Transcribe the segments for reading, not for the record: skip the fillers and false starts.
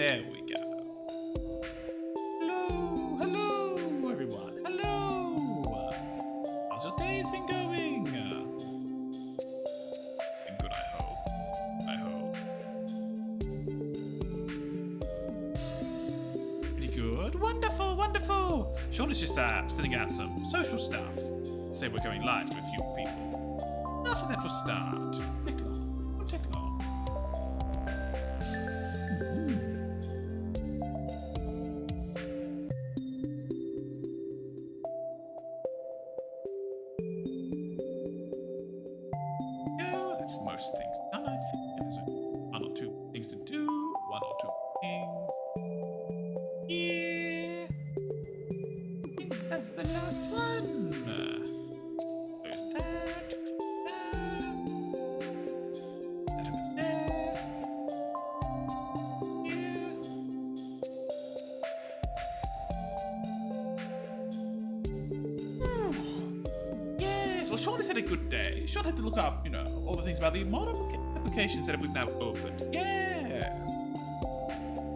There we go. Hello, hello, everyone. Hello. How's your day's been going? Been good, I hope. I hope. Pretty good. Wonderful, wonderful. Sean is just sending out some social stuff. Say we're going live to a few people. After that, we'll start. Take long. Won't take long. Most things done, I think. There's one or two things to do. One or two things. Yeah. I think that's the last one. There's that. That over there. Yeah. Yes. Well, Sean has had a good day. Sean had to look up, all the things about the mod applications that we've now opened. Yes.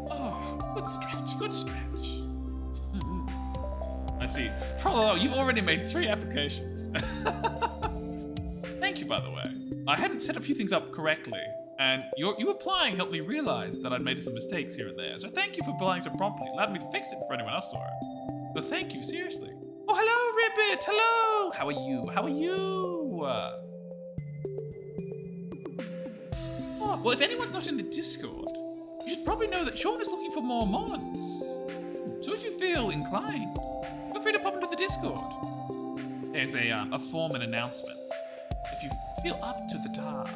Oh, good stretch, good stretch. I see. Oh, you've already made 3 applications. Thank you, by the way. I hadn't set a few things up correctly, and you applying helped me realize that I'd made some mistakes here and there. So thank you for applying so promptly. Allowed me to fix it before anyone else saw it. So thank you, seriously. Oh, hello, Ribbit. Hello. How are you? How are you? Well, if anyone's not in the Discord, you should probably know that Sean is looking for more mods. So if you feel inclined, feel free to pop into the Discord. There's a form and announcement if you feel up to the task.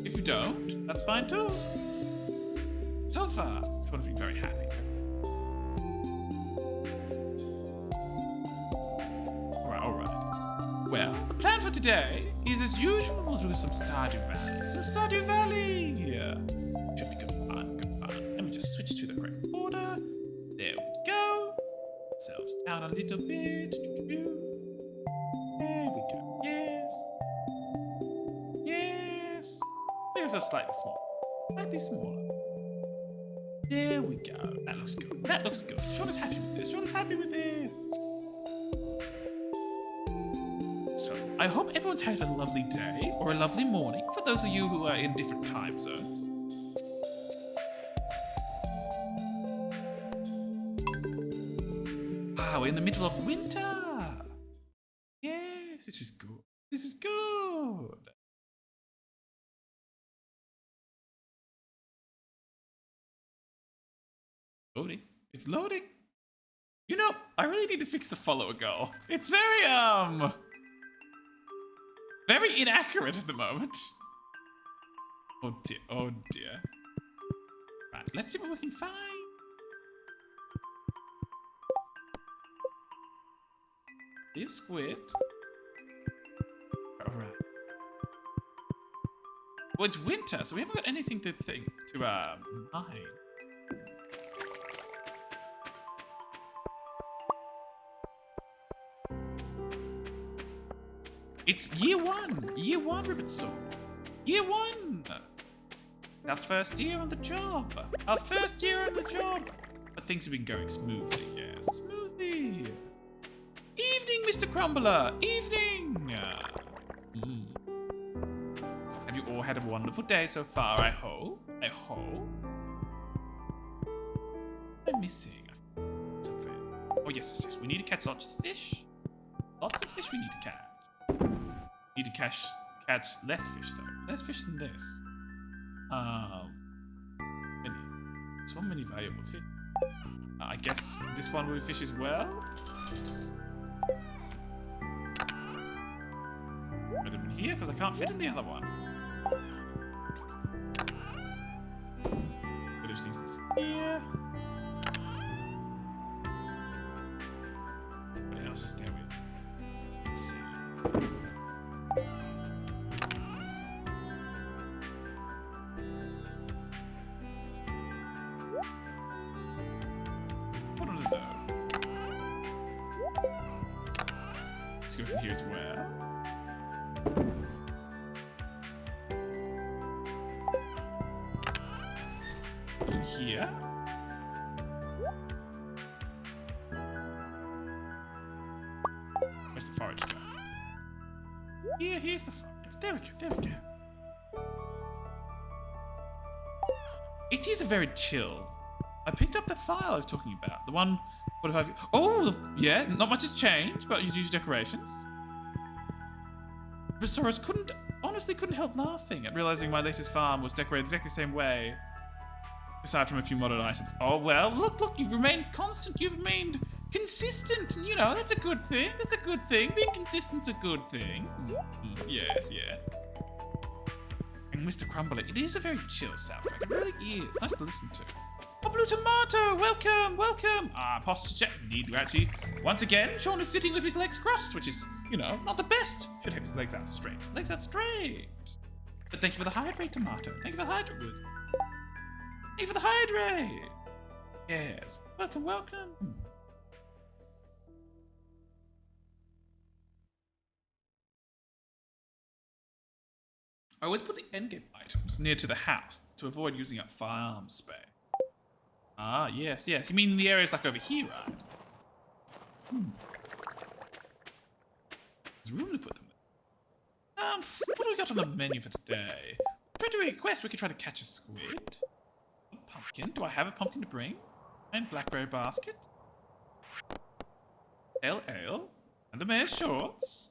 If you don't, that's fine too. So far, Sean has been very happy. Alright. Well, the plan for today is, as usual, we'll do some Stardew Valley. Stardew Valley! Yeah. Should be good fun, good fun. Let me just switch to the correct order. There we go. Ourselves down a little bit. There we go. Yes. Yes. Make yourself slightly smaller. Slightly smaller. There we go. That looks good. That looks good. Sean is happy with this. Sean is happy with this. So, I hope everyone's had a lovely day or a lovely morning for those of you who are in different time zones. Ah, we're in the middle of winter. Yes, this is good. This is good. Loading. It's loading. I really need to fix the follower goal. It's very inaccurate at the moment. Oh dear, oh dear. Right, let's see what we can find. Dear squid. Alright. Well, it's winter, so we haven't got anything to mine. It's year one, Ribbit Soul. Year 1. Our first year on the job. Our first year on the job. But things have been going smoothly, yes. Smoothly. Evening, Mr. Crumbler. Evening. Have you all had a wonderful day so far, I hope? I hope. What am I missing? Something. Oh, yes. We need to catch lots of fish. Lots of fish we need to catch. Need to catch less fish though. Less fish than this. So many valuable fish. I guess this one will fish as well. Put them in here because I can't fit in the other one. Put those things here. What else is there? Let's see. Let's go from here as well. here. Where's the forage go? Here's the forage. There we go. It is a very chill. I picked up the file I was talking about. The one, 45. Oh, yeah, not much has changed, but you use decorations. Resource honestly couldn't help laughing at realizing my latest farm was decorated exactly the same way, aside from a few modern items. Oh, well, look, you've remained constant, you've remained consistent, and you know, that's a good thing, being consistent's a good thing. Yes. And Mr. Crumbler, it is a very chill soundtrack, it really is, nice to listen to. Oh, Blue Tomato, welcome! Posture check, need to actually, once again, Sean is sitting with his legs crossed, which is, you know, not the best. Should have his legs out straight. But thank you for the hydrate, Tomato. Thank you for the hydrate. Yes, welcome. I always put the endgame items near to the house to avoid using up farm space. Ah, yes. You mean the areas like over here, right? There's room to put them there. What do we got on the menu for today? Try to request we could try to catch a squid. A pumpkin. Do I have a pumpkin to bring? And blackberry basket. Ale. And the mayor's shorts.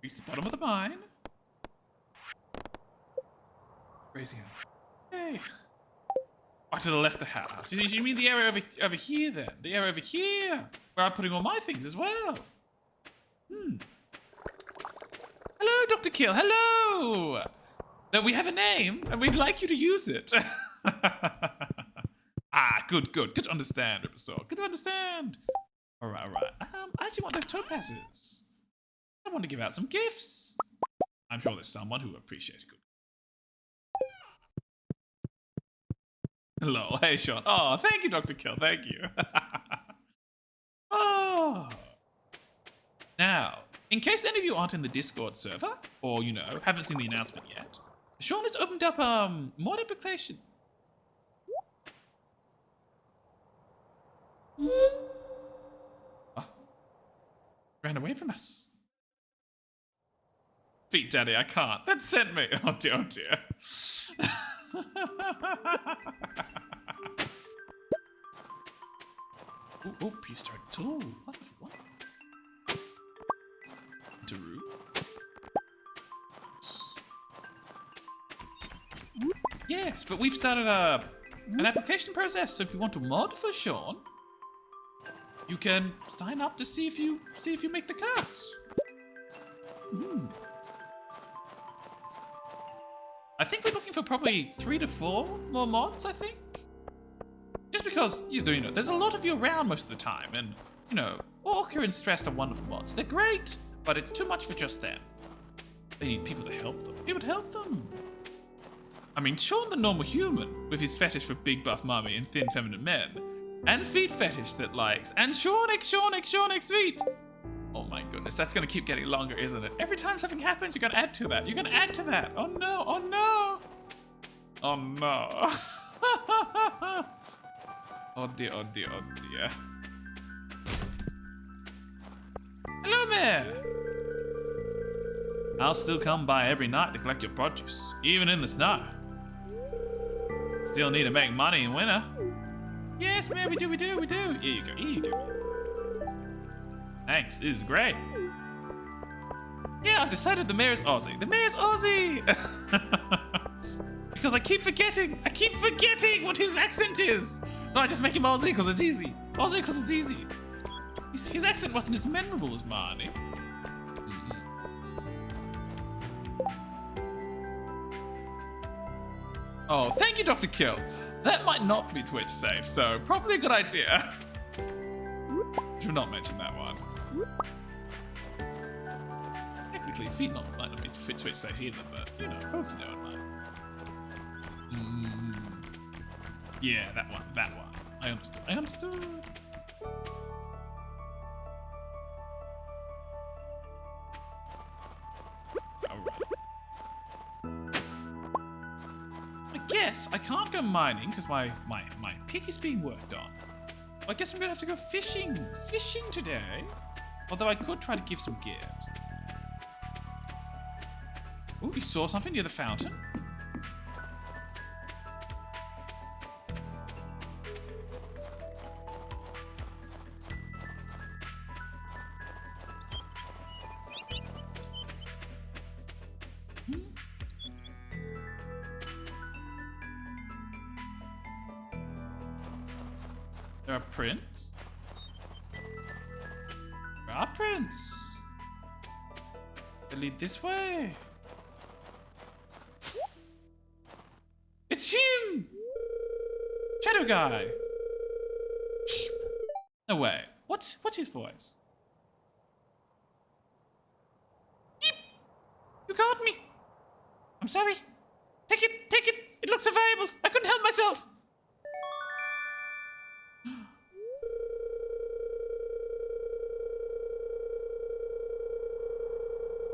Reach the bottom of the mine. Crazy. Hey. Oh, to the left of the house. You mean the area over here then? The area over here, where I'm putting all my things as well. Hello, Dr. Kill. Hello. Now we have a name, and we'd like you to use it. Good to understand, Riversaw. Good to understand. All right. I actually want those topazes. I want to give out some gifts. I'm sure there's someone who appreciates good. Hello, hey Sean. Oh, thank you, Dr. Kill. Thank you. Oh. Now, in case any of you aren't in the Discord server, or you know, haven't seen the announcement yet, Sean has opened up mod application. Oh. Ran away from us. Feet, Daddy, I can't. That sent me. Oh dear. Oh, you started too. What? Daru. Yes, but we've started an application process. So if you want to mod for Sean, you can sign up to see if you make the cuts. I think we're looking for probably 3 to 4 more mods, I think. Just because, you know, there's a lot of you around most of the time, and, you know, Orca and Stressed are wonderful mods. They're great, but it's too much for just them. They need people to help them. I mean, Sean the normal human, with his fetish for big buff mummy and thin feminine men, and feet fetish that likes, and Sean X feet. Oh my goodness, that's gonna keep getting longer, isn't it? Every time something happens, you're gonna add to that. Oh no. Oh dear. Hello, Mayor. I'll still come by every night to collect your produce, even in the snow. Still need to make money in winter. Yes, Mayor, we do. Here you go. Thanks, this is great. Yeah, I've decided the mayor's Aussie. Because I keep forgetting what his accent is. So I just make him Aussie because it's easy. His accent wasn't as memorable as mine. Oh, thank you, Dr. Kill. That might not be Twitch safe, so probably a good idea. Should not mention that one. Technically, feet might not be Twitch safe either, but you know, hopefully no one might. Yeah, that one. I understood. Alright. My guess I can't go mining because my pick is being worked on. I guess I'm gonna have to go fishing today. Although I could try to give some gifts. Oh, you saw something near the fountain? There are prints. There are prints. They lead this way. It's him! Shadow guy. No way. What's his voice? Beep. You caught me. I'm sorry. Take it. It looks so valuable. I couldn't help myself.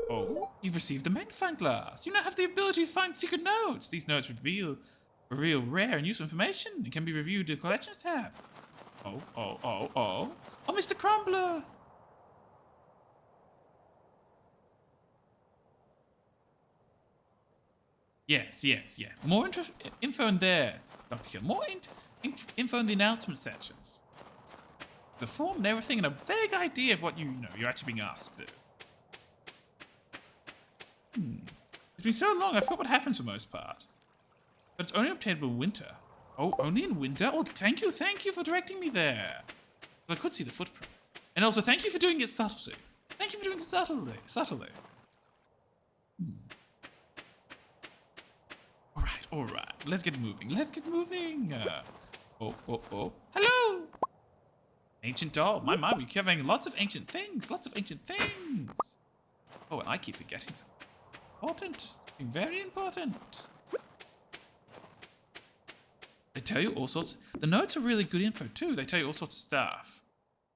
Oh, you've received a magnifying glass. You now have the ability to find secret notes. These notes reveal rare and useful information and can be reviewed in the collections tab. Oh, Mr. Crumbler. Yes. More info in there, Dr. Hill. More info in the announcement sections. The form and everything, and a vague idea of what you're actually being asked to do. It's been so long, I forgot what happens for the most part. But it's only obtainable in winter. Oh, only in winter? Oh, thank you for directing me there. I could see the footprint. And also, thank you for doing it subtly. Thank you for doing it subtly. All right. Let's get moving. Oh. Hello! Ancient doll. My, we're covering lots of ancient things. Oh, and I keep forgetting something. Important. Very important. They tell you all sorts. The notes are really good info too. They tell you all sorts of stuff.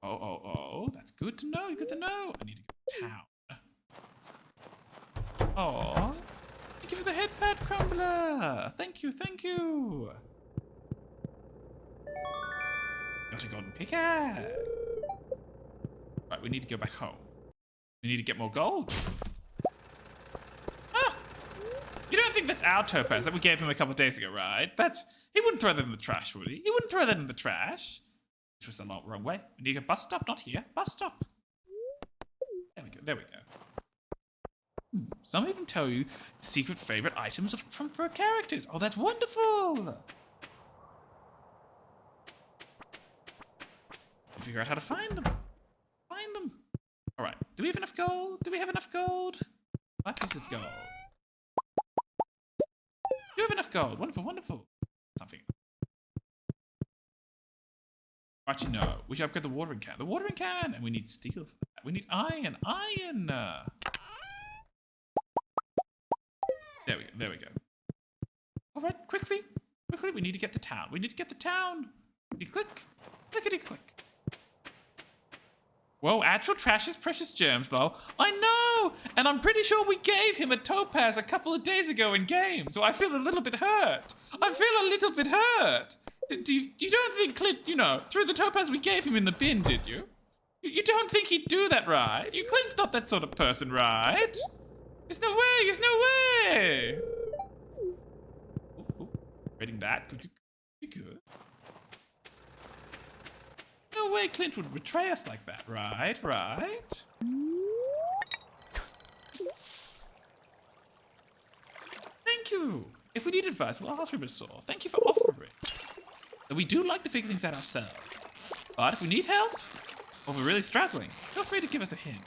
Oh. That's good to know. I need to go to town. Oh. Thank you for the head pad, Crumbler. Thank you. Got a golden pickaxe. Right, we need to go back home. We need to get more gold. You don't think that's our topaz that we gave him a couple of days ago, right? He wouldn't throw that in the trash, would he? This was the wrong way. We need a bus stop, not here. Bus stop. There we go. Some even tell you secret favorite items from characters. Oh, that's wonderful. Figure out how to find them. All right. Do we have enough gold? 5 pieces of gold. Do you have enough gold? Wonderful. Something. Actually, no. We should upgrade the watering can. And we need steel for that. We need iron. There we go. All right, quickly. We need to get to town. Clickety-click. Whoa, actual trash is precious gems, though. I know! And I'm pretty sure we gave him a topaz a couple of days ago in game, so I feel a little bit hurt. You don't think Clint, threw the topaz we gave him in the bin, did you? You don't think he'd do that, right? Clint's not that sort of person, right? There's no way! Oh. Reading that. Could you good? No way Clint would betray us like that, right? Thank you. If we need advice, we'll ask Riversaw. Thank you for offering. Though we do like to figure things out ourselves. But if we need help, or we're really struggling, feel free to give us a hint.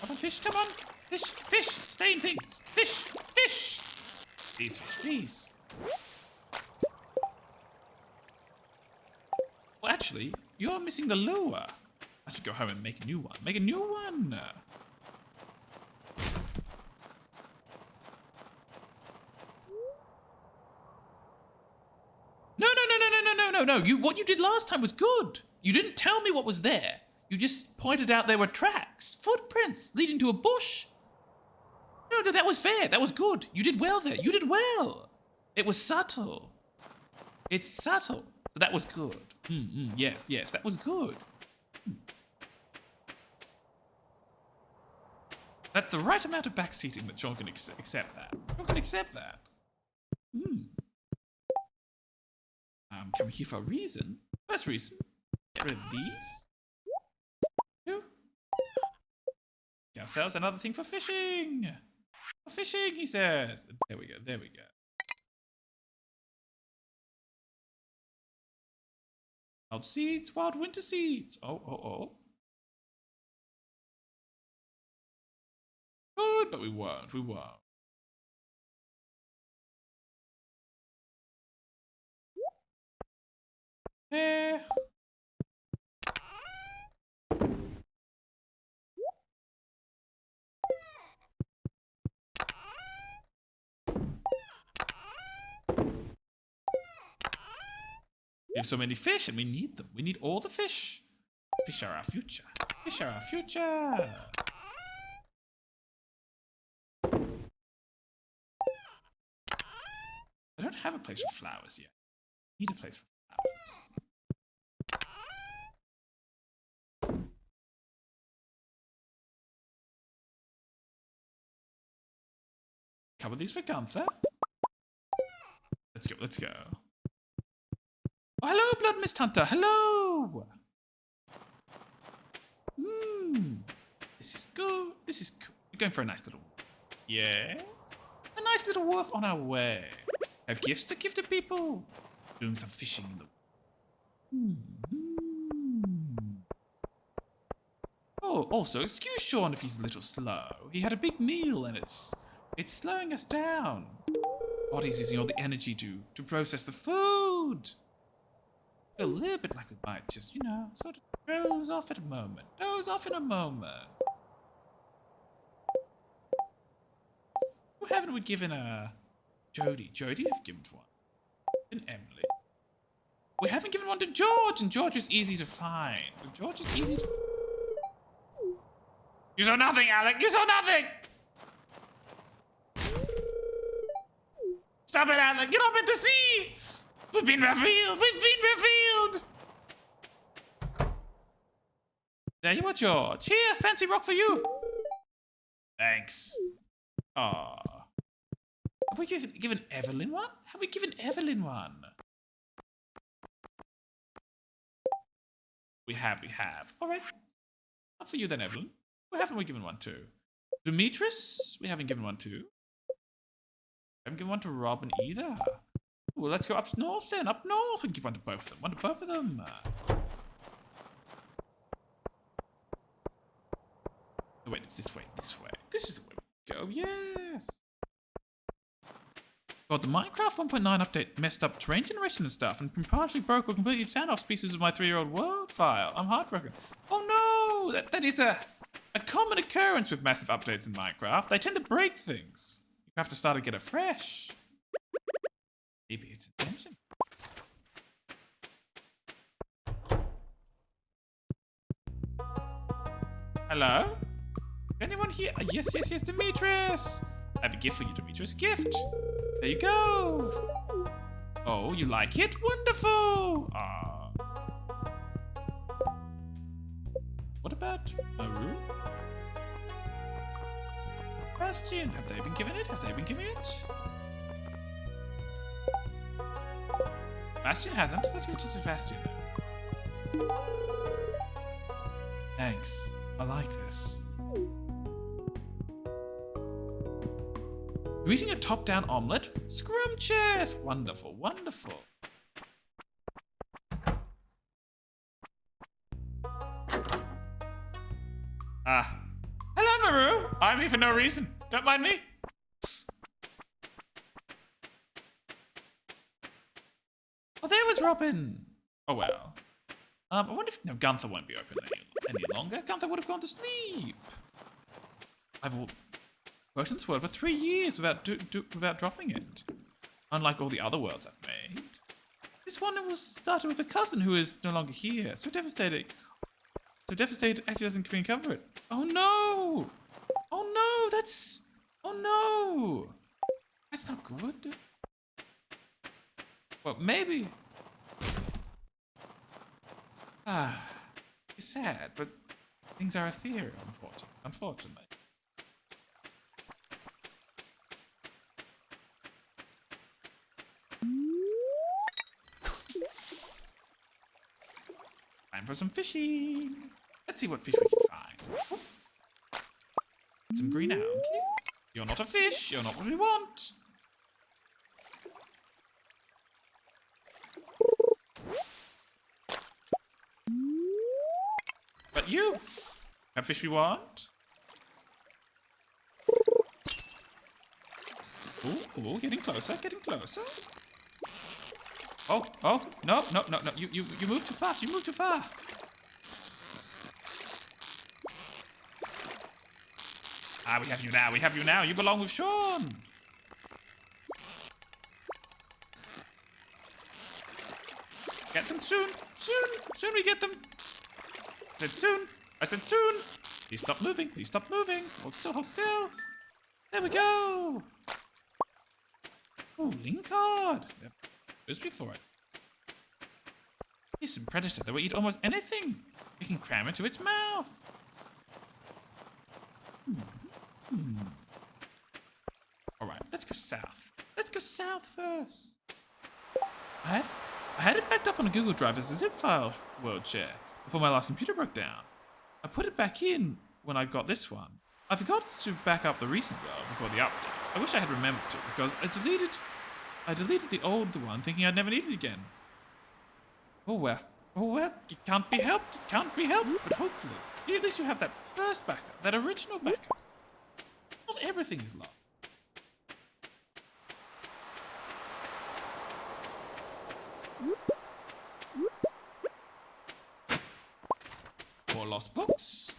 Come on, fish, come on. Fish, stay in things. Fish. Please. Well, actually, you're missing the lure. I should go home and make a new one. No. What you did last time was good. You didn't tell me what was there. You just pointed out there were tracks, footprints leading to a bush. No, that was fair. That was good. You did well there. You did well. It was subtle. It's subtle. So that was good. Yes, that was good. That's the right amount of backseating that Sean can accept that. Sean can accept that. Come here for a reason. First reason. Get rid of these. Two. Get ourselves another thing for fishing. For fishing, he says. There we go. Wild seeds, wild winter seeds. Oh. Good, but we won't. Eh. We have so many fish and we need them. We need all the fish. Fish are our future. Fish are our future. I don't have a place for flowers yet. I need a place for flowers. Couple of these for Gunther. Let's go. Oh, hello, Blood Mist Hunter. Hello. This is good. We're going for a nice little walk. Yeah. A nice little walk on our way. Have gifts to give to people. Doing some fishing in the... Oh, also, excuse Sean if he's a little slow. He had a big meal and it's slowing us down. Body's using all the energy to process the food. Feel a little bit like we might just, sort of doze off in a moment. Who haven't we given Jody? Jody have given one. And Emily. We haven't given one to George, and George is easy to find. You saw nothing, Alec! You saw nothing! Stop it, Alec! You're not meant to see! We've been revealed! There you are, George. Here, fancy rock for you. Thanks. Aww. Have we given Evelyn one? We have. All right. Not for you then, Evelyn. Who haven't we given one to? Demetrius? We haven't given one to. Haven't given one to Robin either. Well, let's go up north then. Up north. We can give one to both of them. Oh, wait, it's this way. This is the way we go. Yes. God, the Minecraft 1.9 update messed up terrain generation and stuff and partially broke or completely found off pieces of my 3-year-old world file. I'm heartbroken. Oh no! That is a common occurrence with massive updates in Minecraft. They tend to break things. You have to start again afresh. Maybe it's intention. Hello? Anyone here? Yes, Demetrius! I have a gift for you, Demetrius. Gift! There you go! Oh, you like it? Wonderful! What about Maru? Bastion, have they been given it? Bastion hasn't. Let's give it to Sebastian then. Thanks. I like this. You're eating a top-down omelette? Scrumptious! Wonderful. Hello, Maru. I'm here for no reason. Don't mind me. Oh, there was Robin. Oh, well. I wonder if... No, Gunther won't be open any longer. Gunther would have gone to sleep. I've worked in this world for 3 years without dropping it. Unlike all the other worlds I've made. This one was started with a cousin who is no longer here. So devastated actually doesn't cover it. Oh no, that's Oh no! That's not good. Well, maybe. It's sad, but things are ethereal, unfortunately. Time for some fishing. Let's see what fish we can find. Some green algae. You're not a fish. You're not what we want. But you have fish we want. Ooh, getting closer, getting closer. Oh, no. You move too fast. You move too far. Ah, we have you now. We have you now. You belong with Sean. Get them soon. Soon we get them. I said soon. I said soon. Please stop moving. Please stop moving. Hold still, hold still. There we go. Oh, link card. Goes before it. He's a predator that will eat almost anything. It can cram into its mouth. Alright, let's go south. Let's go south first. I had it backed up on a Google Drive as a zip file world share before my last computer broke down. I put it back in when I got this one. I forgot to back up the recent though before the update. I wish I had remembered to because I deleted the old one thinking I'd never need it again. Oh well, it can't be helped, but hopefully, at least you have that first backup, that original backup. Not everything is lost. More lost books.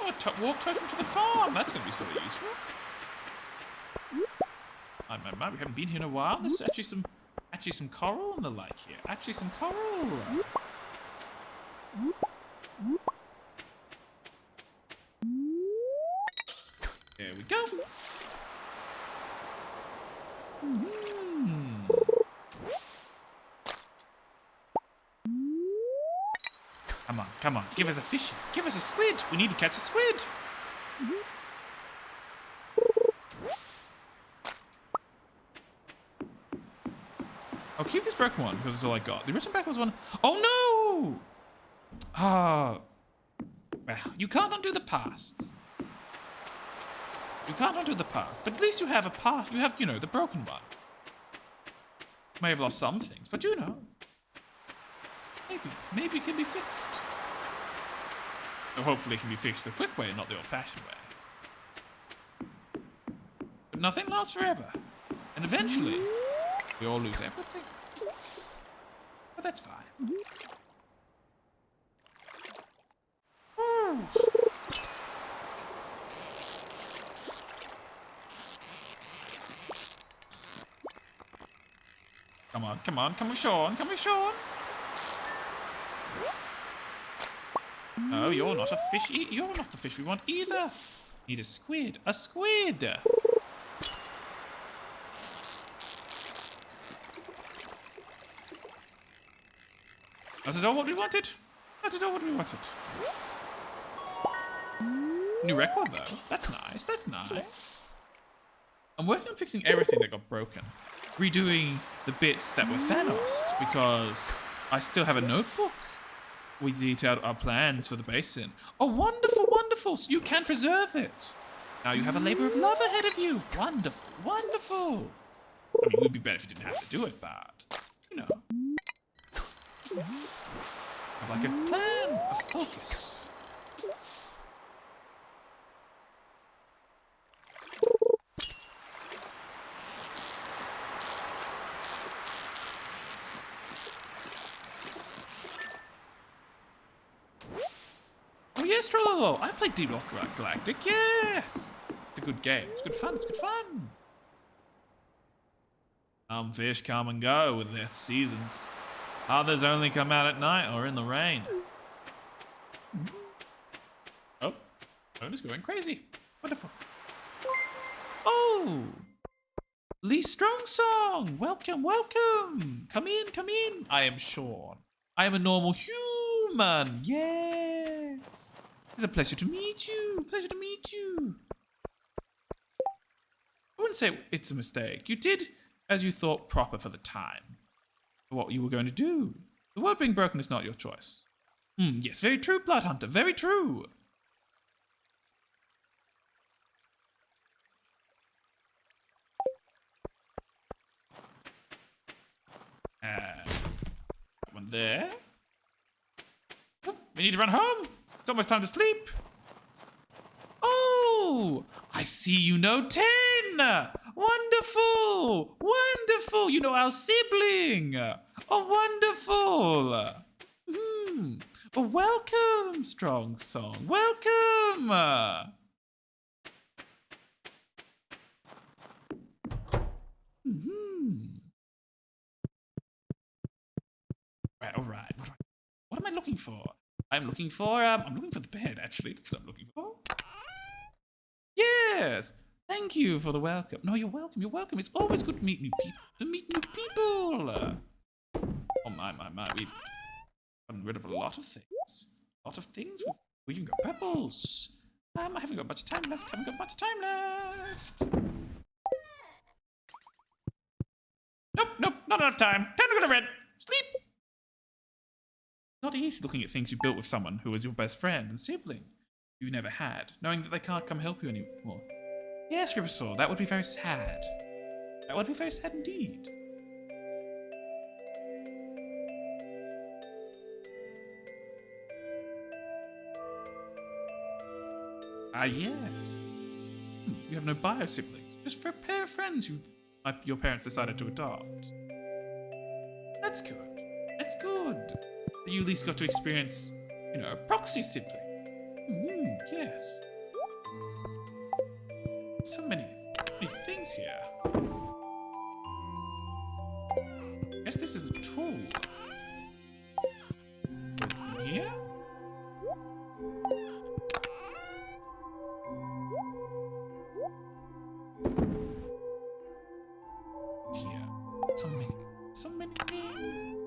Oh, a walk totem to the farm. That's going to be sort of useful. My, we haven't been here in a while. There's actually some coral and the like here. Actually, some coral. There we go. Come on. Give us a fish. Give us a squid. We need to catch a squid. I'll keep this broken one because it's all I got. The original back was one. Oh no! Well, you can't undo the past. You can't undo the past, but at least you have a past. You have, the broken one. May have lost some things, but maybe it can be fixed. Or hopefully it can be fixed the quick way and not the old-fashioned way. But nothing lasts forever. And eventually, we all lose everything. But that's fine. Come on, come with Sean. No, you're not a fish. You're not the fish we want either. Need a squid. A squid. Not at all what we wanted. New record though. That's nice. I'm working on fixing everything that got broken. Redoing the bits that were Thanos because I still have a notebook. We detailed our plans for the basin. Oh, wonderful. So you can preserve it. Now you have a labor of love ahead of you. Wonderful. I mean, it would be better if you didn't have to do it, but, have like a plan, a focus. Oh yes, Trololo! I played Deep Rock Galactic, yes! It's a good game. It's good fun. Fish come and go with their seasons. Others only come out at night or in the rain. Oh, phone is going crazy. Wonderful. Oh! Lee Strong Song! Welcome, welcome! Come in, come in! I am Sean. I am a normal human! Yes! It's a pleasure to meet you! Pleasure to meet you! I wouldn't say it's a mistake. You did as you thought proper for the time. For what you were going to do. The world being broken is not your choice. Yes, very true, Blood Hunter, very true! One there. Oh, we need to run home. It's almost time to sleep. Oh, I see you know 10. Wonderful. Wonderful. You know our sibling. Oh, wonderful. Oh, welcome, Strong Song. Welcome. All right. What am I looking for? I'm looking for the bed, actually. That's what I'm looking for. Yes! Thank you for the welcome. No, you're welcome, you're welcome. It's always good to meet new people. Oh my. We've gotten rid of a lot of things. We even got pebbles. I haven't got much time left. Nope, not enough time. Time to go to bed. Sleep. Not easy looking at things you built with someone who was your best friend and sibling you never had, knowing that they can't come help you anymore. Yes, Riversaw, that would be very sad. That would be very sad indeed. Yes. You have no bio-siblings, just for a pair of friends your parents decided to adopt. That's good. That's good. You at least got to experience, a proxy sibling. Yes. So many things here. Guess this is a tool. Here? Here. So many things.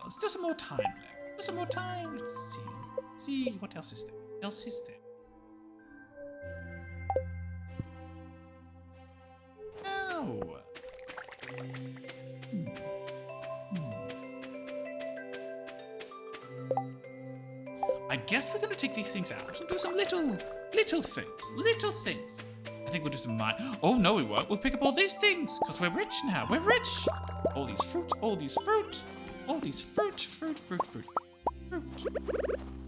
Well, still some more time left. Still some more time. Let's see. What else is there? No. I guess we're gonna take these things out and do some little things. I think we'll do some mine. Oh no, we won't. We'll pick up all these things because we're rich now. We're rich. All these fruit.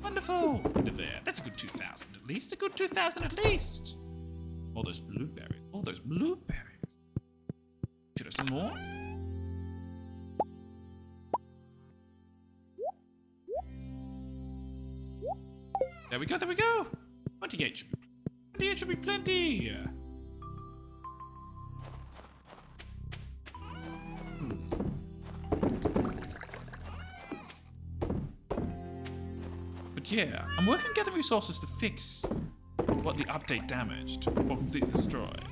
Wonderful. Into there. That's a good 2,000 at least. All those blueberries. Should have some more. There we go. 28 should be plenty. But yeah, I'm working on gathering resources to fix what the update damaged or completely destroyed.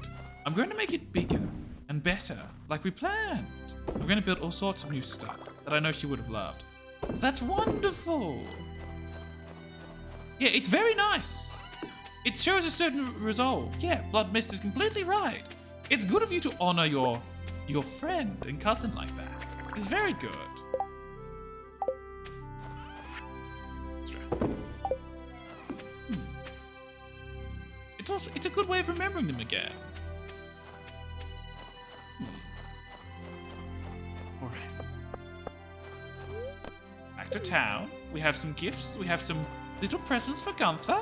I'm going to make it bigger and better, like we planned. I'm going to build all sorts of new stuff that I know she would have loved. That's wonderful. Yeah, it's very nice. It shows a certain resolve. Yeah, Blood Mist is completely right. It's good of you to honor your friend and cousin like that. It's very good. It's a good way of remembering them again. All right. Back to town. We have some gifts. We have some little presents for Gunther.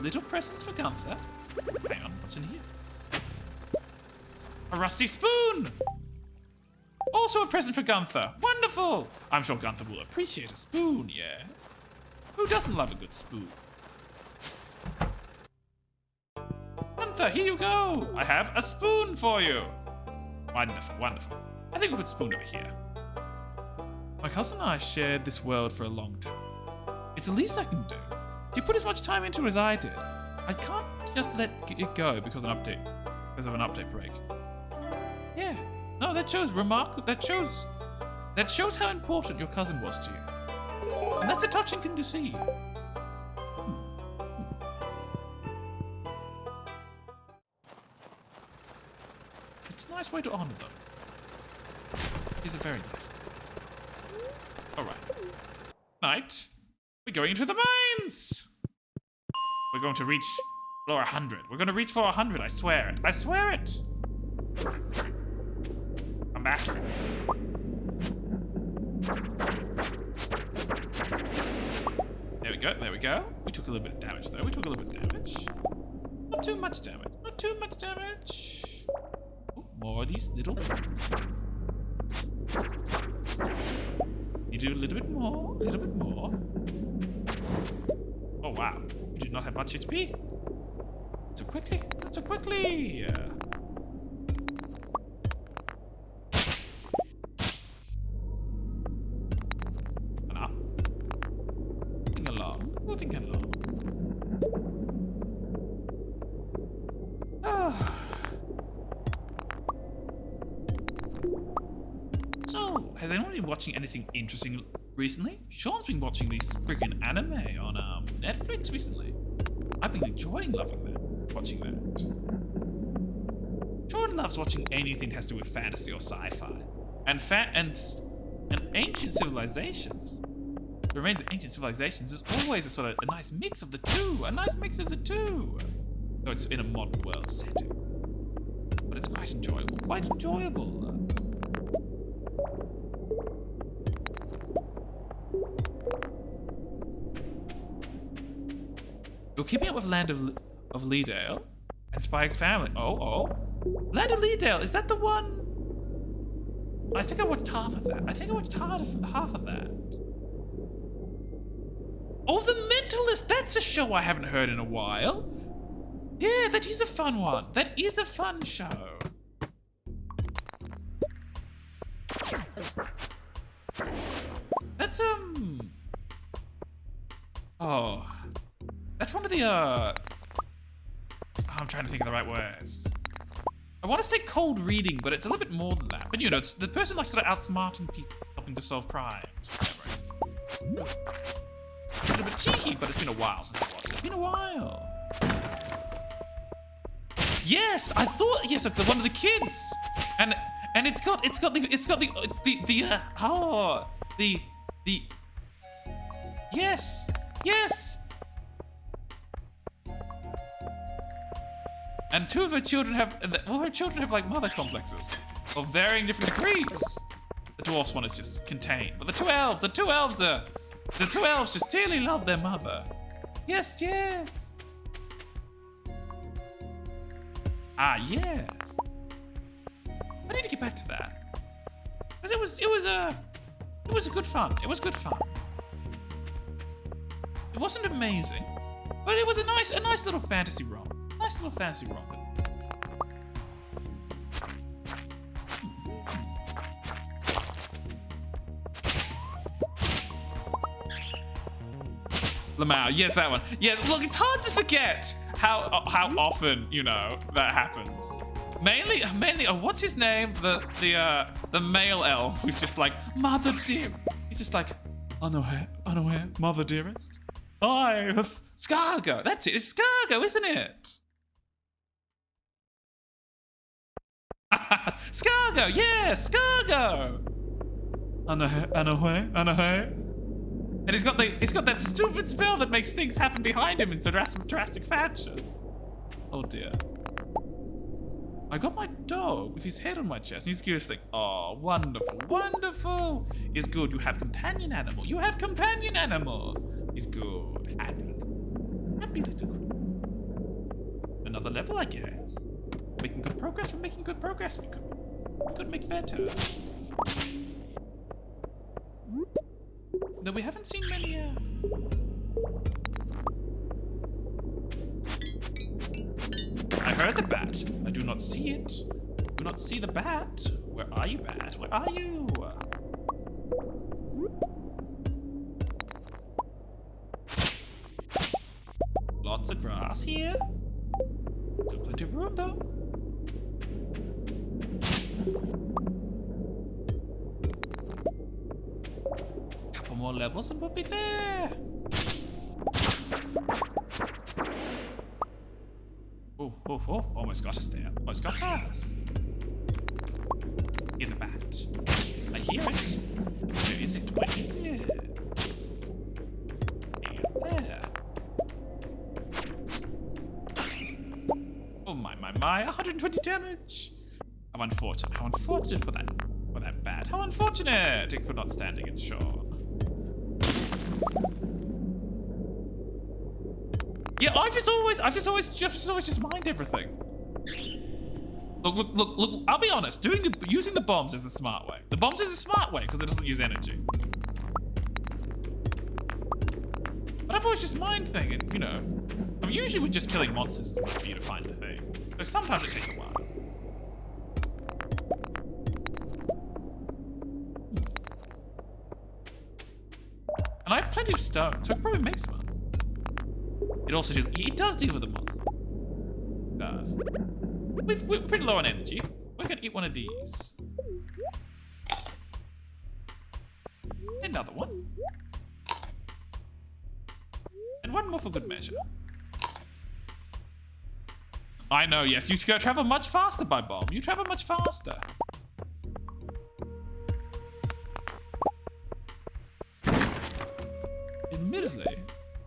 Hang on, what's in here? A rusty spoon! Also a present for Gunther. Wonderful! I'm sure Gunther will appreciate a spoon, yes? Who doesn't love a good spoon? Martha, here you go. I have a spoon for you. Wonderful, wonderful. I think we could spoon over here. My cousin and I shared this world for a long time. It's the least I can do. You put as much time into it as I did. I can't just let it go because of an update break. Yeah, no, that shows that shows how important your cousin was to you. And that's a touching thing to see. It's a nice way to honor them. It's a very nice way. Alright. Night. We're going into the mines! We're going to reach floor 100. We're going to reach floor 100, I swear it. I swear it! I'm back. There we go, there we go. We took a little bit of damage though. We took a little bit of damage. Not too much damage. Not too much damage. Ooh, more of these little... You do a little bit more, a little bit more. Oh wow, you do not have much HP. Not so quickly, not so quickly. And up. Moving along, moving along. So, has anyone been watching anything interesting recently? Sean's been watching this friggin' anime on Netflix recently. I've been enjoying watching that. Sean loves watching anything that has to do with fantasy or sci-fi. And ancient civilizations. The remains of ancient civilizations is always a sort of a nice mix of the two. A nice mix of the two. Though it's in a modern world setting. But it's quite enjoyable. Quite enjoyable. You're keeping up with Land of Leedale and Spike's family. Oh. Land of Leedale, is that the one? I think I watched half of that. Half of that. Oh, The Mentalist. That's a show I haven't heard in a while. Yeah, that is a fun one. That is a fun show. That's oh. That's one of the I'm trying to think of the right words. I want to say cold reading, but it's a little bit more than that. But you know, it's the person like sort of outsmarting people, helping to solve crimes. Whatever. A little bit cheeky, but it's been a while since I watched it. It's been a while. Yes, I thought yes, like the one of the kids, and it's yes. And two of her children have like mother complexes of varying different degrees. The dwarf's one is just contained, but the two elves just dearly love their mother. Yes. Ah, yes. I need to get back to that. Because it was good fun. It was good fun. It wasn't amazing, but it was a nice little fantasy romp. Nice little fantasy romp. Lamau, yes, that one. Yeah, look, it's hard to forget how often, you know, that happens. Mainly, what's his name? The male elf who's just like, Mother dear. He's just like, unaware, Mother dearest. Hi, Scargo. That's it. It's Scargo, isn't it? Scargo, yes, Scargo. Unaware. And he's got that stupid spell that makes things happen behind him in some drastic fashion. Oh dear. I got my dog with his head on my chest, and he's curious like, oh, wonderful. Is good. You have companion animal. He's good. Happy little creature. Another level, I guess. Making good progress. We're making good progress. We could make better. Though we haven't seen many. I heard the bat. I do not see it. Do not see the bat. Where are you, bat? Where are you? Lots of grass here. Still plenty of room though. Couple more levels and we'll be there. Oh, oh, oh, almost got us there. Almost got us. Hear the bat. I hear it. Where is it? Where is it? There. Oh my, 120 damage. How unfortunate for that bat. How unfortunate. It could not stand against Sean. Yeah, I've just always just mined everything. Look, I'll be honest, using the bombs is the smart way. The bombs is the smart way because it doesn't use energy. But I've always just mined thing and, you know, I'm usually with just killing monsters for you to find the thing. So sometimes it takes a while. And I have plenty of stone, so I can probably make some. It does deal with the monster. It does. We're pretty low on energy. We're gonna eat one of these. Another one. And one more for good measure. I know, yes, you travel much faster by bomb. You travel much faster. Admittedly,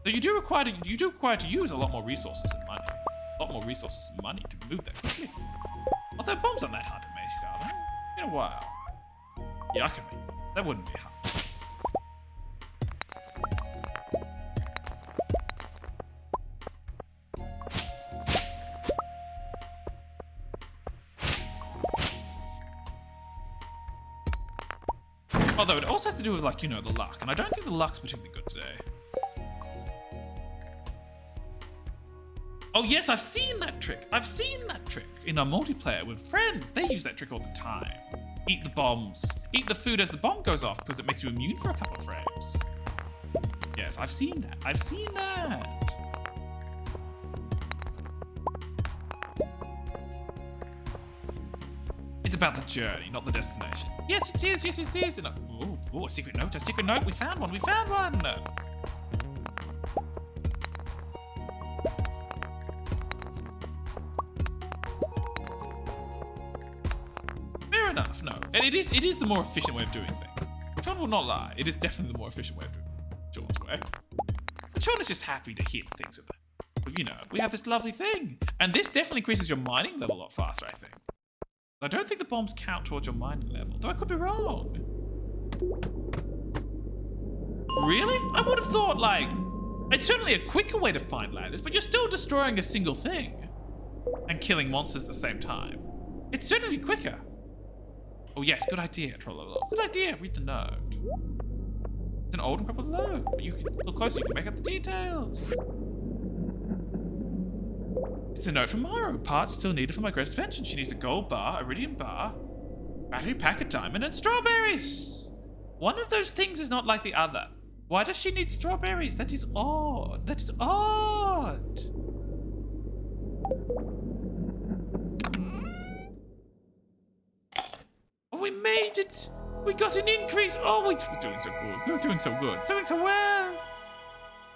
so you do require to use a lot more resources and money. A lot more resources and money to move that quickly. Although bombs aren't that hard to make, are they? In a while. Yeah, I can make them. That wouldn't be hard. Although it also has to do with, like, you know, the luck. And I don't think the luck's particularly good today. Oh yes, I've seen that trick. I've seen that trick in our multiplayer with friends. They use that trick all the time. Eat the bombs. Eat the food as the bomb goes off because it makes you immune for a couple of frames. Yes, I've seen that. I've seen that. It's about the journey, not the destination. Yes, it is. Yes, it is. And oh, a secret note. A secret note. We found one. We found one. Enough, no. And it is the more efficient way of doing things. Sean will not lie. It is definitely the more efficient way of doing Sean's way. But Sean is just happy to hit things with it. But, you know, we have this lovely thing. And this definitely increases your mining level a lot faster, I think. I don't think the bombs count towards your mining level, though I could be wrong. Really? I would have thought, like, it's certainly a quicker way to find ladders, but you're still destroying a single thing and killing monsters at the same time. It's certainly quicker. Oh yes, good idea, Trollolo. Good idea, read the note. It's an old and crumpled note, but you can look closer, you can make out the details. It's a note from Maro. Parts still needed for my greatest invention. She needs a gold bar, iridium bar, battery pack, a diamond, and strawberries. One of those things is not like the other. Why does she need strawberries? That is odd. That is odd. We made it! We got an increase! Oh, we're doing so good. We're doing so good. Doing so well!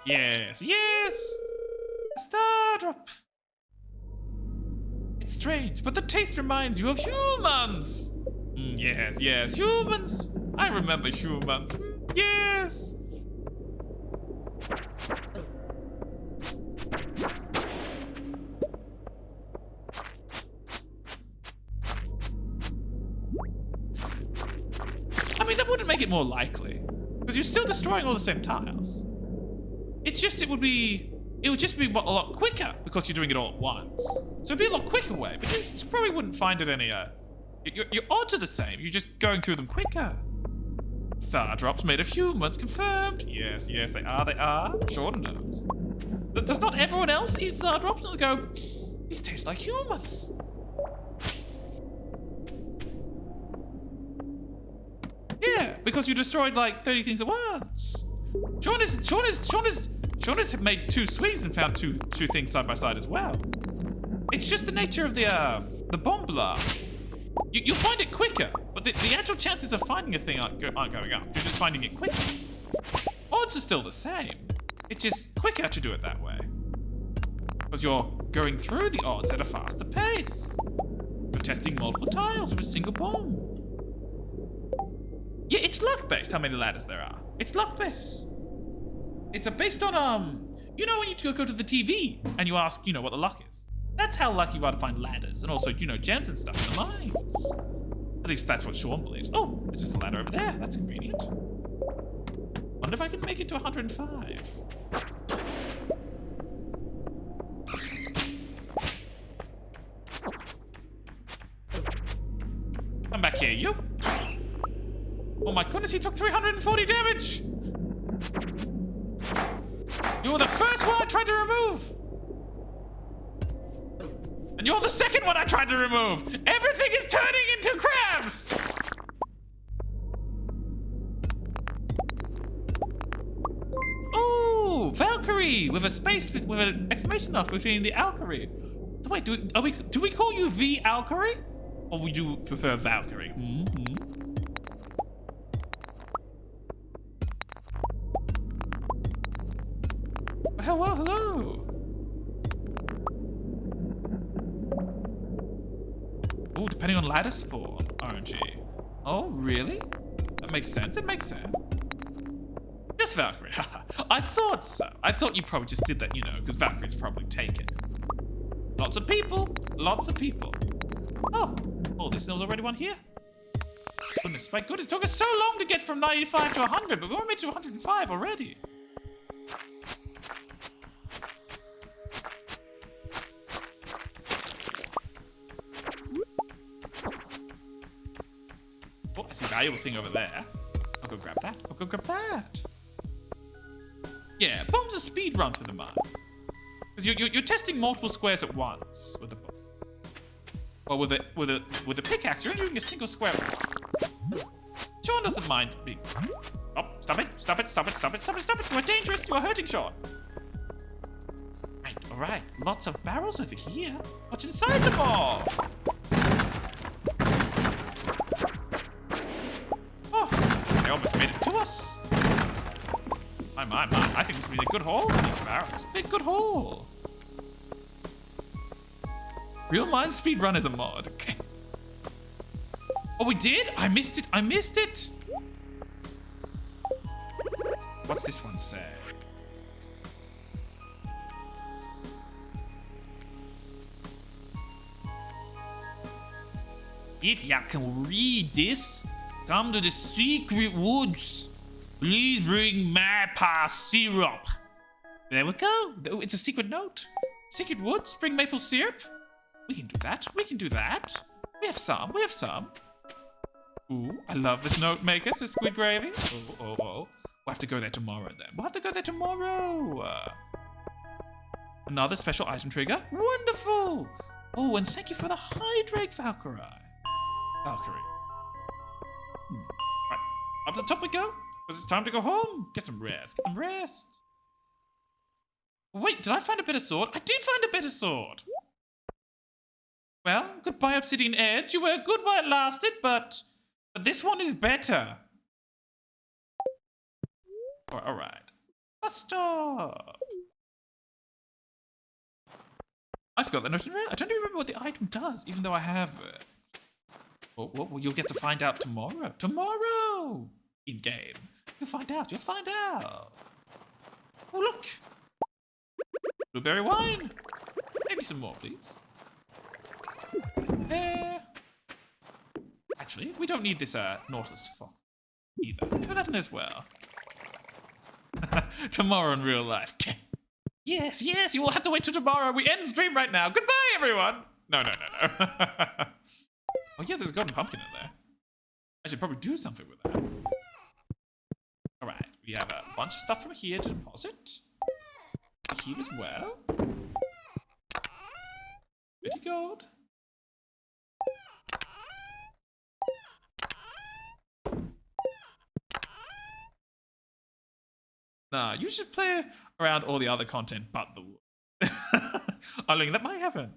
Yes, yes! A star drop! It's strange, but the taste reminds you of humans! Yes, yes, humans! I remember humans. Yes! I mean, that wouldn't make it more likely, because you're still destroying all the same tiles. It's just, it would just be a lot quicker because you're doing it all at once. So it'd be a lot quicker way, but you probably wouldn't find it any, your odds are the same, you're just going through them quicker. Star drops made of humans, confirmed. Yes, yes, they are, Sean knows. Does not everyone else eat star drops and go, These taste like humans. Yeah, because you destroyed like 30 things at once. Sean has made 2 swings and found two things side by side as well. It's just the nature of the bomb blast. You'll find it quicker, but the actual chances of finding a thing aren't going up. You're just finding it quicker. Odds are still the same. It's just quicker to do it that way. Because you're going through the odds at a faster pace. You're testing multiple tiles with a single bomb. Yeah, it's luck-based how many ladders there are. It's luck-based. It's based on, you know when you go to the TV and you ask, you know, what the luck is? That's how lucky you are to find ladders. And also, you know, gems and stuff in the mines. At least that's what Sean believes. Oh, there's just a ladder over there. That's convenient. Wonder if I can make it to 105. Come back here, you. Oh my goodness, he took 340 damage! You were the first one I tried to remove! And you're the second one I tried to remove! Everything is turning into crabs! Ooh, Valkyrie! With a space, with an exclamation mark between the Alkyrie. So wait, do we call you the Alkyrie? Or would you prefer Valkyrie? Mm-hmm. Hello, hello. Oh, depending on ladder spawn, RNG. Oh, really? That makes sense. It makes sense. Yes, Valkyrie. I thought so. I thought you probably just did that, you know, because Valkyrie's probably taken. Lots of people. Lots of people. Oh, there's already one here. Goodness, my goodness, it took us so long to get from 95 to 100, but we already made it to 105 already. Oh, I see a valuable thing over there. I'll go grab that. I'll go grab that. Yeah, bomb's a speed run for the mine. Because you're testing multiple squares at once with the bomb. Well, with a pickaxe, you're only doing a single square. Sean doesn't mind being. Oh, stop it! Stop it! Stop it! Stop it! Stop it! Stop it! You are dangerous! You are hurting Sean. Right, all right. Lots of barrels over here. What's inside the ball? Oh, they almost made it to us. My. I think this will be a good haul for these barrels. Big good haul. Real Mine Speedrun is a mod. Oh, we did? I missed it. I missed it. What's this one say? If you can read this, come to the secret woods. Please bring maple syrup. There we go. It's a secret note. Secret woods, bring maple syrup. We can do that. We can do that. We have some. We have some. Ooh, I love this note maker. This squid gravy. Oh. We'll have to go there tomorrow then. We'll have to go there tomorrow. Another special item trigger. Wonderful. Oh, and thank you for the hydrate, Valkyrie. Right, up to the top we go. Because it's time to go home. Get some rest. Get some rest. Wait, did I find a better sword? I did find a better sword. Well, goodbye Obsidian Edge. You were good while it lasted, but this one is better. All right. Stop. I forgot the note. I don't even remember what the item does, even though I have it. Well, you'll get to find out tomorrow. Tomorrow! In-game. You'll find out. You'll find out. Oh, look. Blueberry wine. Maybe some more, please. There. Actually, we don't need this Nautilus fox either. Put that in as well. Tomorrow in real life. Yes, you will have to wait till tomorrow. We end stream right now. Goodbye, everyone. No. Oh yeah, there's a golden pumpkin in there. I should probably do something with that. All right, we have a bunch of stuff from here to deposit. Here as well. Pretty gold. Nah, you should play around all the other content but the wood. I mean, that might happen.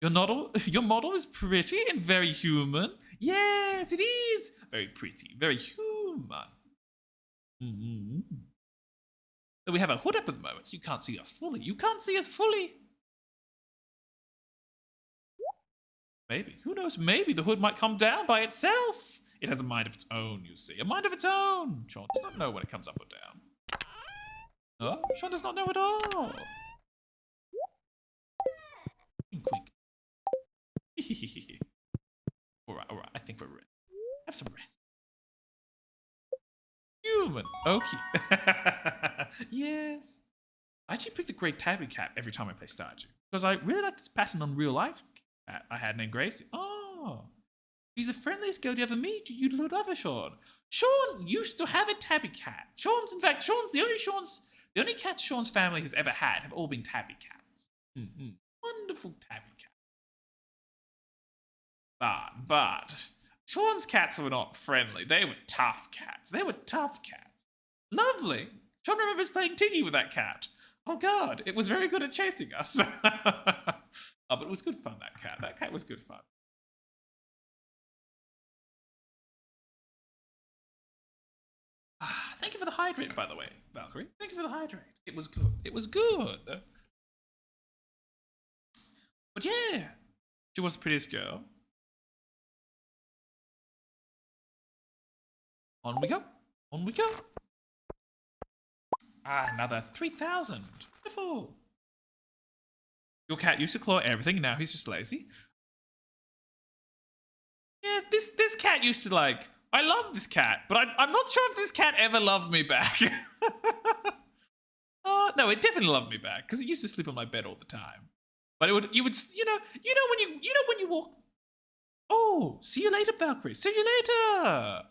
Your model is pretty and very human. Yes, it is. Very pretty, very human. Mm-hmm. We have a hood up at the moment, so you can't see us fully. You can't see us fully. Maybe. Who knows? Maybe the hood might come down by itself. It has a mind of its own, you see. A mind of its own. Sean does not know when it comes up or down. No, Sean does not know at all. Wink, wink. Alright, I think we're ready. Have some rest. Human. Okay. Yes. I actually pick the Great Tabby Cat every time I play Stardew. Because I really like this pattern on real life cat I had named Gracie. Oh. She's the friendliest girl you ever meet. You'd love her, Sean. Sean used to have a tabby cat. Sean's the only cats Sean's family has ever had have all been tabby cats. Wonderful tabby cat. But Sean's cats were not friendly. They were tough cats. Lovely. Sean remembers playing Tiggy with that cat. Oh God, it was very good at chasing us. Oh, but it was good fun, that cat. That cat was good fun. Thank you for the hydrate, by the way, Valkyrie. Thank you for the hydrate. It was good. It was good. But yeah, she was the prettiest girl. On we go. On we go. Another 3,000. Wonderful. Your cat used to claw everything, now he's just lazy. Yeah, this cat used to like... I love this cat, but I'm not sure if this cat ever loved me back. No, it definitely loved me back because it used to sleep on my bed all the time. But you would, you know when you walk. Oh, see you later, Valkyrie. See you later.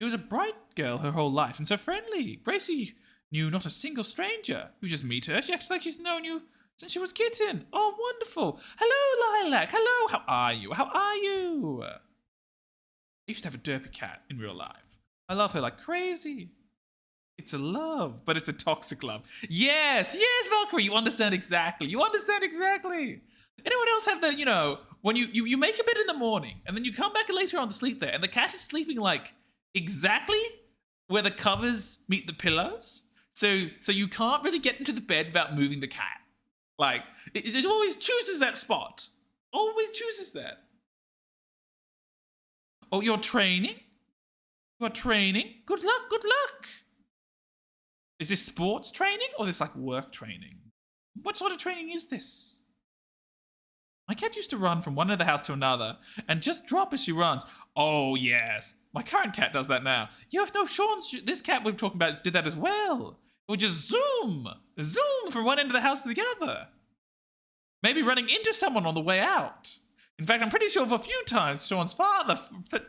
She was a bright girl her whole life and so friendly. Gracie knew not a single stranger. You just meet her. She acted like she's known you since she was kitten. Oh, wonderful. Hello, Lilac. Hello. How are you? How are you? I used to have a derpy cat in real life. I love her like crazy. It's a love, but it's a toxic love. Yes, Valkyrie, you understand exactly. Anyone else have the, when you make a bed in the morning and then you come back later on to sleep there and the cat is sleeping like exactly where the covers meet the pillows? So you can't really get into the bed without moving the cat. Like, it always chooses that spot. Always chooses that. Oh, you're training? You're training? Good luck, good luck. Is this sports training or is this like work training? What sort of training is this? My cat used to run from one end of the house to another and just drop as she runs. Oh, yes. My current cat does that now. Yeah, no, this cat we're talking about did that as well. It would just zoom from one end of the house to the other. Maybe running into someone on the way out. In fact, I'm pretty sure for a few times Sean's father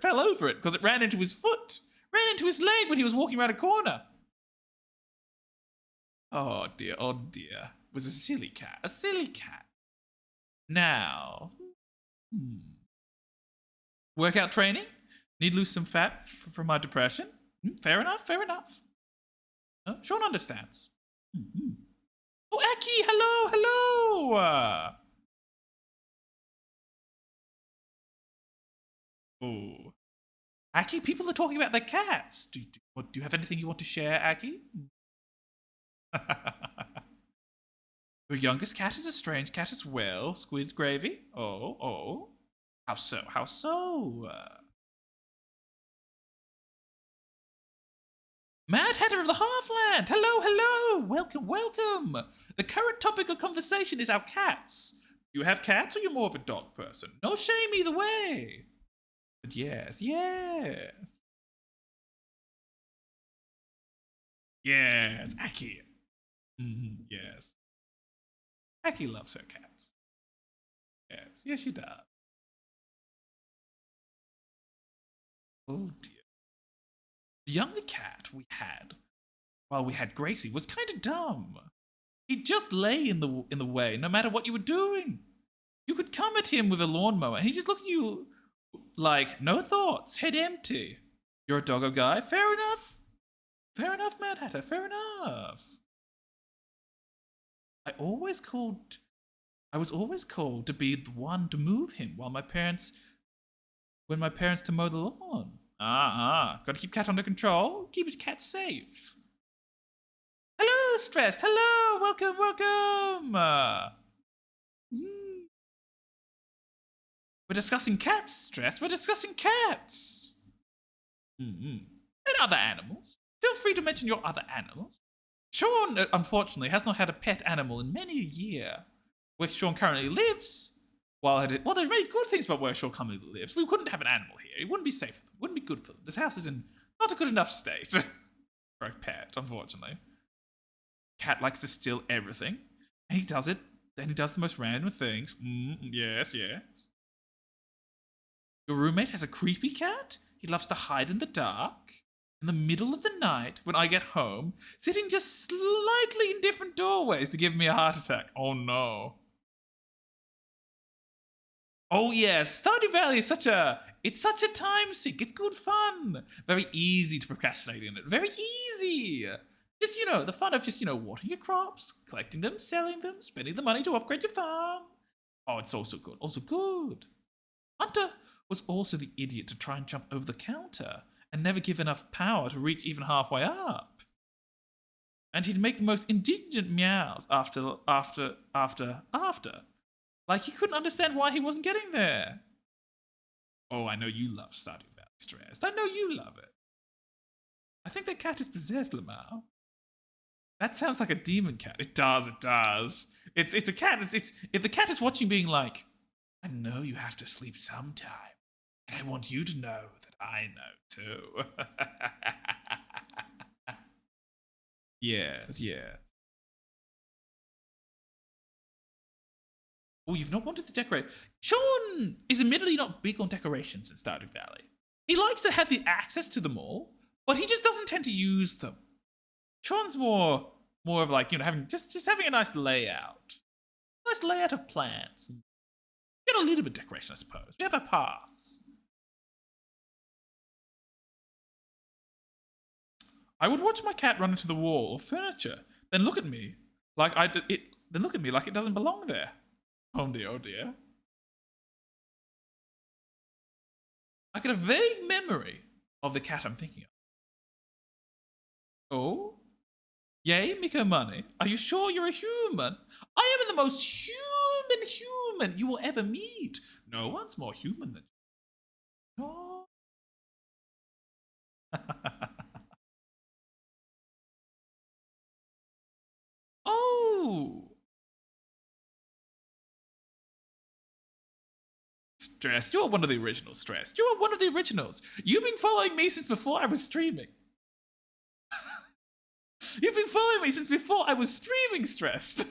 fell over it because it ran into his foot, ran into his leg when he was walking around a corner. Oh dear, it was a silly cat, Now, workout training? Need to lose some fat from my depression? Fair enough. Sean understands. Oh, Aki, hello. Oh, Aki, people are talking about their cats. Do you have anything you want to share, Aki? Your youngest cat is a strange cat as well. Squid gravy? Oh. How so? Mad Hatter of the Halfland! Hello! Welcome! The current topic of conversation is our cats. Do you have cats or you're more of a dog person? No shame either way. But yes. Yes, Aki. Yes. Aki loves her cats. Yes, she does. Oh dear. The younger cat we had, while we had Gracie, was kind of dumb. He'd just lay in the way, no matter what you were doing. You could come at him with a lawnmower, and he'd just look at you like, no thoughts, head empty. You're a doggo guy? Fair enough. Fair enough, Mad Hatter, fair enough. I was always called to be the one to move him when my parents to mow the lawn. Gotta keep cat under control, keep his cat safe. Hello, Stressed, hello, welcome. We're discussing cats, Stress. We're discussing cats. And other animals. Feel free to mention your other animals. Sean, unfortunately, has not had a pet animal in many a year. Where Sean currently lives, well, there's many good things about where Sean currently lives. We couldn't have an animal here. It wouldn't be safe for them. It wouldn't be good for them. This house is in not a good enough state for a pet, unfortunately. Cat likes to steal everything, and he does it. Then he does the most random things. Yes. Your roommate has a creepy cat? He loves to hide in the dark, in the middle of the night, when I get home, sitting just slightly in different doorways to give me a heart attack. Oh no. Oh yes, Stardew Valley is such a time sink. It's good fun. Very easy to procrastinate in it. Very easy. Just, the fun of just, watering your crops, collecting them, selling them, spending the money to upgrade your farm. Oh, it's also good. Also good. Hunter was also the idiot to try and jump over the counter and never give enough power to reach even halfway up. And he'd make the most indignant meows after. Like he couldn't understand why he wasn't getting there. Oh, I know you love Stardew Valley, Stressed. I know you love it. I think that cat is possessed, Lamau. That sounds like a demon cat. It does. It's a cat. The cat is watching being like, I know you have to sleep sometime. And I want you to know that I know too. Yes. Oh, you've not wanted to decorate. Sean is admittedly not big on decorations in Stardew Valley. He likes to have the access to them all, but he just doesn't tend to use them. Sean's more of like, having just having a nice layout. Nice layout of plants. Get a little bit of decoration, I suppose. We have our paths. I would watch my cat run into the wall or furniture, then look at me like it doesn't belong there. Oh dear. I get a vague memory of the cat I'm thinking of. Oh? Yay, Miko Money. Are you sure you're a human? I am the most human you will ever meet. No one's more human than you. No. Oh. Stressed, you're one of the originals, Stressed. You are one of the originals. You've been following me since before I was streaming. You've been following me since before I was streaming, Stressed.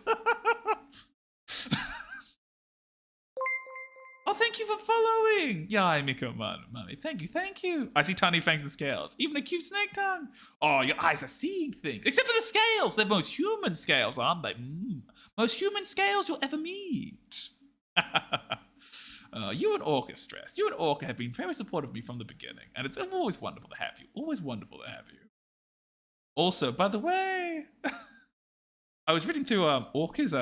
Oh, thank you for following. Yay, Miko Mummy. Thank you. I see tiny fangs and scales. Even a cute snake tongue. Oh, your eyes are seeing things. Except for the scales. They're most human scales, aren't they? Most human scales you'll ever meet. You and Orca, Stressed. You and Orca have been very supportive of me from the beginning. And it's always wonderful to have you. Always wonderful to have you. Also, by the way, I was reading through Orca's,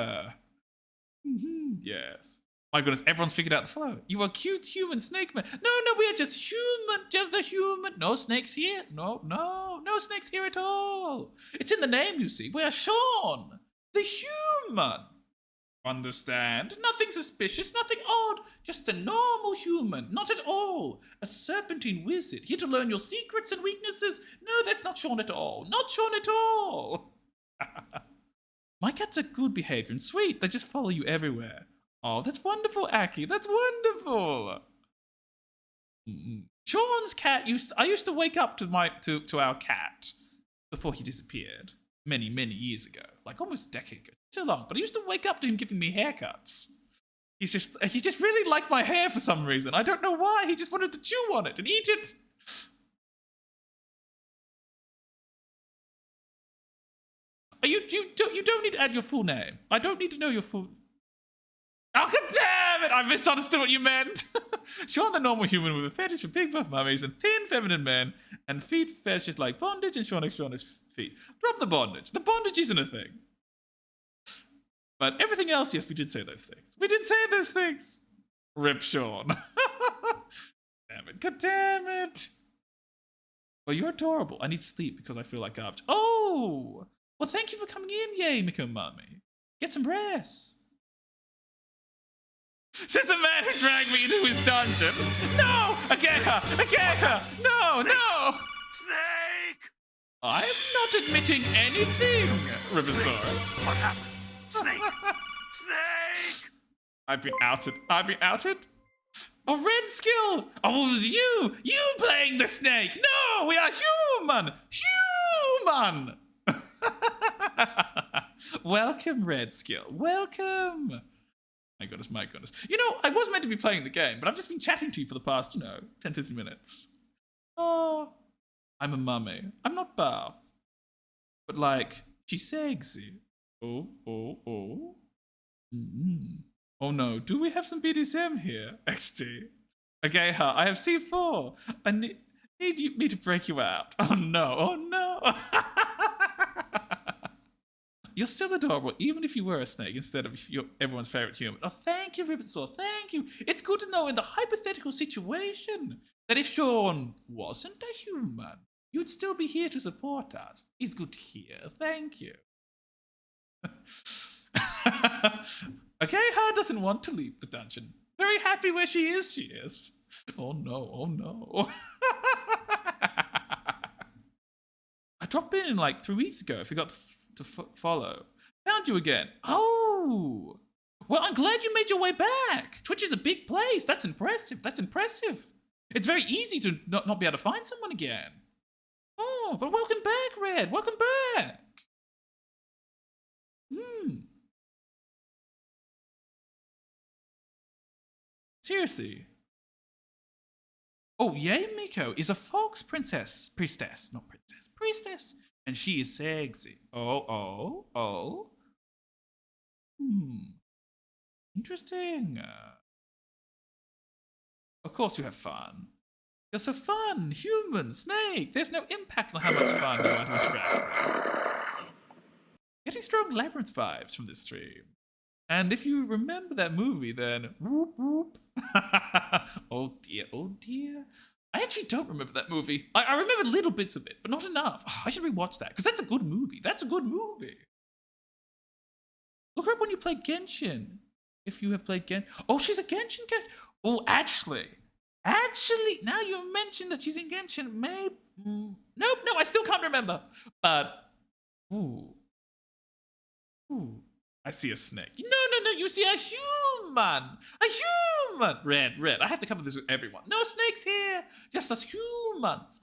yes. My goodness, everyone's figured out the flow. You are cute human snake man. No, we are just a human. No snakes here. No snakes here at all. It's in the name, you see. We are Sean, the human. Understand? Nothing suspicious, nothing odd. Just a normal human. Not at all. A serpentine wizard, here to learn your secrets and weaknesses. No, that's not Sean at all. Not Sean at all. My cats are good behavior and sweet. They just follow you everywhere. Oh, that's wonderful, Aki. That's wonderful. Sean's cat I used to wake up to our cat before he disappeared many years ago, like almost a decade ago. Too long, but I used to wake up to him giving me haircuts. He just really liked my hair for some reason. I don't know why. He just wanted to chew on it and eat it. You don't need to add your full name. I don't need to know your full. Oh, god damn it! I misunderstood what you meant. Sean, the normal human with a fetish for big buff mummies and thin feminine men, and feet fetishes like bondage and Shauna's feet. Drop the bondage. The bondage isn't a thing. But everything else, yes, we did say those things. We did say those things. Rip Sean. Damn it. God damn it. Well, you're adorable. I need sleep because I feel like garbage. Oh! Well, thank you for coming in, yay, Miko Mummy. Get some rest. Says the man who dragged me into his dungeon. No! Again! No! Snake! I'm not admitting anything, Riversaurus. What happened? Snake! Snake! I've been outed. A red skill! Oh, it was you! You playing the snake! No! We are human! Welcome, red skill. Welcome! My goodness. You know, I was meant to be playing the game, but I've just been chatting to you for the past, 10, 15 minutes. Oh, I'm a mummy. I'm not buff. But, like, she's sexy. Oh. Oh no, do we have some BDSM here? XT. Okay, I have C4. I need me to break you out. Oh no. You're still adorable, even if you were a snake instead of everyone's favorite human. Oh, thank you, Rippensaw. Thank you. It's good to know in the hypothetical situation that if Sean wasn't a human, you'd still be here to support us. It's good to hear. Thank you. Ageha doesn't want to leave the dungeon. Very happy where she is. Oh no. I dropped in like 3 weeks ago. I forgot to follow. Found you again. Oh! Well, I'm glad you made your way back. Twitch is a big place. That's impressive. It's very easy to not be able to find someone again. Oh, but welcome back, Red. Welcome back. Seriously. Oh, Yay Miko is a fox priestess, and she is sexy. Oh. Interesting. Of course you have fun. You're so fun, human, snake. There's no impact on how much fun you want to interact with. Getting strong Labyrinth vibes from this stream. And if you remember that movie, then whoop whoop. Oh dear. I actually don't remember that movie. I remember little bits of it, but not enough. Oh, I should rewatch that, because that's a good movie. Look her up when you play Genshin. If you have played Genshin. Oh, she's a Genshin character. Oh, actually, now you mentioned that she's in Genshin. Maybe. Nope, I still can't remember. But, ooh. I see a snake. No, you see a human. Red. I have to cover this with everyone. No snakes here. Just us humans.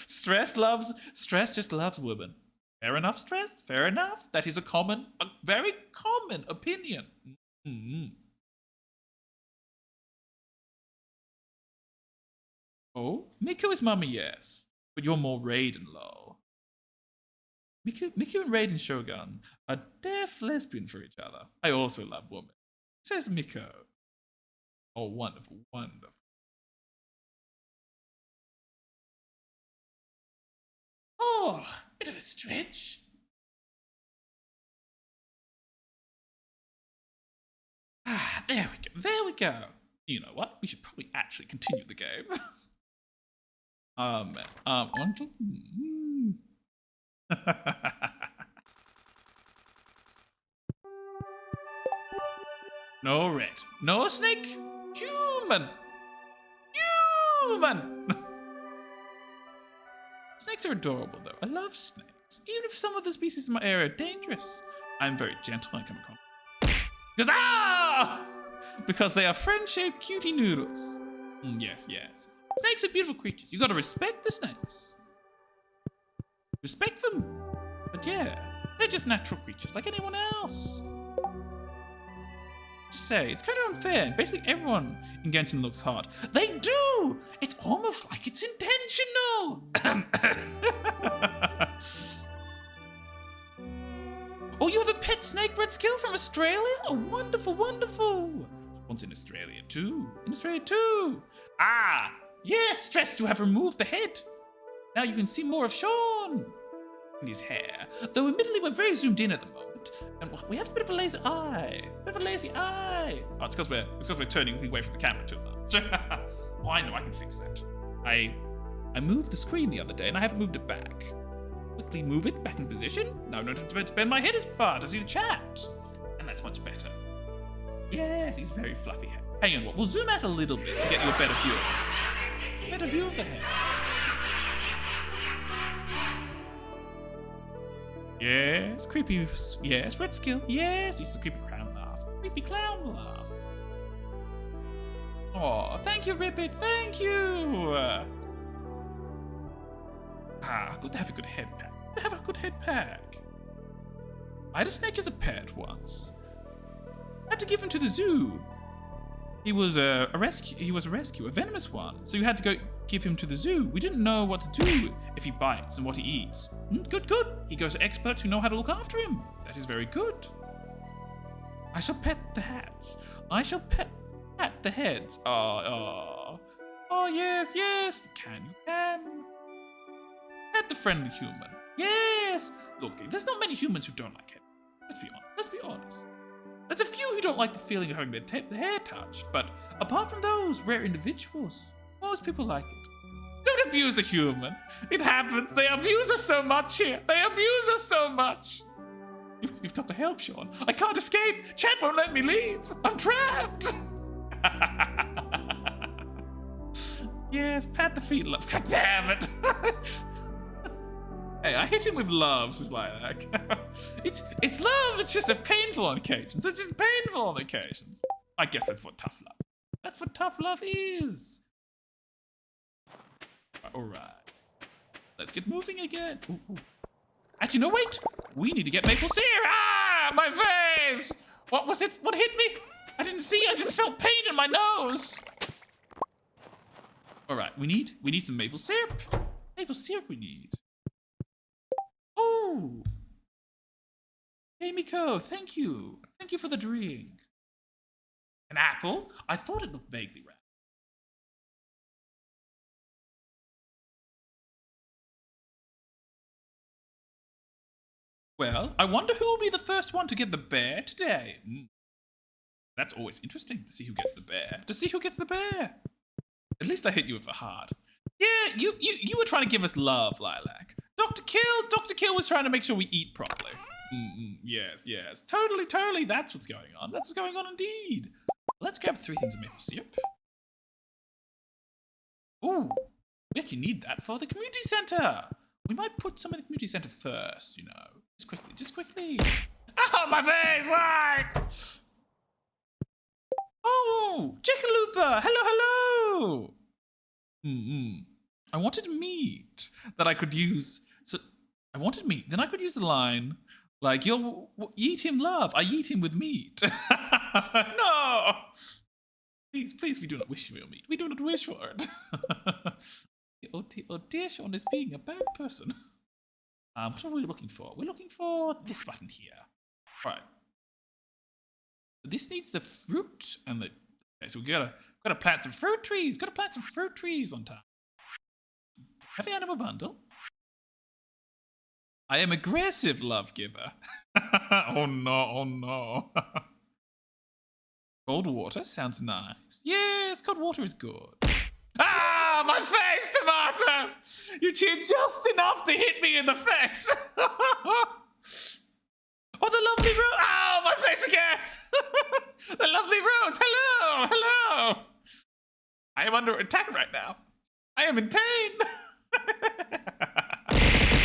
Stress just loves women. Fair enough, Stress. Fair enough. That is a very common opinion. Oh, Miko is mummy, yes. But you're more Raiden, lol. Miko and Raiden Shogun are deaf lesbian for each other. I also love women, says Miko. Oh, wonderful. Oh, bit of a stretch. There we go. You know what? We should probably actually continue the game. No red. No snake. Human. Snakes are adorable, though. I love snakes. Even if some of the species in my area are dangerous, I'm very gentle when I come across. Because they are friend-shaped cutie noodles. Yes. Snakes are beautiful creatures. You gotta respect the snakes. Respect them. But yeah, they're just natural creatures like anyone else. Say, it's kind of unfair. Basically, everyone in Genshin looks hot. They do! It's almost like it's intentional! Oh, you have a pet snake red skill from Australia? Oh, wonderful, wonderful. One's in Australia too. In Australia too. Ah, yes, stressed to have removed the head. Now you can see more of Sean and his hair. Though admittedly we're very zoomed in at the moment. And we have a bit of a lazy eye. Bit of a lazy eye. Oh, it's because we're turning away from the camera too much. Oh, I know, I can fix that. I moved the screen the other day and I haven't moved it back. Quickly move it back in position. Now I don't have to bend my head as far to see the chat. And that's much better. Yes, he's very fluffy hair. Hang on, we'll zoom out a little bit to get you a better view of it. Better view of the hair. Yes, creepy. Yes, red skill. Yes, it's a creepy clown laugh. Creepy clown laugh. Oh, thank you, Ribbit. Thank you. Good to have a good head pack. Good to have a good head pack. I had a snake as a pet once. I had to give him to the zoo. He was a rescue, a venomous one. So you had to go give him to the zoo. We didn't know what to do if he bites and what he eats. Good. He goes to experts who know how to look after him. That is very good. I shall pet the hats. I shall pet the heads. Oh, yes. You can. Pet the friendly human. Yes. Look, there's not many humans who don't like it. Let's be honest. There's a few who don't like the feeling of having their hair touched, but apart from those rare individuals, most people like it. Don't abuse a human. It happens. They abuse us so much here. They abuse us so much. You've got to help, Sean. I can't escape. Chat won't let me leave. I'm trapped. Yes, pat the feet, love. God damn it. Hey, I hit him with love, says Lilac. It's love, it's just painful on occasions. It's just painful on occasions. I guess that's what tough love. That's what tough love is. Alright. Let's get moving again. Ooh. Actually, no, wait. We need to get maple syrup. Ah, my face. What was it? What hit me? I didn't see. I just felt pain in my nose. Alright, we need some maple syrup. Maple syrup we need. Oh! Hey, Miko, thank you. Thank you for the drink. An apple? I thought it looked vaguely round. Well, I wonder who will be the first one to get the bear today. That's always interesting to see who gets the bear. At least I hit you with a heart. Yeah, you were trying to give us love, Lilac. Dr. Kill was trying to make sure we eat properly. Yes. Totally, that's what's going on. That's what's going on indeed. Let's grab 3 things of maple syrup. Ooh, we actually need that for the community center. We might put some in the community center first, you know. Just quickly. Oh, my face, why? Oh, Jackalooper, hello. I wanted meat that I could use. So I wanted meat. Then I could use the line like, "You eat him, love. I eat him with meat." No, please, we do not wish for your meat. We do not wish for it. Oh dear, Sean is being a bad person. What are we looking for? We're looking for this button here. All right. This needs the fruit and the. Okay, so we gotta plant some fruit trees. Gotta plant some fruit trees one time. Heavy animal bundle. I am aggressive, love giver. Oh no. Cold water sounds nice. Yes, cold water is good. Ah, my face, Tomato! You cheered just enough to hit me in the face. Oh, the lovely rose! Oh, my face again! The lovely rose! Hello! I am under attack right now. I am in pain.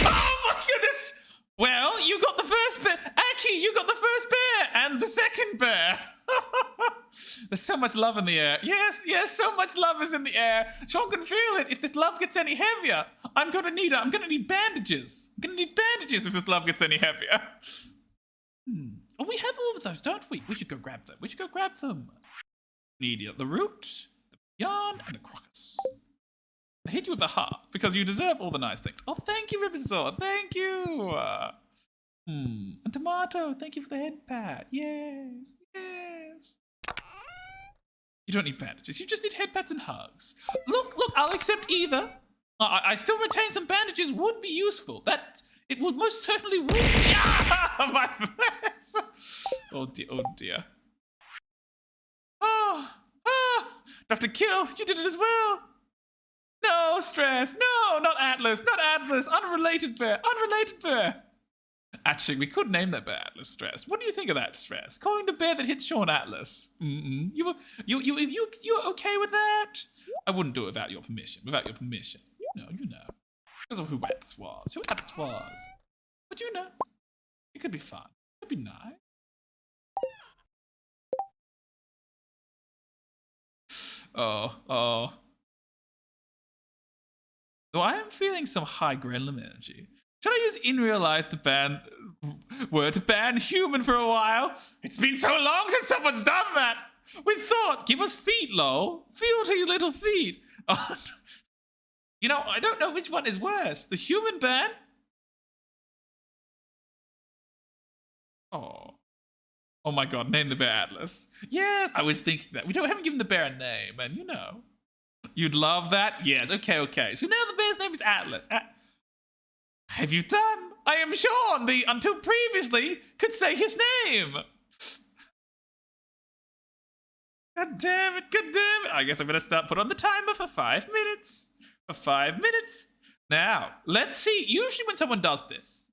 Oh my goodness! Well, you got the first bear. Aki, you got the first bear and the second bear. There's so much love in the air. Yes, so much love is in the air. Sean can feel it. If this love gets any heavier, I'm gonna need bandages. I'm gonna need bandages if this love gets any heavier. Oh, We have all of those, don't we? We should go grab them. We should go grab them. We need the root, the yarn, and the crocus. I hit you with a heart because you deserve all the nice things. Oh, thank you, Rippensaw. Thank you. And Tomato, thank you for the head pat. Yes, yes. You don't need bandages. You just need head pats and hugs. Look, I'll accept either. I still retain some bandages would be useful. It would most certainly would. Yeah, my face. Oh dear, oh dear. Dr. Kill, you did it as well. No, Stress. No, not Atlas. Not Atlas. Unrelated bear. Unrelated bear. Actually, we could name that bear Atlas, Stress. What do you think of that, Stress? Calling the bear that hit Sean Atlas. You okay with that? I wouldn't do it without your permission. Without your permission. You know. Because of who Atlas was. Who Atlas was. But you know. It could be fun. It could be nice. Oh. Though I am feeling some high Gremlin energy. Should I use in real life to ban human for a while? It's been so long since someone's done that. We thought, give us feet, lol. Feel to your little feet. Oh, you know, I don't know which one is worse. The human ban? Oh my god, name the bear Atlas. Yes, I was thinking that. We haven't given the bear a name, and you know. You'd love that? Yes, okay. So now the bear's name is Atlas. Have you done? I am Sean, the until previously could say his name. God damn it. I guess I'm gonna put on the timer for 5 minutes. For 5 minutes. Now, let's see. Usually when someone does this,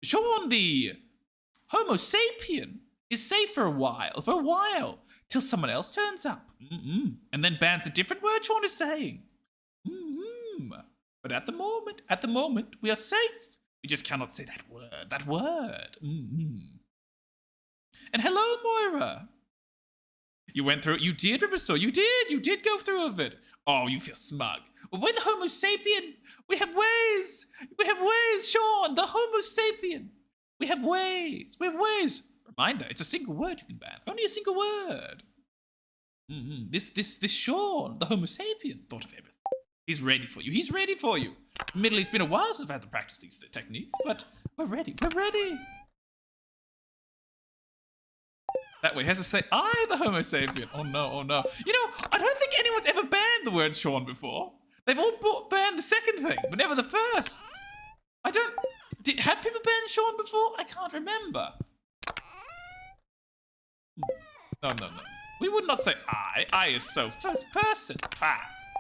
Sean the Homo sapien is safe for a while, till someone else turns up. And then bans a different word Sean is saying. But at the moment, we are safe. We just cannot say that word. And hello, Moira. You went through it. You did, Rippersaw. You did go through of it. Oh, you feel smug. Well, we're the Homo sapien. We have ways, Sean, the Homo sapien. We have ways. Reminder, it's a single word you can ban. Only a single word. This Sean, the Homo sapien, thought of everything. He's ready for you. Admittedly, it's been a while since I've had to practice these techniques, but we're ready. That way, has to say, I, the Homo sapien. Oh no. You know, I don't think anyone's ever banned the word Sean before. They've all banned the second thing, but never the first. Have people banned Sean before? I can't remember. No. We would not say I. I is so first person.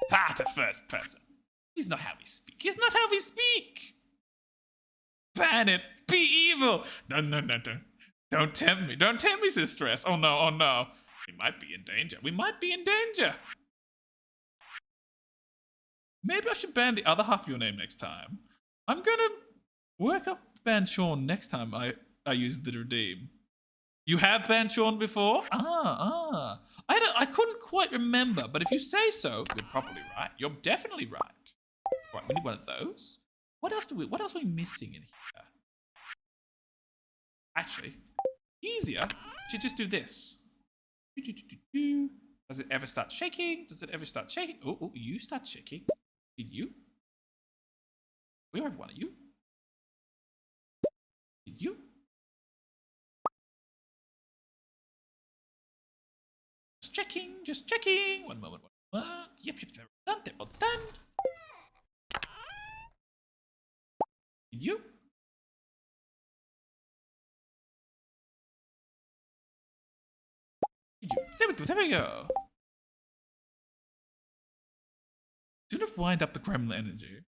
Pa to first person. He's not how we speak. Ban it. Be evil. No. Don't tempt me, Sis Stress. Oh no. We might be in danger. Maybe I should ban the other half of your name next time. I'm gonna work up to ban Sean next time I use the redeem. You have banned Sean before? I couldn't quite remember, but if you say so, you're probably right. You're definitely right. Right, we need one of those. What else are we missing in here? Actually, easier. We should just do this. Does it ever start shaking? Oh, you start shaking. Did you? Where are one of you? Did you? Just checking. One moment. Yep, they're all done. Did you? There we go. Do not wind up the Kremlin energy.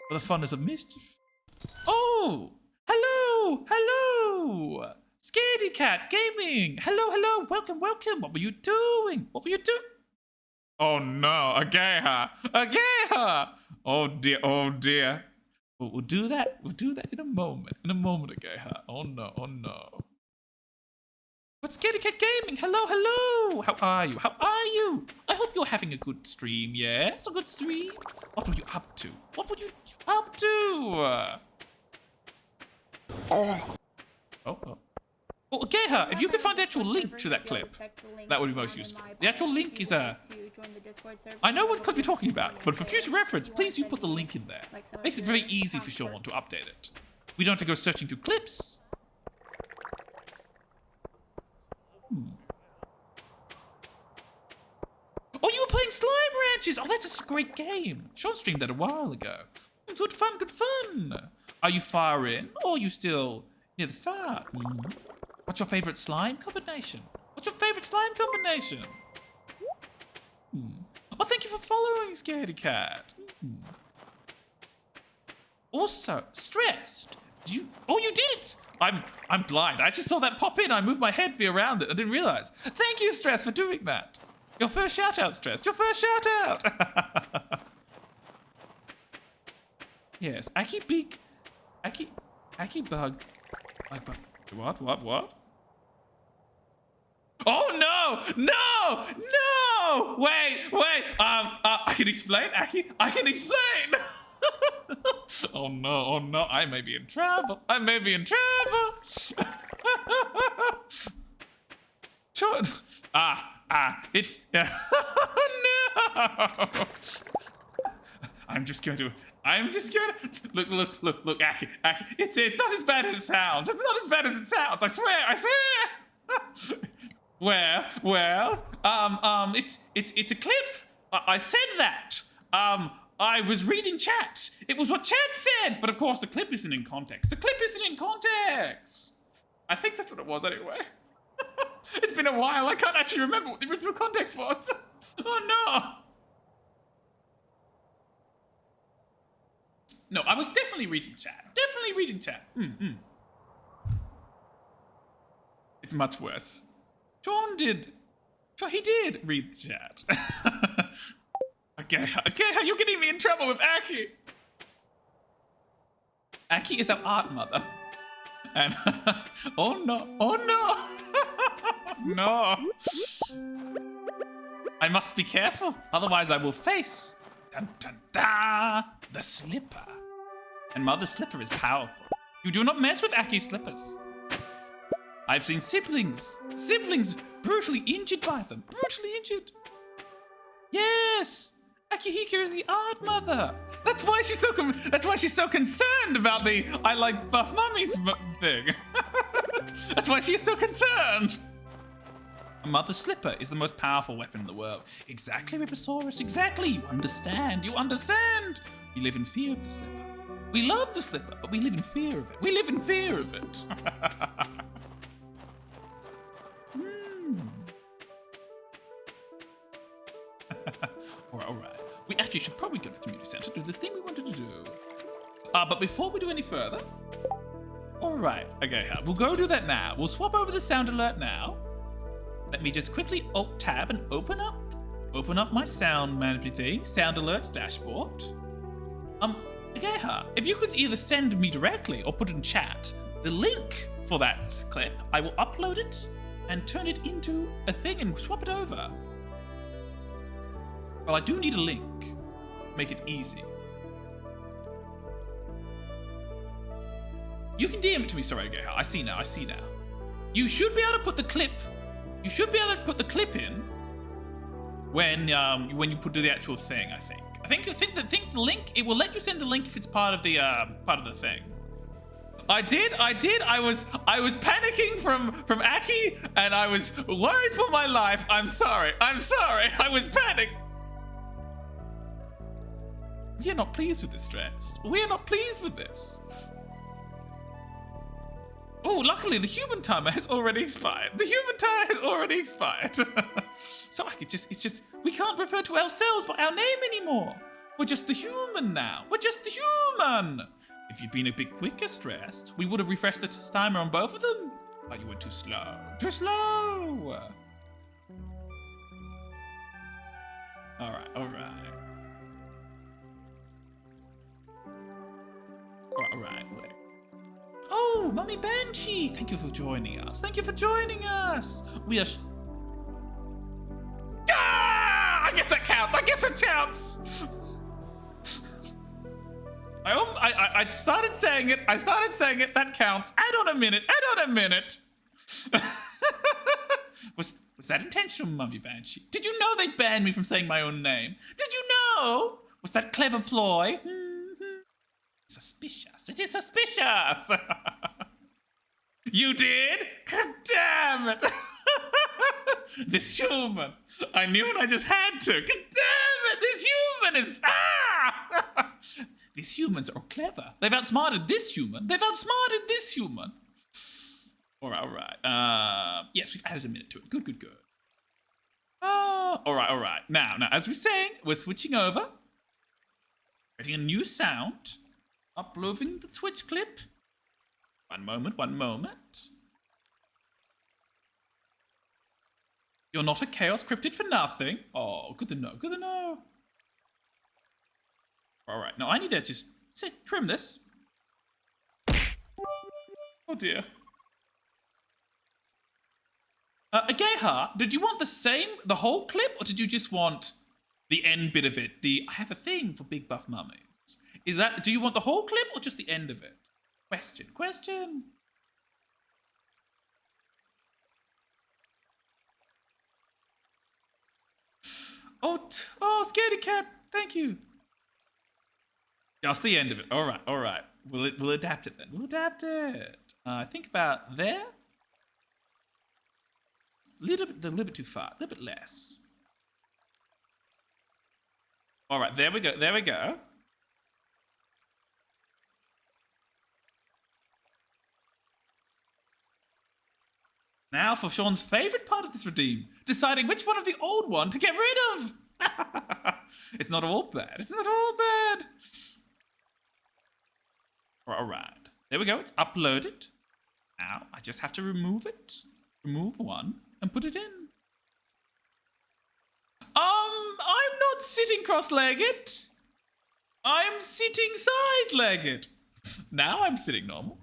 For the funness of mischief. Oh! Hello! Scaredy Cat Gaming! Hello! Welcome! What were you doing? Oh no, a gayha! Oh dear. We'll do that in a moment, a gayha. Oh no. But Scaredy Cat Gaming, hello! How are you? I hope you're having a good stream, yes? A good stream? What were you up to? Oh. Well, Geha, if you could find the actual link to that clip, that would be most useful. The actual link is I know what clip you're talking about, but for future reference, please you put the link in there. Makes it very easy for Sean to update it. We don't have to go searching through clips. Oh, you were playing Slime Ranches! Oh, that's a great game. Sean streamed that a while ago. Good fun, good fun. Are you far in, or are you still near the start? What's your favorite slime combination? What's your favorite slime combination? Oh, thank you for following, Scaredy Cat. Also, stressed. Oh, you did it! I'm blind. I just saw that pop in. I moved my head around it. I didn't realize. Thank you, Stress, for doing that. Your first shout out, Stress. Your first shout out. Yes, Aki Big. Aki Bug. What? Oh no! No! Wait! I can explain, Aki. I can explain. Oh no! I may be in trouble. Sure. Yeah. No! I'm just going to look, Aki, it's not as bad as it sounds. I swear. Well, it's a clip. I said that. I was reading chat. It was what chat said, but of course the clip isn't in context. I think that's what it was anyway. It's been a while. I can't actually remember what the original context was. Oh no. No, I was definitely reading chat. It's much worse. Sean did read the chat. Okay, you're getting me in trouble with Aki. Aki is our art mother. And oh no. No. I must be careful, otherwise I will face the slipper. And Mother's slipper is powerful. You do not mess with Aki's slippers. I've seen siblings brutally injured by them. Yes, Akihiko is the art mother. That's why she's so concerned about the I like buff mummies thing. That's why she's so concerned. A mother's slipper is the most powerful weapon in the world. Exactly, Ribosaurus, exactly. You understand. We live in fear of the slipper. We love the slipper, but we live in fear of it. All right. We actually should probably go to the community center to do this thing we wanted to do. But before we do any further, all right. Okay, we'll go do that now. We'll swap over the sound alert now. Let me just quickly Alt-Tab and open up my sound management thing, sound alerts dashboard. Geha, if you could either send me directly or put in chat the link for that clip, I will upload it and turn it into a thing and swap it over. Well, I do need a link. Make it easy. You can DM it to me, sorry, Geha. I see now. You should be able to put the clip. In when you put the actual thing, I think. I think the link, it will let you send the link if it's part of the thing. I did. I was panicking from Aki, and I was worried for my life. I'm sorry. I was panicked. We are not pleased with this, Stress. We are not pleased with this. Oh, luckily the human timer has already expired. So I could it's just, we can't refer to ourselves by our name anymore. We're just the human now. If you'd been a bit quicker, Stressed, we would have refreshed the timer on both of them. But you were too slow. All right, wait. Oh, Mummy Banshee, thank you for joining us. We are... I guess that counts. I started saying it. That counts. Add on a minute. Was that intentional, Mummy Banshee? Did you know they banned me from saying my own name? Did you know? Was that clever ploy? Suspicious. It is suspicious. You did? God damn it. This human. I knew it, I just had to. God damn it. This human is... Ah! These humans are clever. They've outsmarted this human. They've outsmarted this human. All right. Yes, we've added a minute to it. Good. All right. Now, as we're saying, we're switching over. Getting a new sound. Uploading the Twitch clip. One moment. You're not a chaos cryptid for nothing. Oh, good to know. All right, now I need to just trim this. Oh dear. Ageha, did you want the whole clip, or did you just want the end bit of it? I have a thing for big buff mummies. Do you want the whole clip or just the end of it? Question. Oh, scaredy cat, thank you. Just the end of it. All right. We'll adapt it then. We'll adapt it. I think about there. A little bit too far. A little bit less. All right, there we go. Now for Sean's favorite part of this redeem, deciding which one of the old one to get rid of. It's not all bad. All right. There we go. It's uploaded. Now I just have to remove it. Remove one and put it in. I'm not sitting cross-legged. I'm sitting side-legged. Now I'm sitting normal.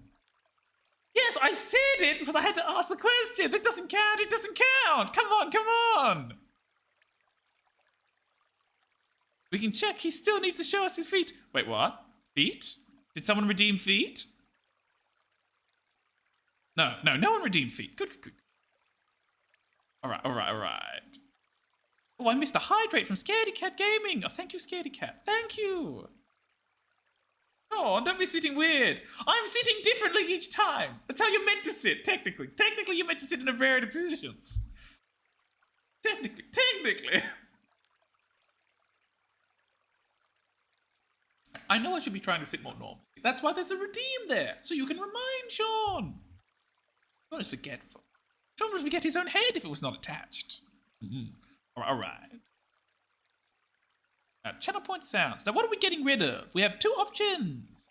Yes, I said it because I had to ask the question. That doesn't count. It doesn't count. Come on. We can check. He still needs to show us his feet. Wait, what? Feet? Did someone redeem feet? No one redeemed feet. Good. All right. Oh, I missed a hydrate from Scaredy Cat Gaming. Oh, thank you, Scaredy Cat. Thank you. Oh, don't be sitting weird. I'm sitting differently each time. That's how you're meant to sit, technically. Technically, you're meant to sit in a variety of positions. Technically. I know I should be trying to sit more normally. That's why there's a redeem there, so you can remind Sean. Sean is forgetful. Sean would forget his own head if it was not attached. All right. Channel point sounds. Now, what are we getting rid of? We have two options.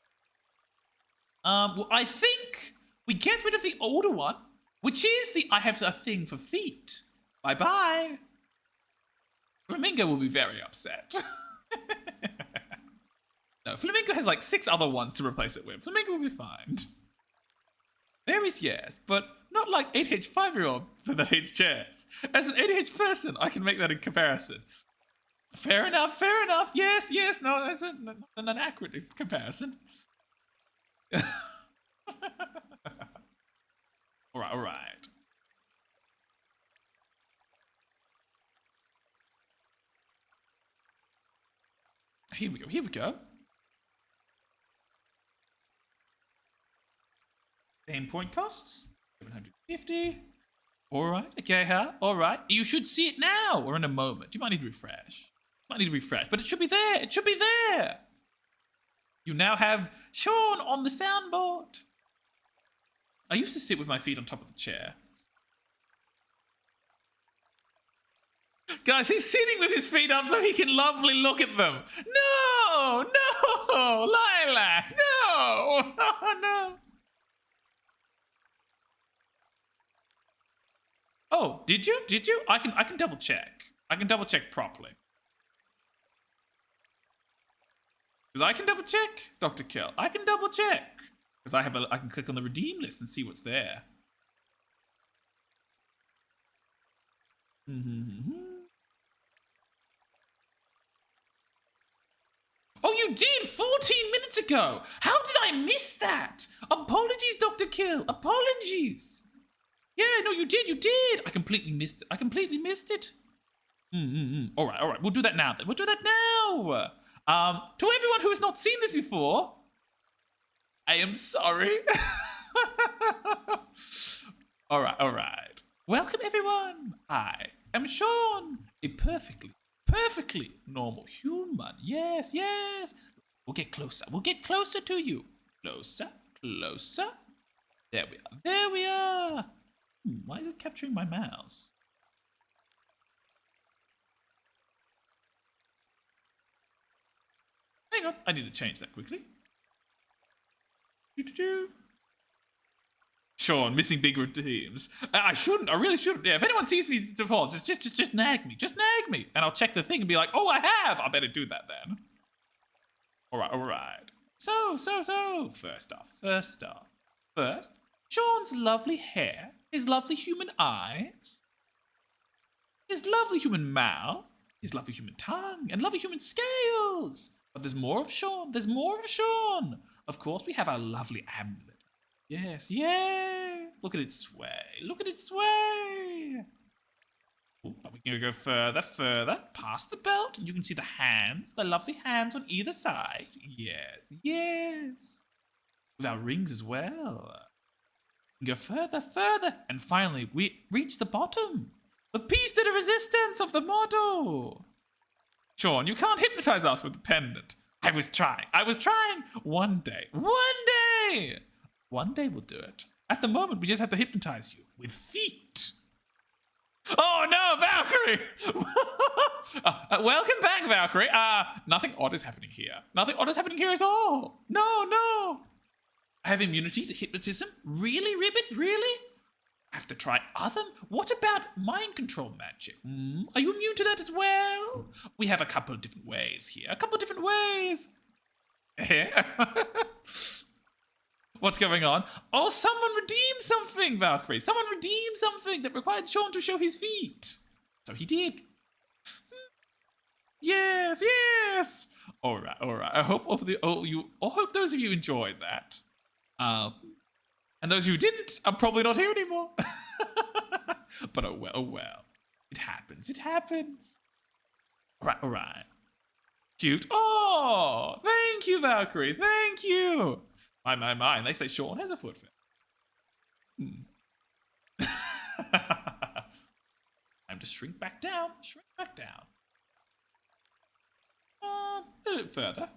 Well, I think we get rid of the older one, which is the I have a thing for feet. Bye-bye. Flamingo will be very upset. No, Flamingo has like 6 other ones to replace it with. Flamingo will be fine. Varies, yes, but not like 8H 5-year-old that hates chairs. As an 8H person, I can make that in comparison. Fair enough. Yes. No, that's an inaccurate comparison. All right. Here we go. Same point costs, 750. All right, okay, all right. You should see it now or in a moment. You might need to refresh. But it should be there. You now have Sean on the soundboard. I used to sit with my feet on top of the chair. Guys, he's sitting with his feet up so he can lovely look at them. No, Lilac, no, no. Oh, did you? I can double check. I can double check properly. Because I can double check, Dr. Kill. I can double check. Because I can click on the redeem list and see what's there. Oh, you did 14 minutes ago. How did I miss that? Apologies, Dr. Kill. Apologies. Yeah, no, you did. I completely missed it. All right. We'll do that now then. We'll do that now. To everyone who has not seen this before, I am sorry. All right. Welcome everyone. I am Sean, a perfectly normal human. Yes. We'll get closer to you. Closer. There we are. Why is it capturing my mouse? Hang on, I need to change that quickly. Sean, missing big routines. I really shouldn't. Yeah, if anyone sees me default, just nag me. Just nag me. And I'll check the thing and be like, oh, I have. I better do that then. All right. So. First off. Sean's lovely hair, his lovely human eyes, his lovely human mouth, his lovely human tongue, and lovely human scales. But there's more of Sean. Of course, we have our lovely amulet. Yes. Look at it sway. Ooh, but we can go further, past the belt, and you can see the lovely hands on either side. Yes. With our rings as well. We can go further, and finally, we reach the bottom. The piece to the resistance of the model. Sean, you can't hypnotize us with the pendant. I was trying. One day we'll do it. At the moment, we just have to hypnotize you with feet. Oh no, Valkyrie! Welcome back, Valkyrie. Nothing odd is happening here. Nothing odd is happening here at all. No. I have immunity to hypnotism? Really, Ribbit? Really? I have to try other. What about mind control magic? Are you immune to that as well? We have a couple of different ways here. What's going on? Oh, someone redeemed something, Valkyrie. Someone redeemed something that required Sean to show his feet. So he did. Yes. All right. I hope those of you enjoyed that. And those who didn't are probably not here anymore. But oh well. It happens. All right. Cute. Oh, thank you, Valkyrie. Thank you. My. They say Sean has a foot fit. Time to shrink back down. A little bit further.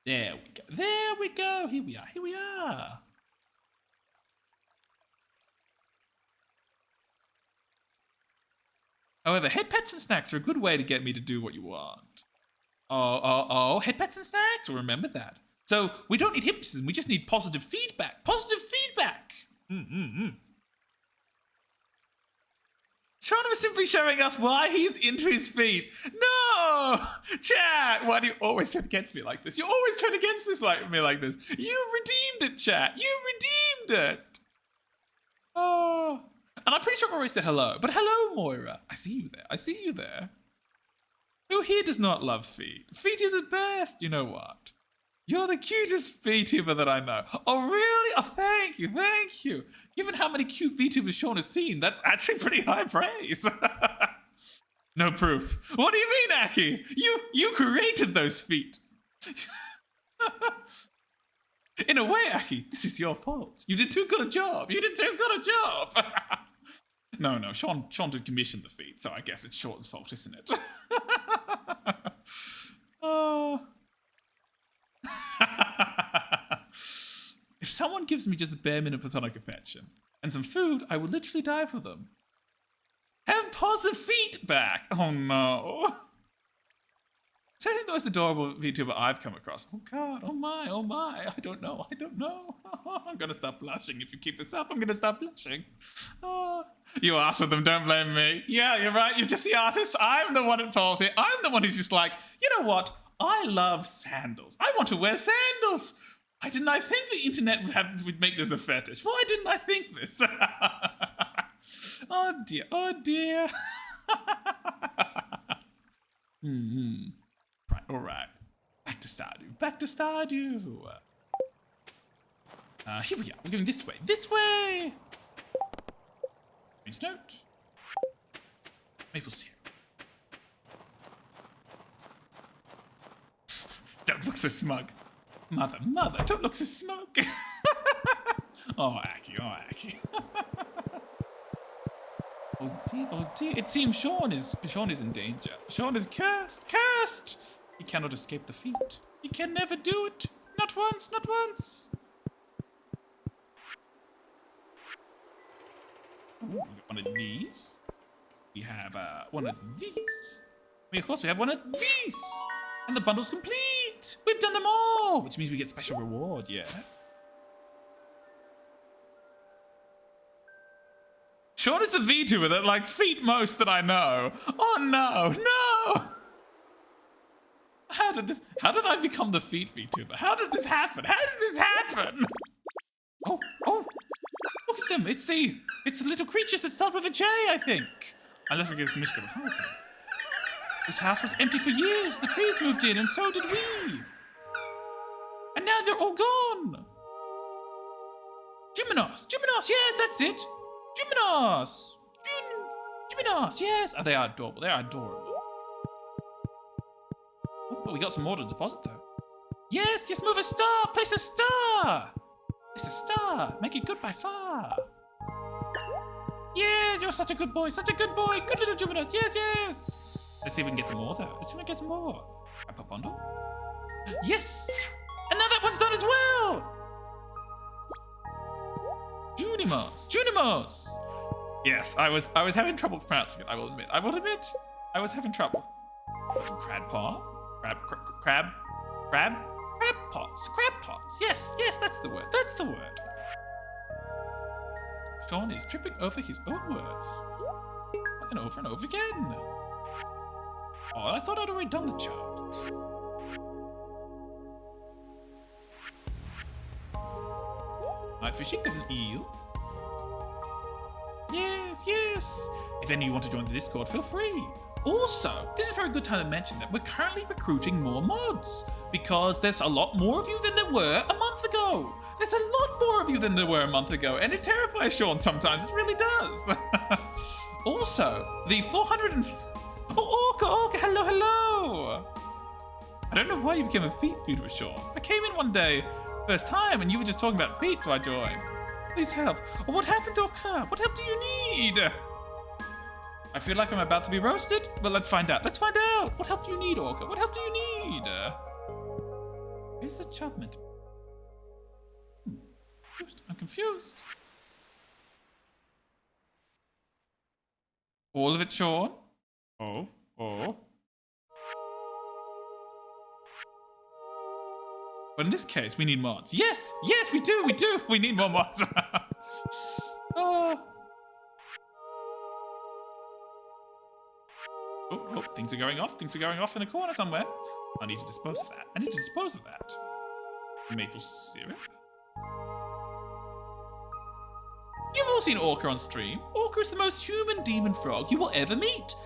There we go. Here we are. However, head pets and snacks are a good way to get me to do what you want. Oh, head pets and snacks? Well, remember that. So, we don't need hypnotism, we just need positive feedback. Sean was simply showing us why he's into his feet. No! Chat, why do you always turn against me like this? You always turn against me like this. You redeemed it, chat. You redeemed it. Oh. And I'm pretty sure I already said hello. But hello, Moira. I see you there. Who here does not love feet? Feet are the best. You know what? You're the cutest VTuber that I know. Oh, really? Oh, thank you. Given how many cute VTubers Sean has seen, that's actually pretty high praise. No proof. What do you mean, Aki? You created those feet. In a way, Aki, this is your fault. You did too good a job. No, Sean did commission the feet, so I guess it's Sean's fault, isn't it? Oh. If someone gives me just the bare minimum platonic affection and some food, I would literally die for them. Have positive feet back! Oh no. Certainly the most adorable VTuber I've come across. Oh god, oh my, I don't know. I'm gonna stop blushing. If you keep this up, I'm gonna stop blushing. Oh. You asked for them, don't blame me. Yeah, you're right, you're just the artist. I'm the one at fault here. I'm the one who's just like, you know what? I love sandals. I want to wear sandals. Why didn't I think the internet would make this a fetish? Why didn't I think this? Oh dear. Right, all right. Back to Stardew. Here we are. We're going this way. This way! Nice note. Maple syrup. Don't look so smug. Mother, don't look so smug. Oh, Aki, oh, Aki. Oh dear. It seems Sean is in danger. Sean is cursed. He cannot escape the feat. He can never do it. Not once. Ooh, we got one of these. We have one of these. Of course, we have one of these. And the bundle's complete. We've done them all, which means we get special reward, yeah. Sean is the VTuber that likes feet most that I know. Oh no. How did I become the feet VTuber? How did this happen? Oh, look at them. It's the little creatures that start with a J, I think. Unless we get mixed up. This house was empty for years. The trees moved in, and so did we. And now they're all gone. Gymnos, yes, that's it. Gymnos, yes. Oh, they are adorable. Oh, we got some more to deposit, though. Yes, move a star. Place a star. Make it good by far. Yes, you're such a good boy. Good little Gymnos. Yes. Let's see if we can get some more, though. Wrap up bundle. Yes! And now that one's done as well! Junimos! Yes, I was having trouble pronouncing it, I will admit. I was having trouble. Crab pots. Yes, that's the word. Sean is tripping over his own words. And over again. Oh, I thought I'd already done the jobs. Night fishing, there's an eel. Yes. If any of you want to join the Discord, feel free. Also, this is a very good time to mention that we're currently recruiting more mods because there's a lot more of you than there were a month ago. And it terrifies Sean sometimes. It really does. Also, the 400 and... Oh, Orca, hello. I don't know why you became a feet feeder, Sean. I came in one day, first time, and you were just talking about feet, so I joined. Please help. Oh, what happened, Orca? What help do you need? I feel like I'm about to be roasted, but let's find out. What help do you need, Orca? Where's the job meant to be? I'm confused. All of it, Sean? Oh. But in this case, we need mods. Yes, we do. We need more mods. Oh, things are going off in a corner somewhere. I need to dispose of that. Maple syrup. You've all seen Orca on stream. Orca is the most human demon frog you will ever meet.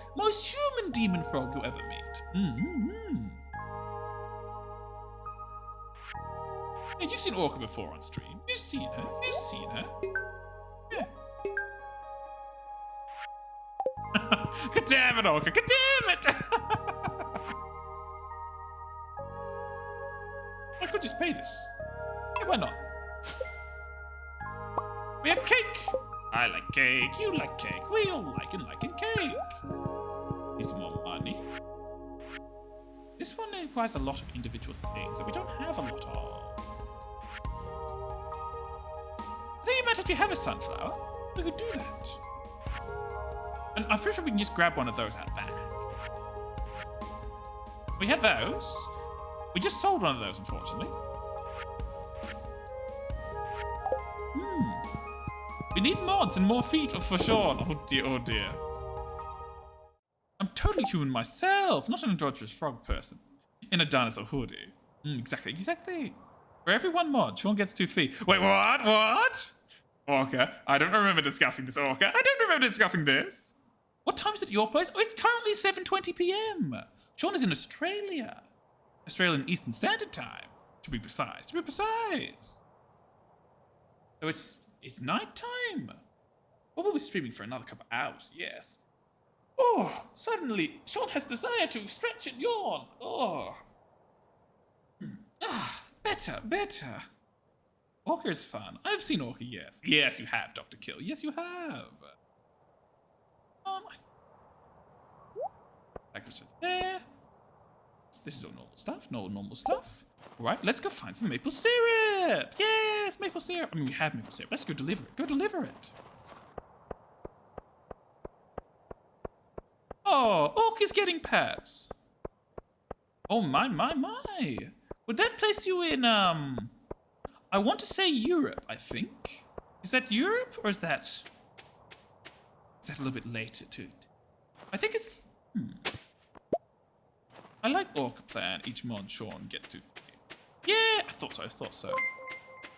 Yeah, you've seen Orca before on stream. You've seen her. Yeah. God damn it, Orca. God damn it! I could just pay this. Yeah, why not? We have cake! I like cake, you like cake, we all liking cake. Need some more money. This one requires a lot of individual things that we don't have a lot of. I think you might actually have a sunflower. We could do that. And I'm pretty sure we can just grab one of those out back. We have those. We just sold one of those, unfortunately. We need mods and more feet for Sean. Oh dear. I'm totally human myself, not an androgynous frog person. In a dinosaur hoodie. Exactly. For every one mod, Sean gets 2 feet. Wait, what? Orca, I don't remember discussing this, Orca. What time is it at your place? Oh, it's currently 7:20 p.m. Sean is in Australia. Australian Eastern Standard Time, to be precise. So it's night time. Well, we'll be streaming for another couple hours, yes. Oh, suddenly, Sean has desire to stretch and yawn. Oh. Better. Orca is fun. I've seen Orca, yes. Yes, you have, Dr. Kill. Yes, you have. That goes there. This is all normal stuff. No normal stuff. All right, let's go find some maple syrup. Yes, maple syrup. I mean, we have maple syrup. Let's go deliver it. Go deliver it. Oh, Orca's getting pets. Oh, my. Would that place you in, I want to say Europe, I think. Is that Europe, or is that a little bit later to it? I think it's, I like Orca plan, each mod Sean get to free. Yeah, I thought so.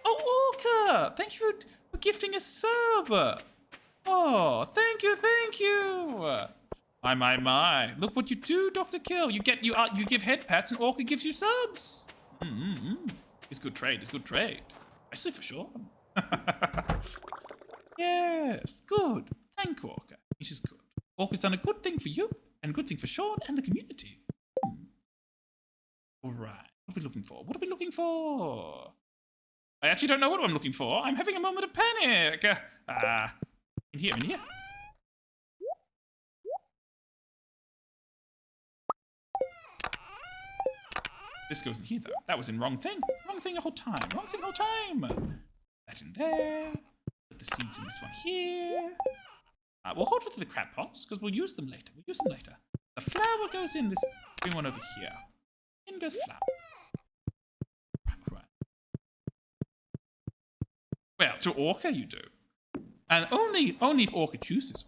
Oh, Orca! Thank you for gifting a sub. Oh, thank you. My. Look what you do, Dr. Kill. You give head pats and Orca gives you subs. It's good trade. Actually, for sure. Yes, good. Thank Orca. Which is good. Orca's done a good thing for you, and a good thing for Sean and the community. Alright. What are we looking for? I actually don't know what I'm looking for. I'm having a moment of panic. In here. This goes in here, though. That was in wrong thing. Wrong thing the whole time. That in there. Put the seeds in this one here. We'll hold it to the crab pots, because we'll use them later. The flour goes in this green one over here. In goes flour. Right. Well, to Orca you do. And only if Orca chooses.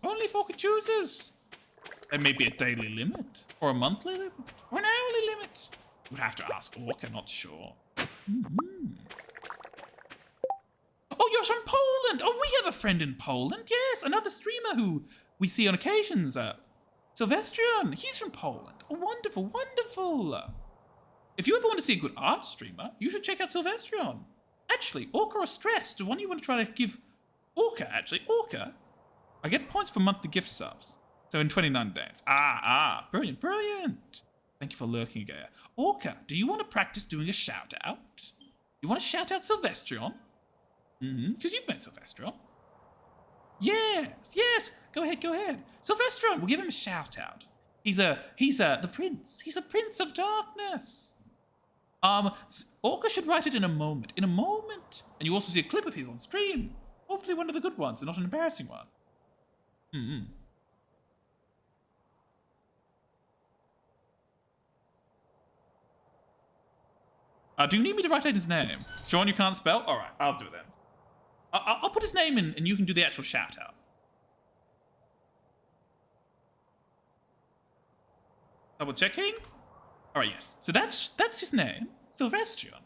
There may be a daily limit, or a monthly limit, or an hourly limit. You'd have to ask Orca, not sure. Oh, you're from Poland! Oh, we have a friend in Poland. Yes, another streamer who we see on occasions. Sylvestrion, he's from Poland. Oh, wonderful. If you ever want to see a good art streamer, you should check out Sylvestrion. Actually, Orca or Stress, the one you want to try to give Orca, I get points for monthly gift subs. So in 29 days. Brilliant. Thank you for lurking again. Orca, do you want to practice doing a shout out? You want to shout out Sylvestrion? Because you've met Sylvestrion. Yes. Go ahead. Sylvestrion, we'll give him a shout out. He's the prince. He's a prince of darkness. Orca should write it in a moment. And you also see a clip of his on stream. Hopefully one of the good ones and not an embarrassing one. Do you need me to write out his name? Sean, you can't spell? Alright, I'll do it then. I'll put his name in and you can do the actual shout out. Double checking. Alright, yes. So that's his name, Sylvestrion.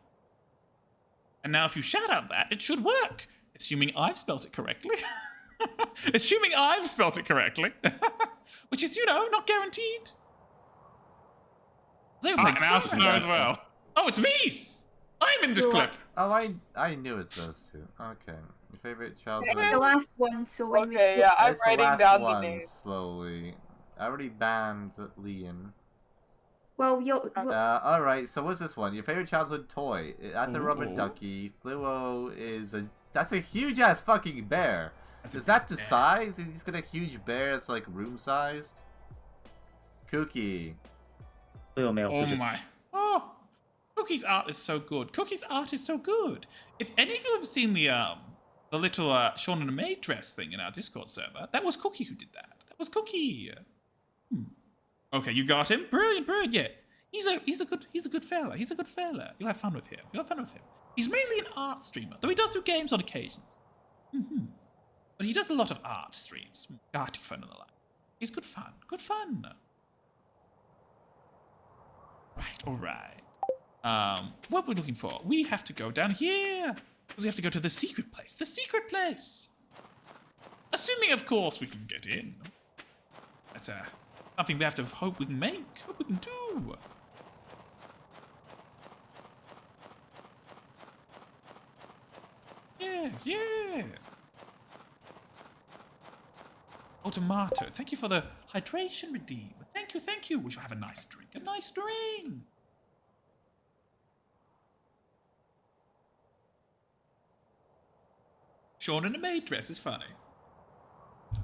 And now if you shout out that, it should work. Assuming I've spelt it correctly. Which is, not guaranteed. They were now Snow as well. Oh, it's me! I'm in this clip. Oh, I knew it's those two. Okay. Your favorite childhood. It's the last one, so when we skip... yeah, I'm It's the writing last down the one names. slowly. I already banned Liam. Well, Alright, so what's this one? Your favorite childhood toy. That's a rubber ducky. Fluo is that's a huge ass fucking bear. Is that the size? He's got a huge bear that's like room sized. Cookie. Fluo may also Oh my. Oh! Cookie's art is so good. If any of you have seen the little Sean and a maid dress thing in our Discord server, that was Cookie who did that. Okay, you got him. Brilliant. Yeah, he's a good fella. You'll have fun with him. He's mainly an art streamer, though he does do games on occasions. But he does a lot of art streams, arty fun and the like. He's good fun. Right. All right. What we're looking for? We have to go down here. We have to go to the secret place. Assuming, of course, we can get in. That's something we have to hope we can do. Yes, yeah. Oh, tomato. Thank you for the hydration redeem. Thank you, thank you. We shall have a nice drink. A nice drink. Sean in a maid dress is funny.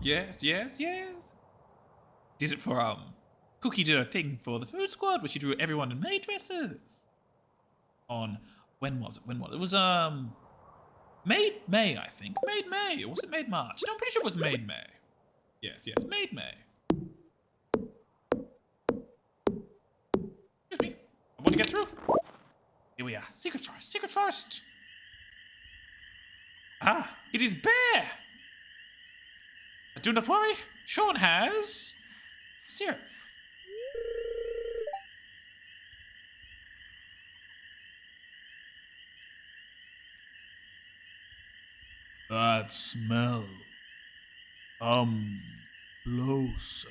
Yes, yes, yes. Did it for, Cookie did a thing for the food squad where she drew everyone in maid dresses. On, when was it? It was, Made May, I think. Made May. Or was it Made March? No, I'm pretty sure it was Made May. Yes, yes, Made May. Excuse me. I want to get through. Here we are. Secret forest. Secret forest. Ah, it is Bear. But do not worry. Sean has syrup. That smell. Closer.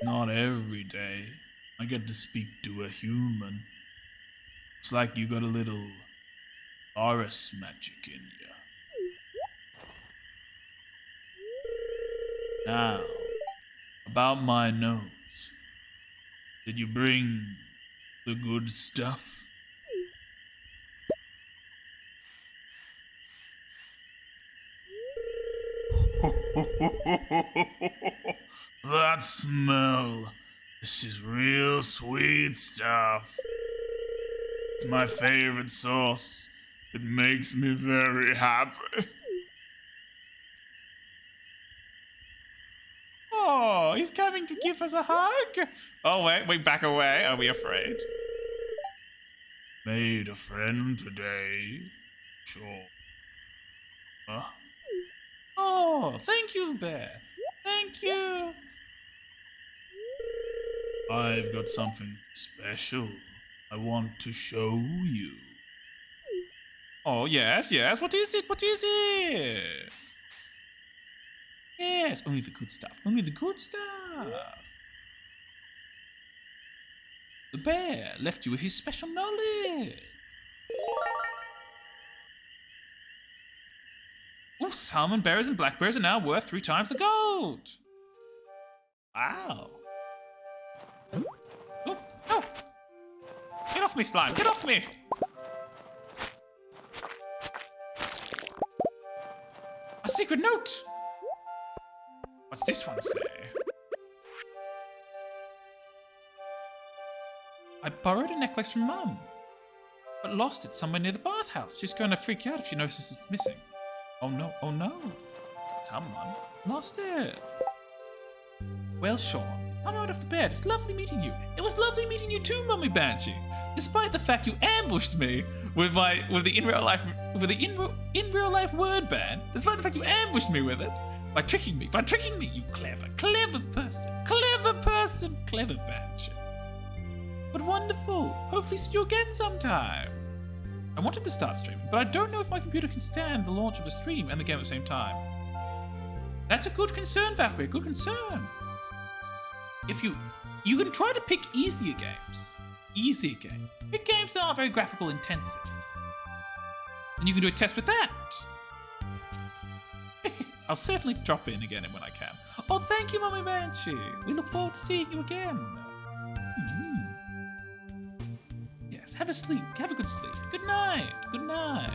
Not every day I get to speak to a human. It's like you got a little forest magic in you. Now, about my notes. Did you bring the good stuff? That smell. This is real sweet stuff. It's my favorite sauce. It makes me very happy. Oh, he's coming to give us a hug. Oh, wait, back away. Are we afraid? Made a friend today. Sure. Huh? Oh, thank you, Bear. Thank you. I've got something special I want to show you. Oh, yes, yes. What is it? What is it? Yes, only the good stuff. Only the good stuff. The bear left you with his special knowledge. Oh, salmon berries and blackberries are now worth 3 times the gold. Wow. Oh, oh. Get off me, slime. Get off me. A secret note. What's this one say? I borrowed a necklace from Mum, but lost it somewhere near the bathhouse. She's going to freak out if she notices it's missing. Oh no, oh no. Someone lost it. Well, Sean, I'm out of the bed. It's lovely meeting you. It was lovely meeting you too, Mummy Banshee. Despite the fact you ambushed me with the in real life word band, despite the fact you ambushed me with it, by tricking me, you clever Banshee. But wonderful. Hopefully see you again sometime. I wanted to start streaming, but I don't know if my computer can stand the launch of a stream and the game at the same time. That's a good concern, Valkyrie, good concern. If you can try to pick easier games. Pick games that aren't very graphical intensive. And you can do a test with that. I'll certainly drop in again when I can. Oh, thank you, Mummy Banshee. We look forward to seeing you again. Yes, have a sleep. Have a good sleep. Good night. Good night.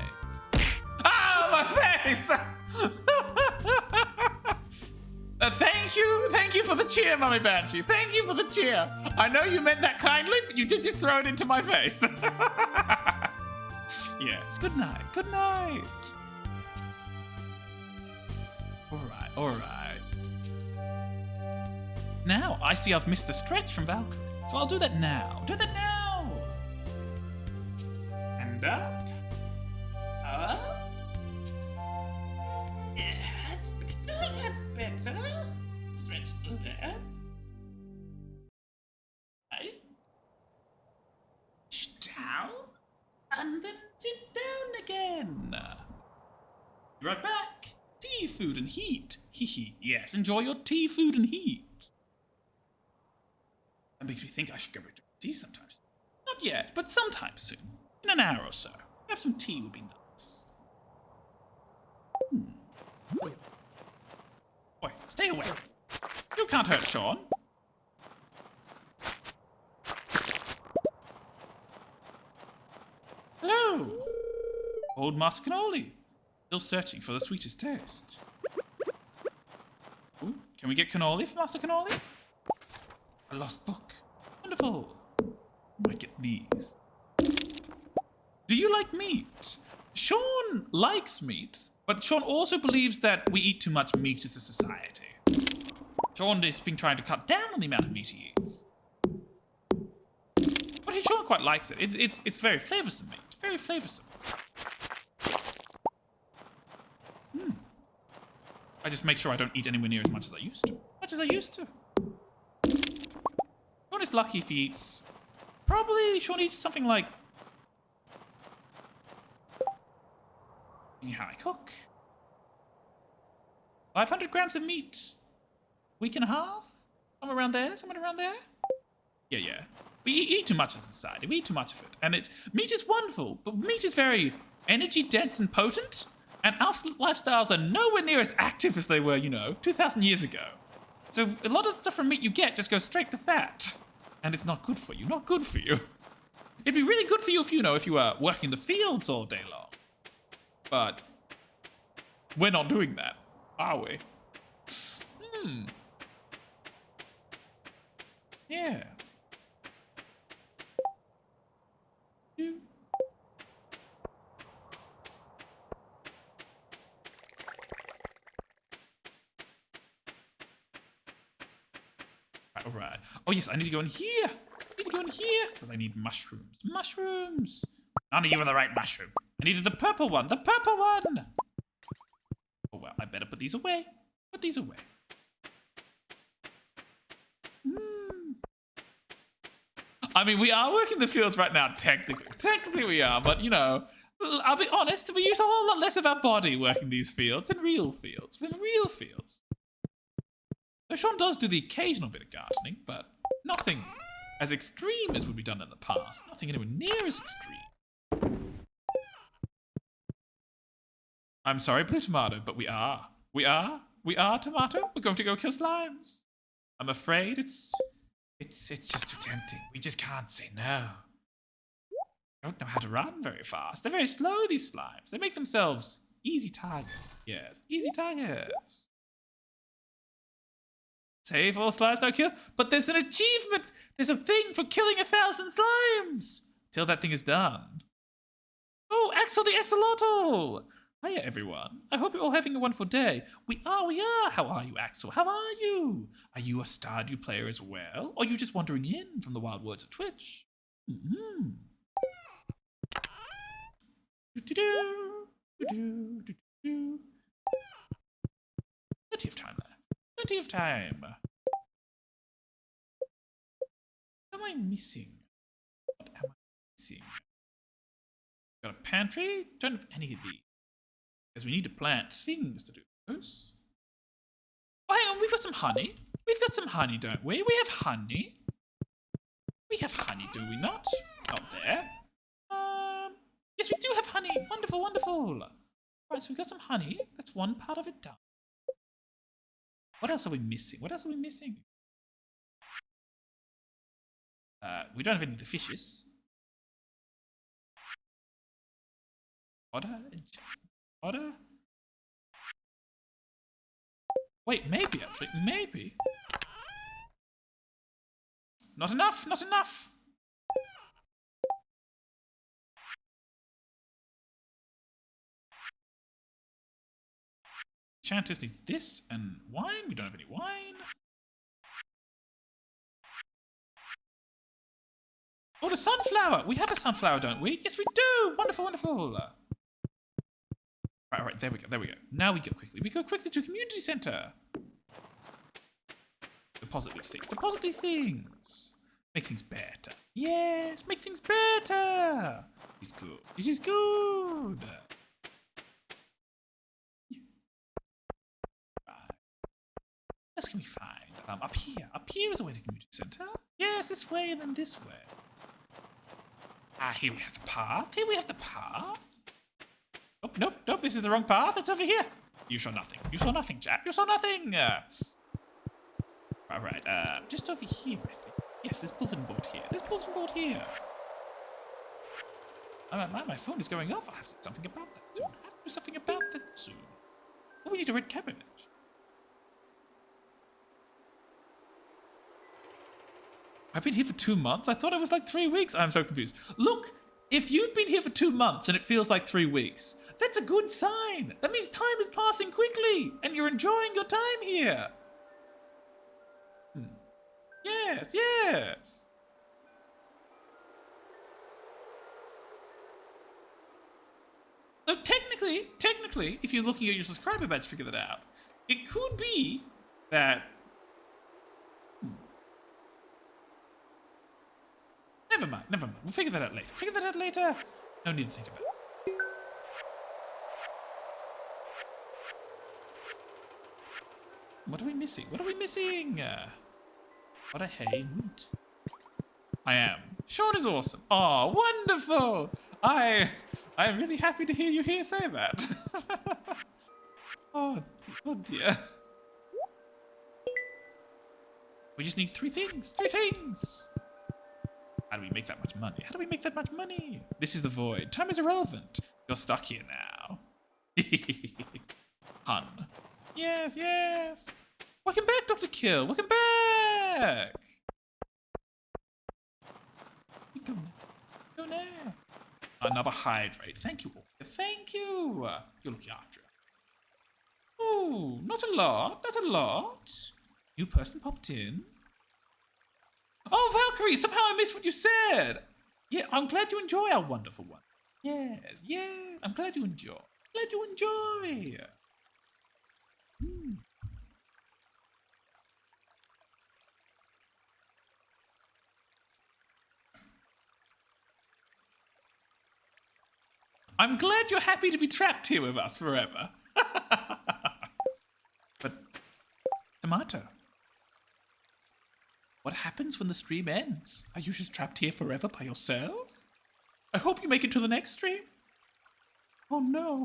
Ah, my face! Thank you for the cheer, Mummy Banshee. Thank you for the cheer. I know you meant that kindly, but you did just throw it into my face. Yes, good night. Good night. All right. Now, I see I've missed a stretch from Valkyrie, so I'll do that now. And up. Yeah, that's better. Stretch left. Right. Down. And then sit down again. Be right back. TV. food, and heat. Hee. Yes, enjoy your tea, food, and heat. That makes me think I should go back to tea sometimes. Not yet, but sometime soon. In an hour or so. Perhaps some tea would be nice. Boy, stay away. You can't hurt Sean. Hello. Old Master Cannoli. Still searching for the sweetest taste. Ooh, can we get cannoli for Master Cannoli? A lost book. Wonderful. Might get these. Do you like meat? Sean likes meat, but Sean also believes that we eat too much meat as a society. Sean has been trying to cut down on the amount of meat he eats. But Sean quite likes it. It's very flavoursome meat. Very flavoursome. I just make sure I don't eat anywhere near as much as I used to. Sean is lucky if he eats... Probably Sean eats something like... How I cook. 500 grams of meat. Week and a half? Somewhere around there? Yeah. We eat too much as a society. We eat too much of it. And meat is wonderful, but meat is very energy dense and potent. And our lifestyles are nowhere near as active as they were, 2,000 years ago. So a lot of the stuff from meat you get just goes straight to fat. And it's not good for you. It'd be really good for you if you were working the fields all day long. But we're not doing that, are we? Yeah. All right. Oh yes, I need to go in here. Because I need mushrooms. None of you are the right mushroom. I needed the purple one. Oh well, I better put these away. I mean, we are working the fields right now, technically. Technically we are, but I'll be honest, we use a whole lot less of our body working these fields than real fields. Though Sean does do the occasional bit of gardening, but nothing as extreme as would be done in the past. Nothing anywhere near as extreme. I'm sorry, Blue Tomato, but we are Tomato. We're going to go kill slimes. I'm afraid it's just too tempting. We just can't say no. Don't know how to run very fast. They're very slow, these slimes. They make themselves easy targets. Yes, easy targets. Save all slimes, don't kill. But there's an achievement. There's a thing for killing 1,000 slimes. Till that thing is done. Oh, Axel the Axolotl. Hiya, everyone. I hope you're all having a wonderful day. We are. How are you, Axel? How are you? Are you a Stardew player as well? Or are you just wandering in from the wild woods of Twitch? Plenty of time left. What am I missing? Got a pantry? Don't have any of these. Because we need to plant things to do those. Oh, hang on, we've got some honey. Don't we? We have honey. Do we not? Not there. Yes, we do have honey. Wonderful. Right, so we've got some honey. That's one part of it done. What else are we missing? We don't have any of the fishes. Otter? Wait, maybe. Not enough. Enchantress needs this and wine. We don't have any wine. Oh, the sunflower. We have a sunflower, don't we? Yes, we do. Wonderful. Right, there we go. Now we go quickly. To community center. Deposit these things. Make things better. Yes, make things better. This is good. else can we find? Up here. Up here is a way to community center. Yes, this way and then this way. Ah, here we have the path. Here we have the path. Oh, nope, nope, this is the wrong path. It's over here. You saw nothing. You saw nothing, Jack. You saw nothing. All right, just over here, I think. Yes, there's bulletin board here. There's bulletin board here. My phone is going off. I have to do something about that soon. I have to do something about that soon. Oh, we need a red cabbage. I've been here for 2 months. I thought it was like 3 weeks. I'm so confused. Look, if you've been here for 2 months and it feels like 3 weeks, that's a good sign. That means time is passing quickly and you're enjoying your time here. Yes, yes. So technically, if you're looking at your subscriber badge to figure that out, it could be that... Never mind. We'll figure that out later. No need to think about it. What are we missing? What a hay woot. I am. Sean is awesome. Oh, wonderful. I'm really happy to hear you say that. Oh dear. We just need 3 things. 3 things. How do we make that much money? This is the void. Time is irrelevant. You're stuck here now. Hun. Yes. Welcome back, Dr. Kill. Welcome back. Go now. Another hydrate. Thank you. Thank you. You're looking after it. Oh, not a lot. New person popped in. Oh, Valkyrie, somehow I missed what you said. Yeah, I'm glad you enjoy our wonderful one. Yes. I'm glad you enjoy. I'm glad you're happy to be trapped here with us forever. But, Tomato, what happens when the stream ends? Are you just trapped here forever by yourself? I hope you make it to the next stream. Oh no.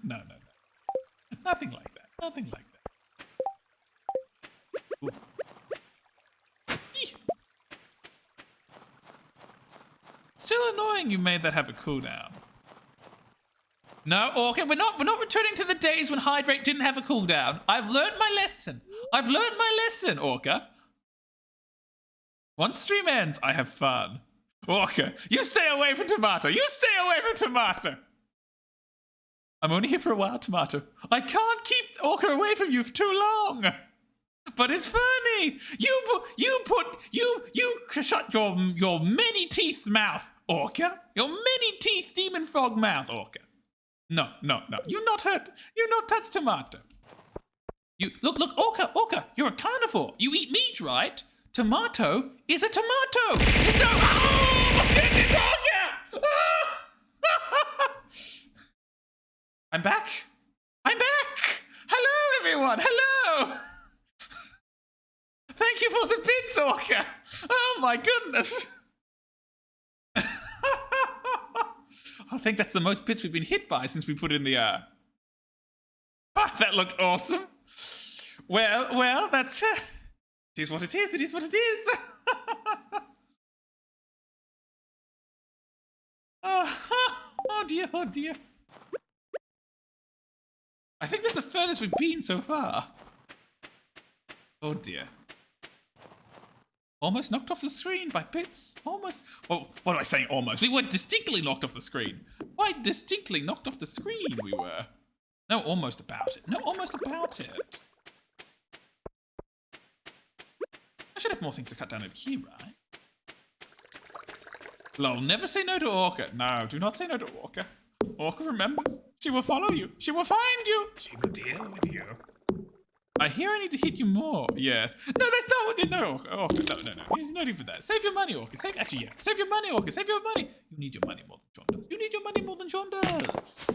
No. Nothing like that. Ooh. Eeh. Still annoying you made that have a cooldown. No, okay, we're not returning to the days when Hydrate didn't have a cooldown. I've learned my lesson, Orca. Once stream ends, I have fun. Orca, you stay away from Tomato. I'm only here for a while, Tomato. I can't keep Orca away from you for too long. But it's funny. You shut your many-teethed mouth, Orca. Your many-teethed demon frog mouth, Orca. No. You not touch Tomato. You look, Orca. You're a carnivore. You eat meat, right? Tomato is a tomato. There's no. Oh, my goodness, Orca! I'm back. Hello, everyone. Hello. Thank you for the bits, Orca. Oh my goodness. I think that's the most bits we've been hit by since we put in the that looked awesome. Well, that's it is what it is. Oh dear. I think that's the furthest we've been so far. Oh dear. Almost knocked off the screen by bits. Almost. Well, what am I saying? Almost. We were distinctly knocked off the screen. Quite distinctly knocked off the screen we were. No, almost about it. I should have more things to cut down over here, right? Lol, never say no to Orca. No, do not say no to Orca. Orca remembers. She will follow you. She will find you. She will deal with you. I hear I need to hit you more. Yes. No, that's not what. No, Orca. No. He's not even that. Save your money, Orca. Save your money, Orca. Save your money. You need your money more than Sean does.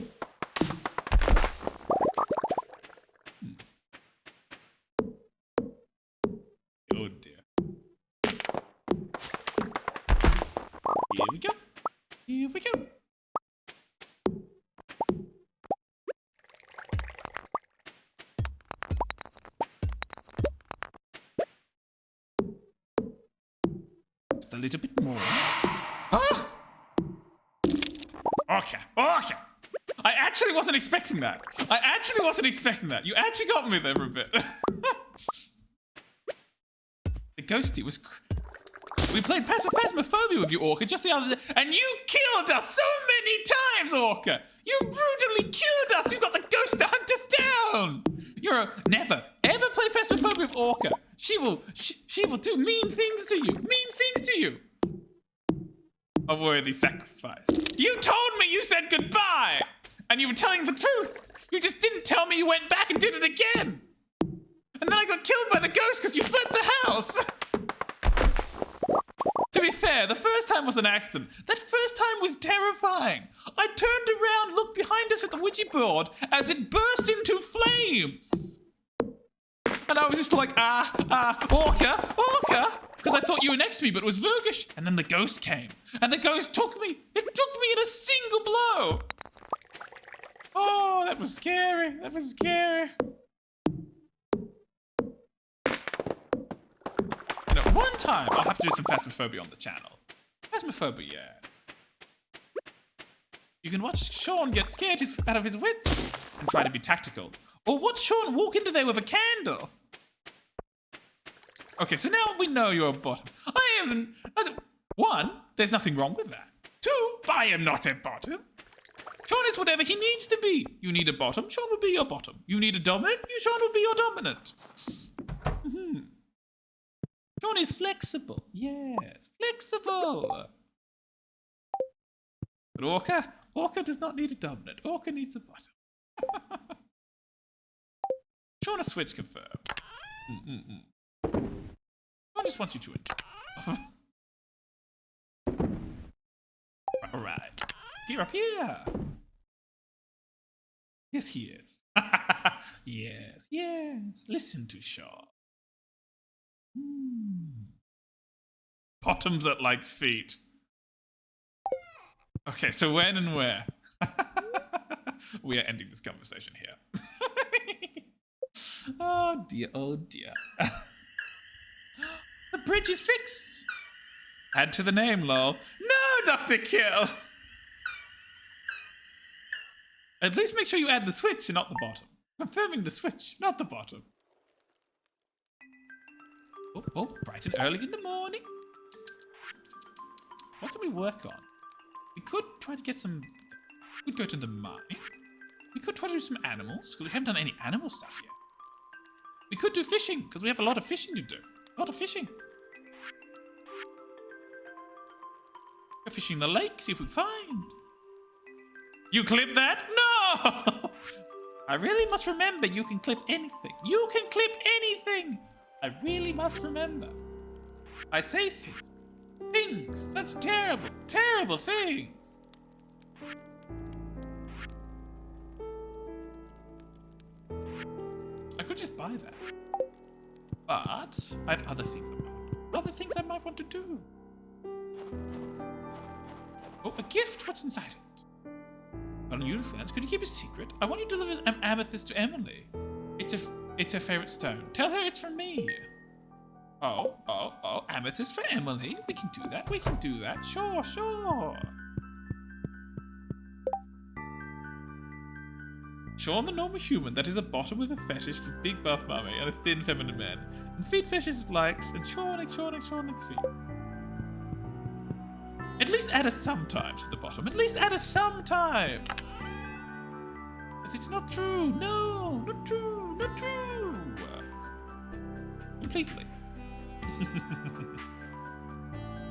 Here we go. Here we go. Just a little bit more. Huh? Okay. Okay. I actually wasn't expecting that. You actually got me there for a bit. The ghosty was... We played Phasmophobia with you, Orca, just the other day, and you killed us so many times, Orca! You brutally killed us! You got the ghost to hunt us down! Never, ever play Phasmophobia with Orca. She will do mean things to you. A worthy sacrifice. You told me you said goodbye! And you were telling the truth! You just didn't tell me you went back and did it again! And then I got killed by the ghost because you fled the house! To be fair, the first time was an accident. That first time was terrifying. I turned around, looked behind us at the Ouija board as it burst into flames. And I was just like, Orca, because I thought you were next to me, but it was Vergish. And then the ghost came, and the ghost took me. It took me in a single blow. Oh, that was scary. You know, one time I'll have to do some Phasmophobia on the channel. Phasmophobia, yeah. You can watch Sean get scared out of his wits and try to be tactical. Or watch Sean walk into there with a candle. Okay, so now we know you're a bottom. One, there's nothing wrong with that. Two, I am not a bottom. Sean is whatever he needs to be. You need a bottom, Sean will be your bottom. You need a dominant, Sean will be your dominant. Sean is flexible. Yes, flexible. But Orca does not need a dominant. Orca needs a bottom. Sean a switch confirmed. Sean just wants you to enjoy. Alright. You're up here. Yes, he is. Yes. Listen to Sean. Bottoms that likes feet. Okay, so when and where? We are ending this conversation here. Oh dear. The bridge is fixed. Add to the name, lol. No, Dr. Kill. At least make sure you add the switch and not the bottom. Confirming the switch, not the bottom. Oh, bright and early in the morning. What can we work on? We could try to get some... We could go to the mine. We could try to do some animals, because we haven't done any animal stuff yet. We could do fishing, because we have a lot of fishing to do. A lot of fishing. Go fishing the lake, see if we find. You clip that? No! I really must remember you can clip anything. You can clip anything! I really must remember. I say things. Such terrible, terrible things. I could just buy that. But I have other things I might want to do. Oh, a gift. What's inside it? Unusual plans. Could you keep a secret? I want you to deliver an amethyst to Emily. It's her favorite stone. Tell her it's from me. Oh, amethyst for Emily. We can do that. Sure. Sean the normal human that is a bottom with a fetish for big buff mummy and a thin feminine man. And feet fetishes likes, and Sean likes feet. At least add us sometimes to the bottom. At least add us sometimes. Because it's not true. No, not true. Completely.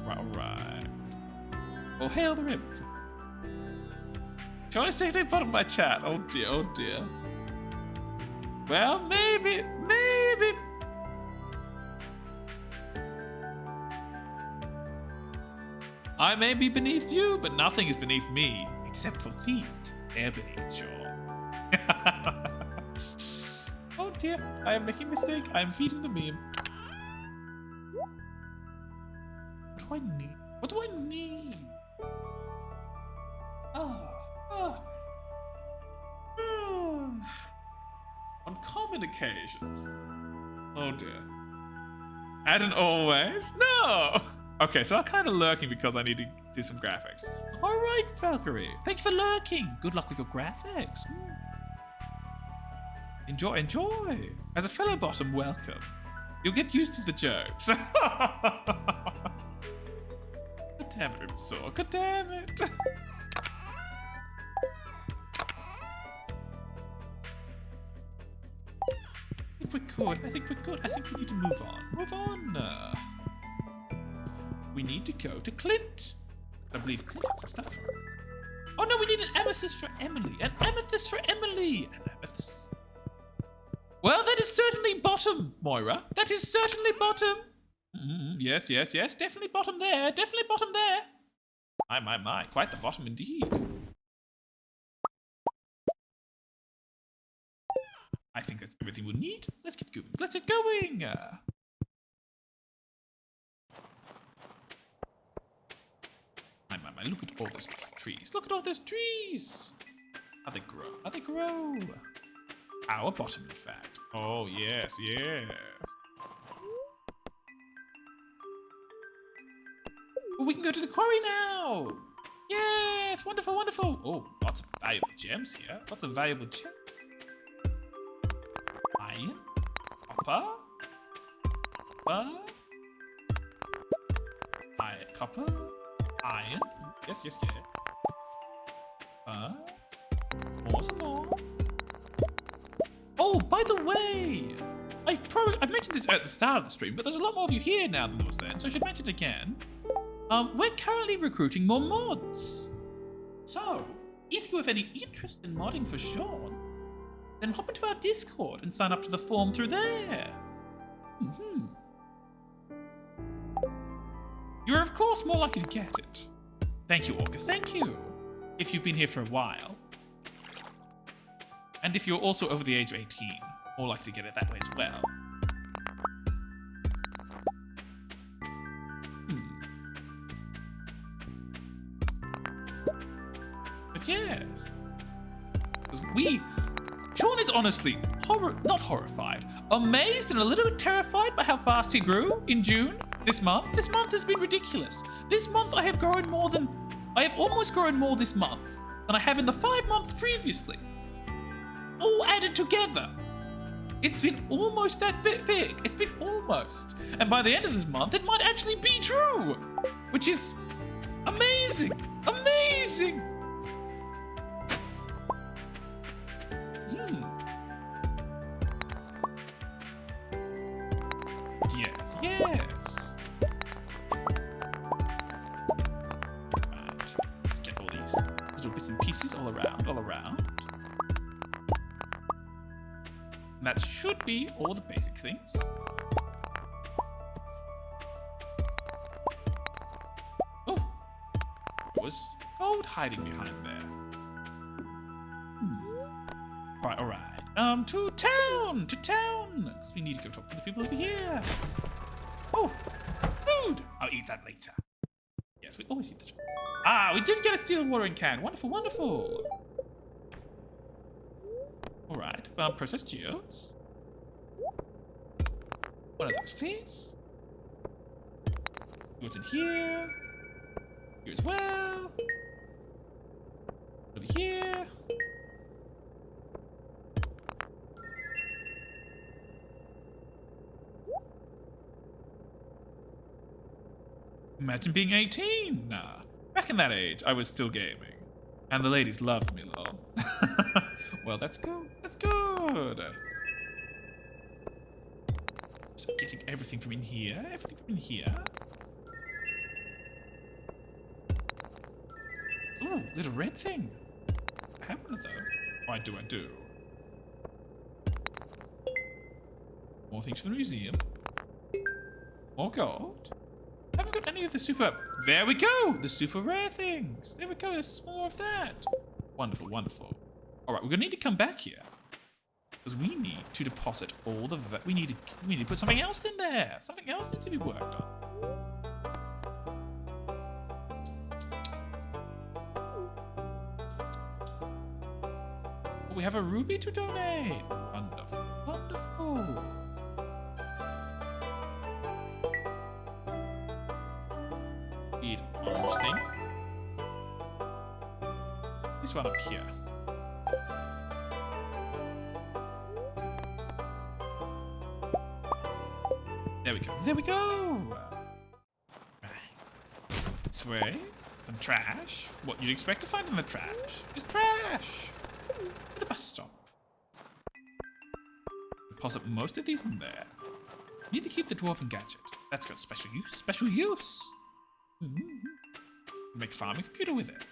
Right. Oh, hail the rib. Trying to stay at the bottom of my chat. Oh dear. Well, maybe. I may be beneath you, but nothing is beneath me, except for feet. They're beneath Sean. Oh dear, I am making a mistake. I am feeding the meme. What do I need? What do I need? On common occasions. Oh dear. And always? No! Okay, so I'm kind of lurking because I need to do some graphics. Alright, Valkyrie. Thank you for lurking. Good luck with your graphics. Enjoy, enjoy. As a fellow bottom, welcome. You'll get used to the jokes. God damn it, Rimsaw. God damn it. I think we're good. I think we need to move on. Move on. We need to go to Clint. I believe Clint had some stuff for her. Oh no, we need an amethyst for Emily. An amethyst for Emily. An amethyst. Well, that is certainly bottom, Moira. That is certainly bottom. Yes. Definitely bottom there. Definitely bottom there. My. Quite the bottom indeed. I think that's everything we'll need. Let's get going. Let's get going. My. Look at all those trees. Look at all those trees. How they grow. Our bottom, in fact. Oh, yes. Oh, we can go to the quarry now. Yes, wonderful. Oh, lots of valuable gems here. Lots of valuable gems. Iron. Copper. Copper. Iron. Yes. Some more. Oh, by the way, I mentioned this at the start of the stream, but there's a lot more of you here now than there was then, so I should mention it again. We're currently recruiting more mods. So, if you have any interest in modding for Sean, then hop into our Discord and sign up to the form through there. You're of course more likely to get it. Thank you, Orca, thank you. If you've been here for a while. And if you're also over the age of 18, more likely to get it that way as well. But yes. Because Sean is honestly not horrified, amazed and a little bit terrified by how fast he grew in June this month. This month has been ridiculous. This month I have almost grown more this month than I have in the 5 months previously. All added together. It's been almost that bit big. It's been almost. And by the end of this month, it might actually be true. Which is amazing. Amazing. Yes. Right. Let's get all these little bits and pieces all around. And that should be all the basic things. Oh, there was gold hiding behind there. All right. To town, because we need to go talk to the people over here. Oh, food! I'll eat that later. Yes, we always eat the. We did get a steel watering can. Wonderful. All right. Processed geodes. One of those, please. What's in here? Here as well. Over here. Imagine being 18. Nah. Back in that age, I was still gaming. And the ladies loved me, lol. Well, that's good. That's good. So getting everything from in here. Ooh, little red thing. I have one of those. Why do I do? More things for the museum. More gold. Haven't got any of the super... There we go! The super rare things. There we go. There's more of that. Wonderful. All right, we're gonna need to come back here because we need to deposit all the. We need to put something else in there. Something else needs to be worked on. Oh, we have a ruby to donate. Wonderful. Wonderful. Need orange thing. This one up here. There we go. There we go. Right. This way. Some trash. What you'd expect to find in the trash is trash. At the bus stop. Deposit most of these in there. Need to keep the dwarven gadget. That's got special use. Special use. Make farming computer with it.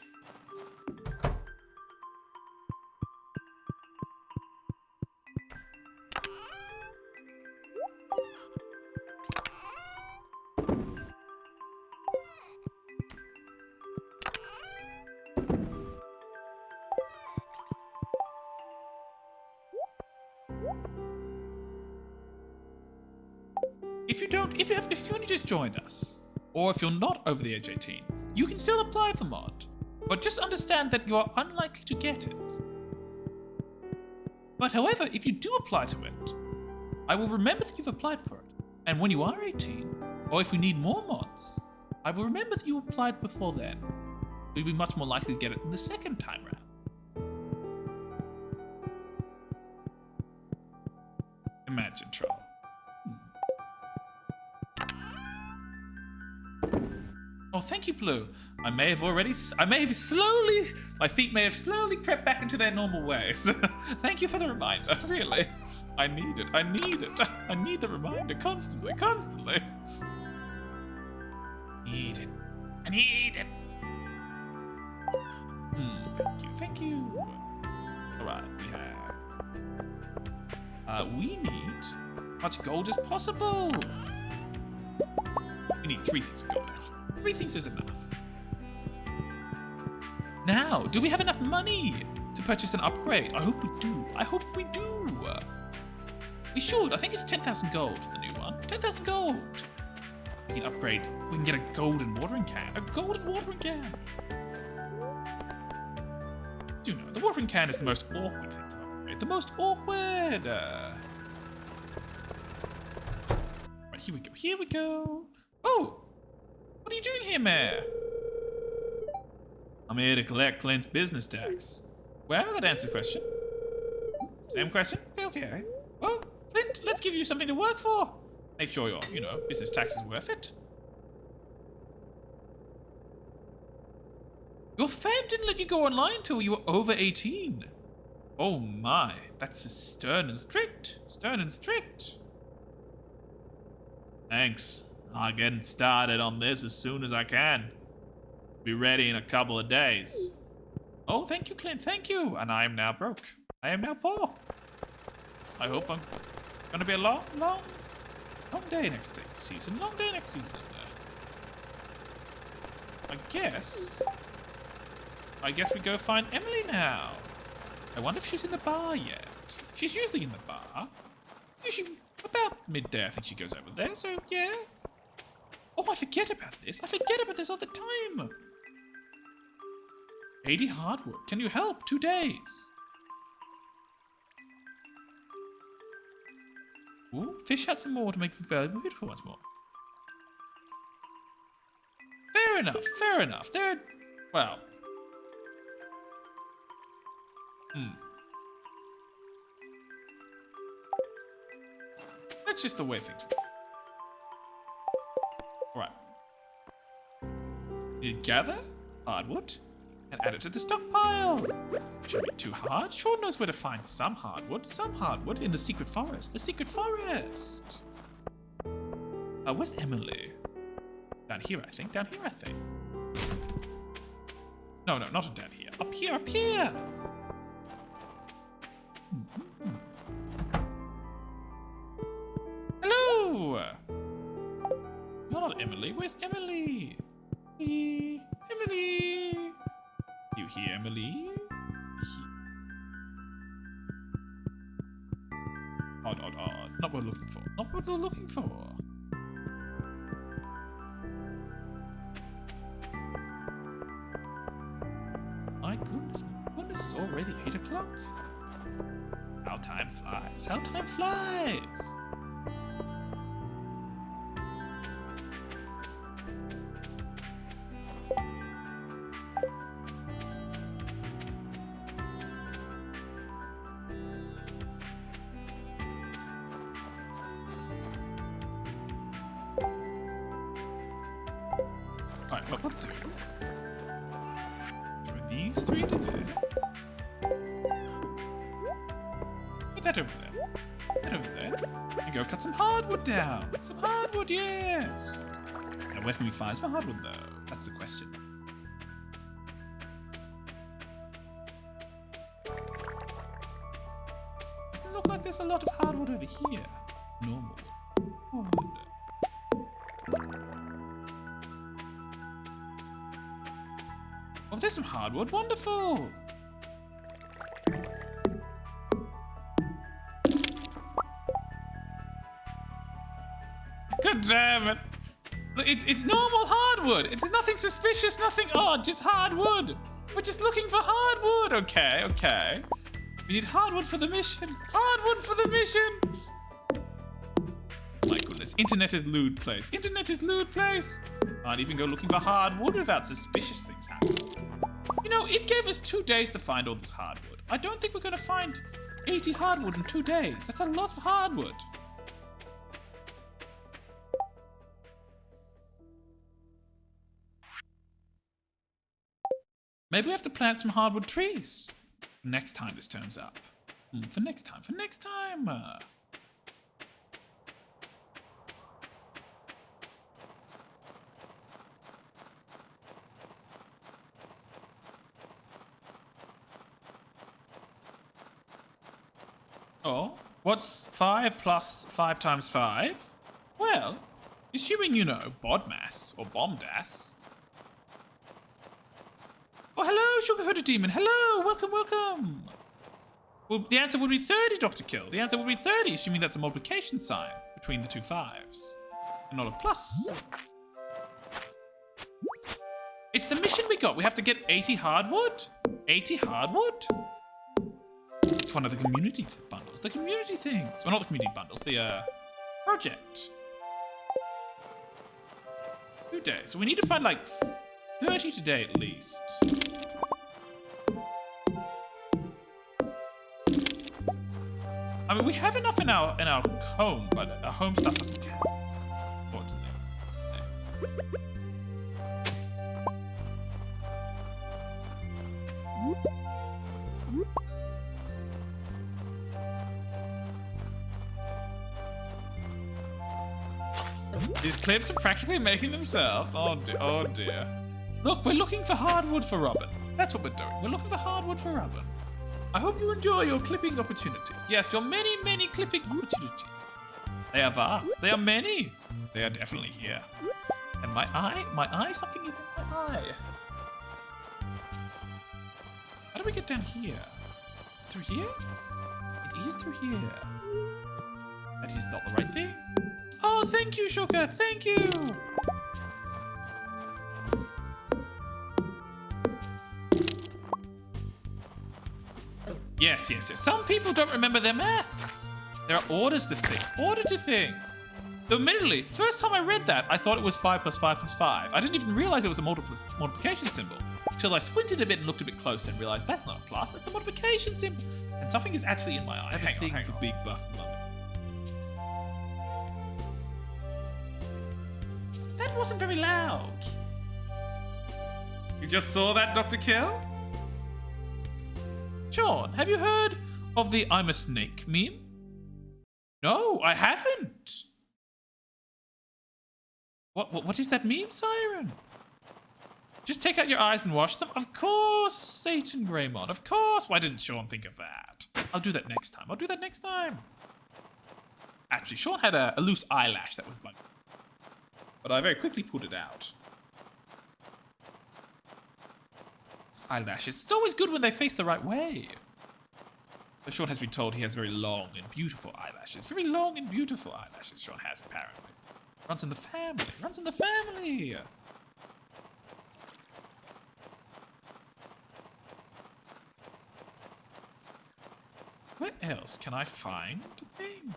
If you only just joined us, or if you're not over the age 18, you can still apply for mod, but just understand that you are unlikely to get it. But however, if you do apply to it, I will remember that you've applied for it, and when you are 18, or if we need more mods, I will remember that you applied before then. You'll be much more likely to get it in the second time round. Imagine, troll. Oh, thank you, Blue. My feet may have slowly crept back into their normal ways. Thank you for the reminder, really. I need it. I need the reminder constantly. I need it. Thank you. Alright, we need as much gold as possible. We need 3 things of gold. 3 things is enough. Now, do we have enough money to purchase an upgrade? I hope we do. We should. I think it's 10,000 gold for the new one. 10,000 gold. We can upgrade. We can get a golden watering can. A golden watering can. Do you know, the watering can is the most awkward thing to upgrade. The most awkward. Right, here we go. Oh! What are you doing here, Mayor? I'm here to collect Clint's business tax. Well, that answers the question. Same question? Okay. Well, Clint, let's give you something to work for. Make sure your, business tax is worth it. Your firm didn't let you go online until you were over 18. Oh my, that's stern and strict. Thanks. I'll get started on this as soon as I can. Be ready in a couple of days. Oh, thank you, Clint, thank you. And I am now broke. I am now poor. I hope I'm gonna be a long day next season. Long day next season. I guess we go find Emily now. I wonder if she's in the bar yet. She's usually in the bar. Usually about midday, I think she goes over there, so yeah. Oh, I forget about this. All the time. 80 hardwood. Can you help? 2 days. Ooh, fish out some more to make valuable beautiful once more. Fair enough. Well. That's just the way things work. Alright. You gather hardwood and add it to the stockpile. Shouldn't be too hard. Sean knows where to find some hardwood. In the secret forest. Where's Emily? Down here, I think. No, not down here. Up here. Hello! You're not Emily. Where's Emily? Emily! You here, Emily? Odd. Not what we're looking for. My goodness, it's already 8 o'clock. time flies. How time flies. Alright, what we'll do. Throw these three to there. Put that over there. That over there. And go cut some hardwood down. Some hardwood, yes. Now where can we find some hardwood though? That's the question. Doesn't look like there's a lot of hardwood over here. Normal wood. Oh, there's some hardwood. Wonderful. God damn it. Look, it's normal hardwood. It's nothing suspicious, nothing odd, just hardwood. We're just looking for hardwood. Okay, okay. We need hardwood for the mission. Hardwood for the mission. My goodness, internet is lewd place. Internet is lewd place. Can't even go looking for hardwood without suspicious things happening. You know, it gave us 2 days to find all this hardwood. I don't think we're gonna find 80 hardwood in 2 days. That's a lot of hardwood. Maybe we have to plant some hardwood trees. Next time this turns up. For next time, for next time. Oh, what's 5 plus 5 times 5? Well, assuming you know BODMAS or BOMDAS. Oh, hello, sugar-hooded demon. Hello, welcome, welcome. Well, the answer would be 30, Dr. Kill. The answer would be 30, assuming that's a multiplication sign between the two 5s. And not a plus. It's the mission we got. We have to get 80 hardwood. 80 hardwood? It's one of the community bundles. The community things. Well, not the community bundles. The, project. 2 days. So we need to find, like, 30 today at least. I mean, we have enough in our home, but our home stuff doesn't count. These clips are practically making themselves. Oh dear, oh dear. Look, we're looking for hardwood for Robin. That's what we're doing. We're looking for hardwood for Robin. I hope you enjoy your clipping opportunities. Yes, your many, many clipping opportunities. They are vast. They are many. They are definitely here. And my eye, something is in my eye. How do we get down here? Is it through here? It is through here. That is not the right thing. Oh, thank you, Sugar. Thank you. Yes, yes, yes. Some people don't remember their maths. There are orders to things. Order to things. Though admittedly, first time I read that, I thought it was 5 plus 5 plus 5. I didn't even realize it was a multiplication symbol. Till I squinted a bit and looked a bit closer and realized that's not a plus, that's a multiplication symbol. And something is actually in my eye. I have a thing for big buff mummy. That wasn't very loud. You just saw that, Dr. Kill? Sean, have you heard of the I'm a snake meme? No, I haven't. What is that meme, Siren? Just take out your eyes and wash them? Of course, Satan Greymon, of course. Why didn't Sean think of that? I'll do that next time. I'll do that next time. Actually, Sean had a loose eyelash that was bugging. But I very quickly pulled it out. Eyelashes. It's always good when they face the right way. But Sean has been told he has very long and beautiful eyelashes. Very long and beautiful eyelashes Sean has, apparently. Runs in the family. Runs in the family. Where else can I find a thing?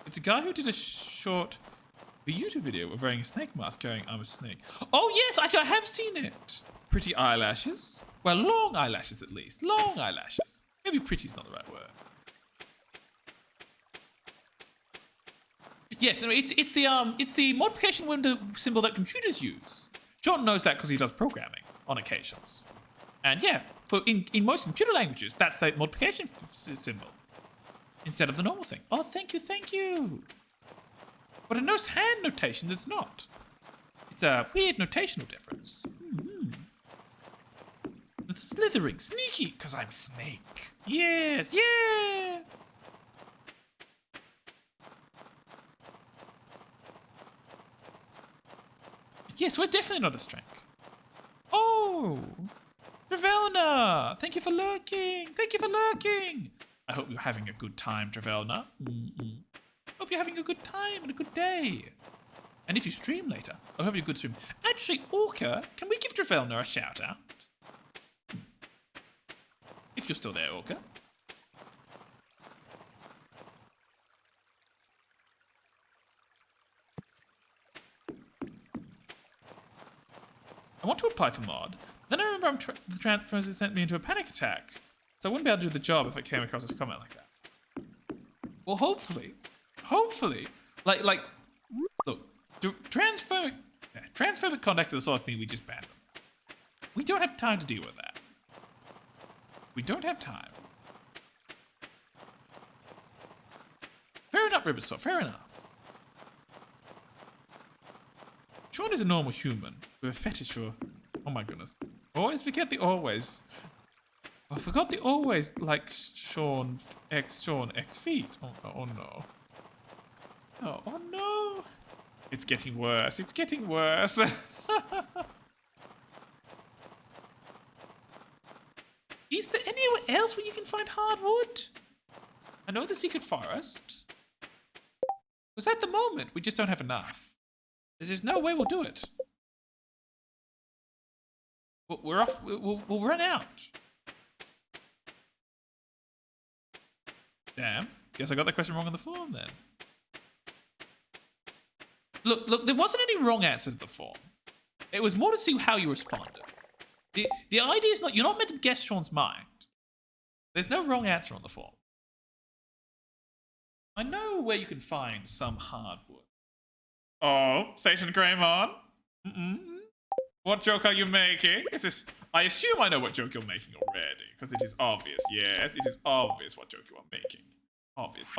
It's a guy who did a short YouTube video of wearing a snake mask going, I'm a snake. Oh yes, I have seen it. Pretty eyelashes. Well, long eyelashes at least. Long eyelashes. Maybe pretty's not the right word. Yes, no, it's the multiplication window symbol that computers use. John knows that because he does programming on occasions. And yeah, in most computer languages, that's the multiplication symbol instead of the normal thing. Oh, thank you. But in most hand notations, it's not. It's a weird notational difference. It's slithering, sneaky, because I'm snake. Yes. Yes, we're definitely not a strength. Oh, Dravelna, thank you for lurking. I hope you're having a good time, Dravelna. Hope you're having a good time and a good day. And if you stream later, I hope you're good stream. Actually, Orca, can we give Dravelna a shout out? If you're still there, Orca. I want to apply for mod. Then I remember the transfer sent me into a panic attack. So I wouldn't be able to do the job if it came across as a comment like that. Well, hopefully, like, look, transphobic conduct is the sort of thing we just ban. We don't have time to deal with that. We don't have time. Fair enough, Ribbitsaw, fair enough. Sean is a normal human with a fetish for, oh my goodness. Always forget the always. I forgot the always like Sean X feet. Oh no. Oh no. It's getting worse. Is there anywhere else where you can find hardwood? I know the secret forest. Because at the moment, we just don't have enough. There's just no way we'll do it. We're off. We'll run out. Damn. Guess I got that question wrong on the form then. Look, there wasn't any wrong answer to the form. It was more to see how you responded. The idea is not, you're not meant to guess Sean's mind. There's no wrong answer on the form. I know where you can find some hardwood. Oh, Satan Greymon? What joke are you making? Is this... I assume I know what joke you're making already, because it is obvious. Yes, it is obvious what joke you are making. Obvious.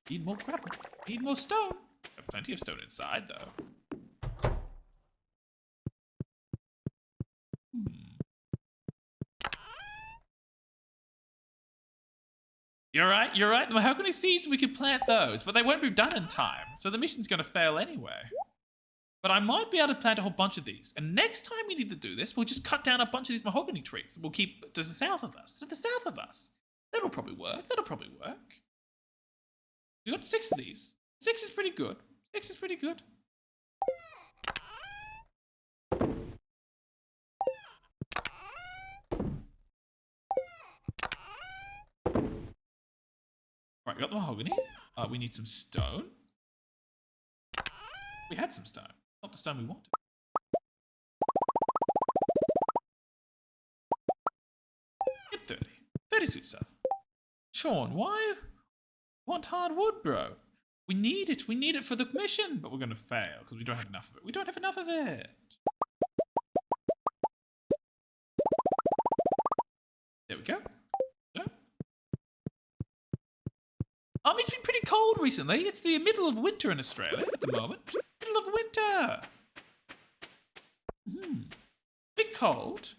Need more gravel. Need more stone. Have plenty of stone inside, though. You're right. The mahogany seeds, we could plant those, but they won't be done in time, so the mission's going to fail anyway. But I might be able to plant a whole bunch of these, and next time we need to do this, we'll just cut down a bunch of these mahogany trees. We'll keep to the south of us. That'll probably work. We got 6 of these. 6 is pretty good. Right, we got the mahogany. We need some stone. We had some stone. Not the stone we wanted. Get 30. 30 suits stuff. Sean, why want hardwood, bro? We need it. We need it for the mission, but we're going to fail because we don't have enough of it. We don't have enough of it. There we go. It's been pretty cold recently. It's the middle of winter in Australia at the moment. Middle of winter. Bit cold.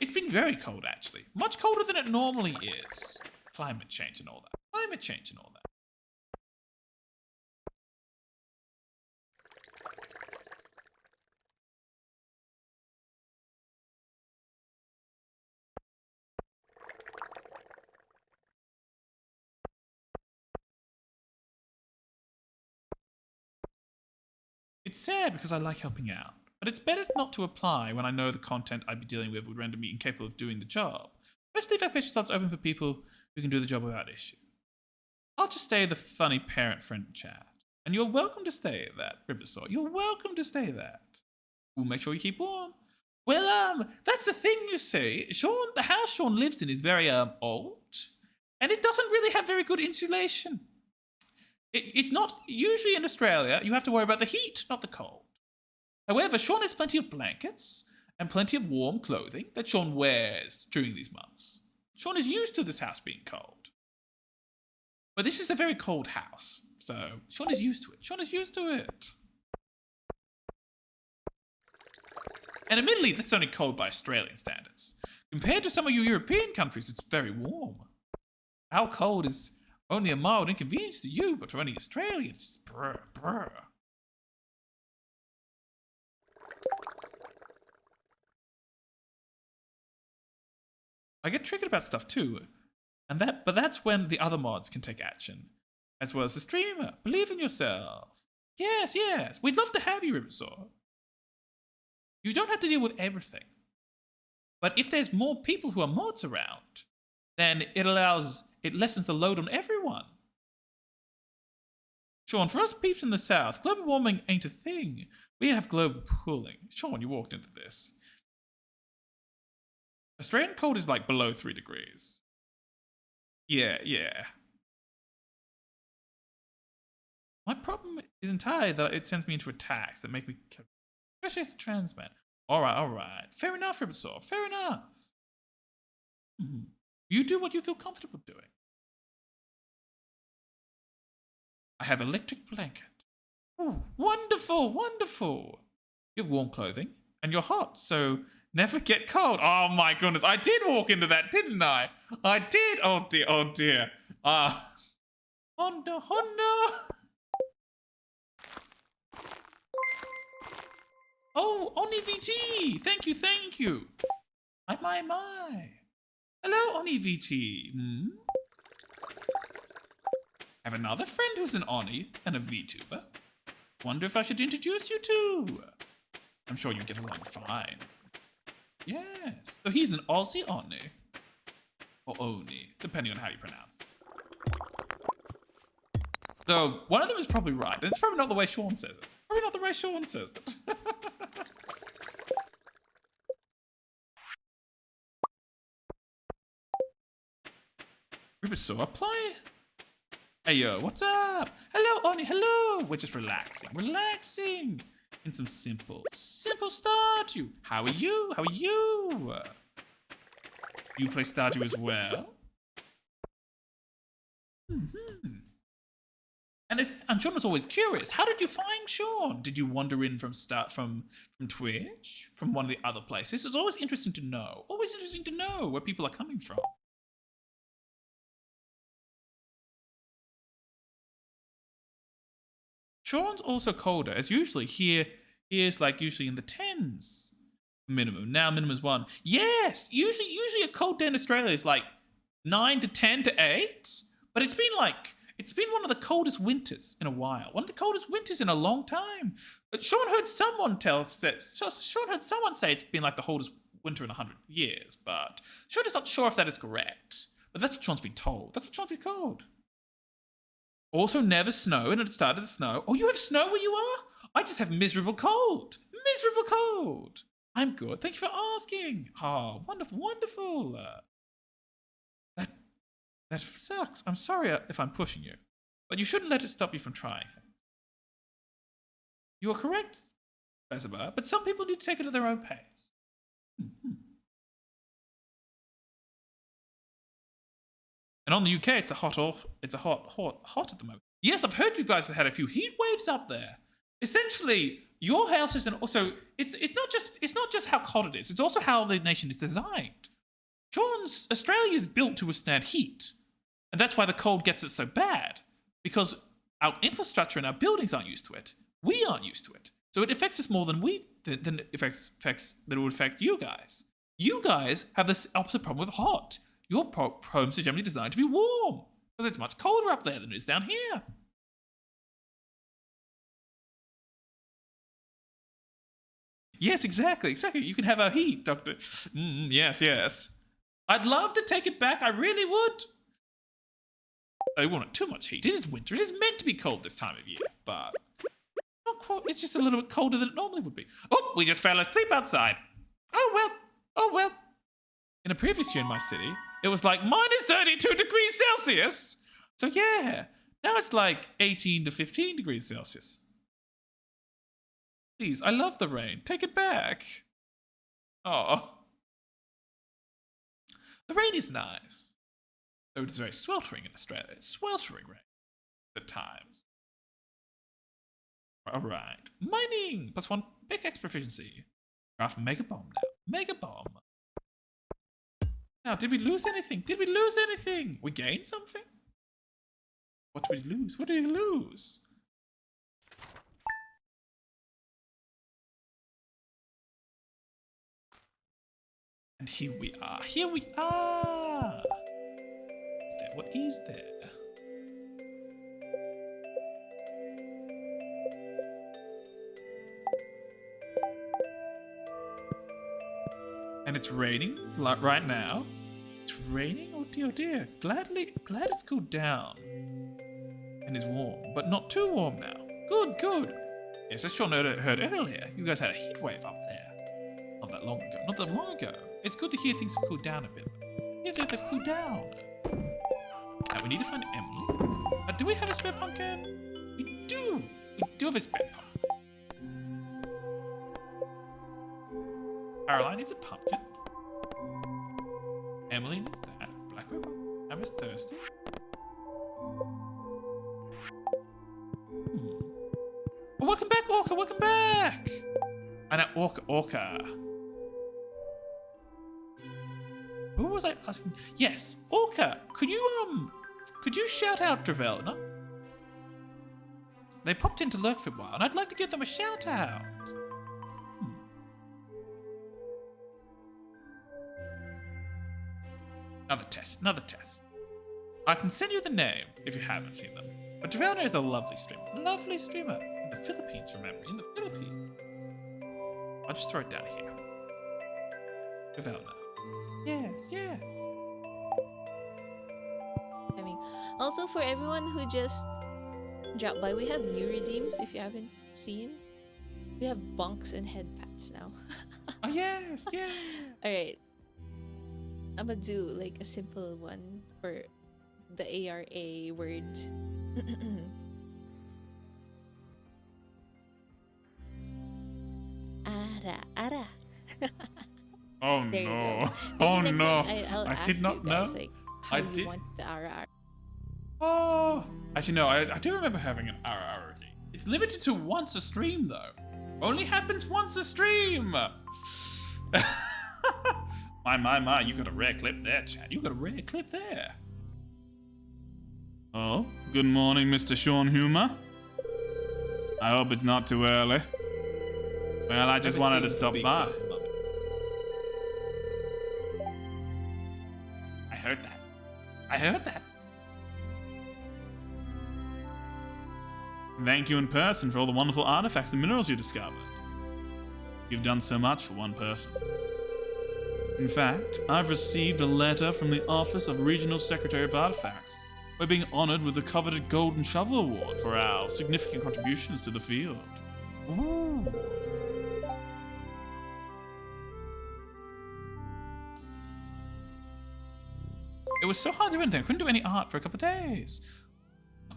It's been very cold, actually. Much colder than it normally is. Climate change and all that. It's sad because I like helping out, but it's better not to apply when I know the content I'd be dealing with would render me incapable of doing the job. Let's leave our patient slots open for people who can do the job without issue. I'll just stay the funny parent-friend chat. And you're welcome to stay that, Riversaw. You're welcome to stay that. We'll make sure you keep warm. Well, that's the thing, you see. The house Sean lives in is very, old. And it doesn't really have very good insulation. It's not... Usually in Australia, you have to worry about the heat, not the cold. However, Sean has plenty of blankets and plenty of warm clothing that Sean wears during these months. Sean is used to this house being cold. But this is a very cold house, so Sean is used to it. Sean is used to it. And admittedly, that's only cold by Australian standards. Compared to some of your European countries, it's very warm. Our cold is only a mild inconvenience to you, but for any Australians, it's brr, brr. I get triggered about stuff too, but that's when the other mods can take action, as well as the streamer. Believe in yourself. Yes, we'd love to have you, Riversaw. You don't have to deal with everything, but if there's more people who are mods around, then it lessens the load on everyone. Sean, for us peeps in the south, global warming ain't a thing. We have global cooling. Sean, you walked into this. Australian cold is like below 3 degrees. Yeah. My problem is entirely that it sends me into attacks that make me... Especially as a trans man. Alright. Fair enough, Riversaw. Fair enough. You do what you feel comfortable doing. I have electric blanket. Ooh, wonderful. You have warm clothing, and you're hot, so never get cold. Oh my goodness, I did walk into that, didn't I? I did. Oh dear. Honda. Oh, Oni VT. Thank you. My. Hello, Oni VT. Have another friend who's an Oni and a VTuber. Wonder if I should introduce you to. I'm sure you get along fine. Yes, so he's an Aussie Oni. Or Oni, depending on how you pronounce it. Though, one of them is probably right, and it's probably not the way Sean says it. Riversaw, apply. Hey yo, what's up? Hello, Oni, hello. We're just relaxing. In some simple Stardew. How are you? You play Stardew as well? And Sean was always curious. How did you find Sean? Did you wander in from Twitch? From one of the other places? It's always interesting to know. Where people are coming from. Sean's also colder, as usually here's like usually in the 10s minimum. Now minimum is 1. Yes, usually a cold day in Australia is like 9 to 10 to 8, but it's been one of the coldest winters in a while. One of the coldest winters in a long time. But Sean heard someone say it's been like the coldest winter in 100 years, but Sean is not sure if that is correct. But that's what Sean's been told. That's what Sean's been told. Also, never snow, and it started to snow. Oh, you have snow where you are? I just have miserable cold. I'm good. Thank you for asking. Oh, wonderful. That sucks. I'm sorry if I'm pushing you, but you shouldn't let it stop you from trying things. You are correct, Bezabar, but some people need to take it at their own pace. And on the UK, it's a hot at the moment. Yes, I've heard you guys have had a few heat waves up there. Essentially, your house is also it's not just how cold it is. It's also how the nation is designed. Australia is built to withstand heat, and that's why the cold gets us so bad, because our infrastructure and our buildings aren't used to it. We aren't used to it, so it affects us more than it affects that it would affect you guys. You guys have this opposite problem with hot. Your homes are generally designed to be warm, because it's much colder up there than it is down here. Yes, exactly. You can have our heat, Doctor. Yes. I'd love to take it back. I really would. I want too much heat. It is winter. It is meant to be cold this time of year, but not quite. It's just a little bit colder than it normally would be. Oh, we just fell asleep outside. Oh well. Oh well. In a previous year in my city, it was like minus 32 degrees Celsius. So yeah, now it's like 18 to 15 degrees Celsius. Please, I love the rain. Take it back. Oh. The rain is nice. Though it is very sweltering in Australia. It's sweltering rain at times. Alright. Mining! +1 pickaxe proficiency. Craft mega bomb now. Mega bomb. Now, did we lose anything? Did we lose anything? We gained something? What did we lose? What did we lose? And here we are. Here we are. What is there? And it's raining right now. It's raining? Oh dear, oh dear. Glad it's cooled down. And is warm, but not too warm now. Good, good. Yes, as Sean heard earlier, you guys had a heat wave up there. Not that long ago. Not that long ago. It's good to hear things have cooled down a bit. Yeah, they've cooled down. Now we need to find Emily. Do we have a spare pumpkin? We do. We do have a spare pumpkin. Caroline needs a pumpkin. Emily needs that. Blackbird. Emma's thirsty. Oh, welcome back, Orca. Welcome back. And now Orca. Who was I asking? Yes, Orca. Could you shout out Dravelna? They popped in to lurk for a while, and I'd like to give them a shout out. Another test. I can send you the name if you haven't seen them. But Dravelna is a lovely streamer. Lovely streamer. In the Philippines, remember? In the Philippines. I'll just throw it down here. Dravelna. Yes, yes. I mean, also for everyone who just dropped by, we have new redeems if you haven't seen. We have bunks and head pats now. Oh, yes, yeah. Alright. I'm gonna do like a simple one for the ARA word. Ara, ara. Oh There you no. go. Oh Maybe next no. time I'll I ask did not you guys, know. like, how I you did. want the ara, ara. Oh. Actually, no, I do remember having an RR routine. It's limited to once a stream, though. Only happens once a stream. My, you got a rare clip there, Chad. You got a rare clip there. Oh, good morning, Mr. Sean Humer. I hope it's not too early. Well, I just wanted to stop by. I heard that. I heard that. Thank you in person for all the wonderful artifacts and minerals you discovered. You've done so much for one person. In fact, I've received a letter from the Office of Regional Secretary of Artifacts. We're being honored with the coveted Golden Shovel Award for our significant contributions to the field. Ooh. It was so hard to do anything. I couldn't do any art for a couple of days.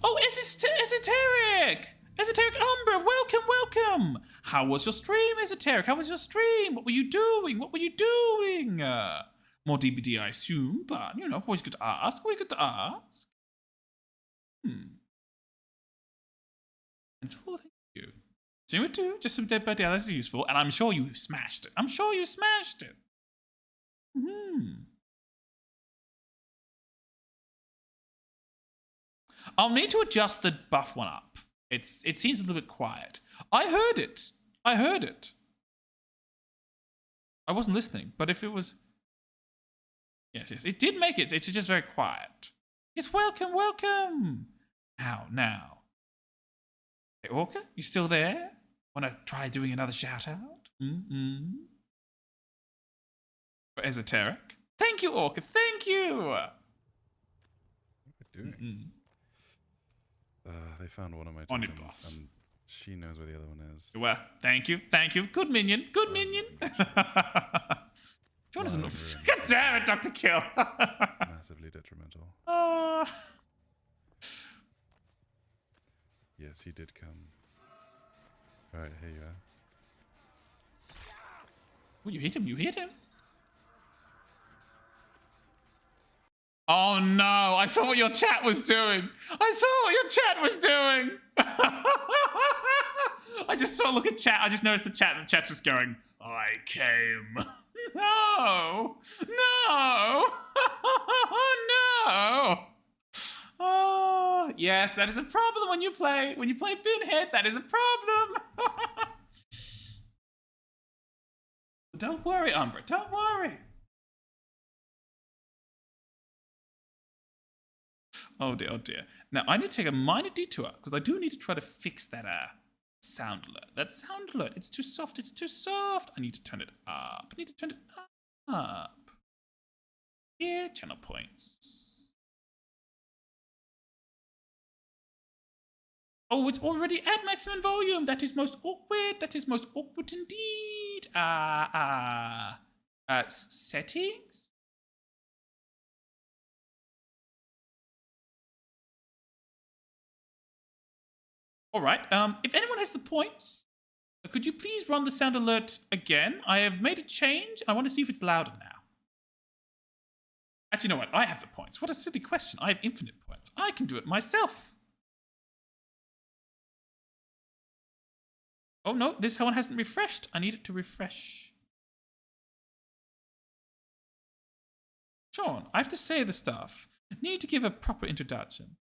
Oh, Esoteric! Esoteric Umbra, welcome, welcome! How was your stream, Esoteric? How was your stream? What were you doing? What were you doing? More DBD, I assume, but, you know, always good to ask. Always good to ask. And so, thank you. Stream it too, just some Dead by Daylight is useful, and I'm sure you smashed it. I'm sure you smashed it. I'll need to adjust the buff one up. It seems a little bit quiet. I heard it. I heard it. I wasn't listening, but if it was... Yes, yes, it did make it. It's just very quiet. Yes, welcome, welcome. Now. Hey, Orca, you still there? Want to try doing another shout out? For Esoteric? Thank you, Orca. Thank you. What are we doing? They found one of my On it, totems, boss. and she knows where the other one is. Well, thank you. Thank you. Good minion. Good minion. Sean isn't. Ruined. God damn it, Dr. Kill. Massively detrimental. Yes, he did come. Alright, here you are. Oh, you hit him. You hit him. Oh no, I saw what your chat was doing. I saw what your chat was doing. I just saw a look at chat. I just noticed the chat and the chat's just going, I came. No. No. No. Oh, yes, that is a problem when you play Pinhead. That is a problem. Don't worry, Umbra. Don't worry. Oh dear, oh dear. Now, I need to take a minor detour, because I do need to try to fix that sound alert. That sound alert, it's too soft, it's too soft. I need to turn it up. I need to turn it up. Yeah, channel points. Oh, it's already at maximum volume. That is most awkward. That is most awkward indeed. Settings? All right. If anyone has the points, could you please run the sound alert again? I have made a change. I want to see if it's louder now. Actually, you know what? I have the points. What a silly question. I have infinite points. I can do it myself. Oh no, this one hasn't refreshed. I need it to refresh. Sean, I have to say the stuff. I need to give a proper introduction.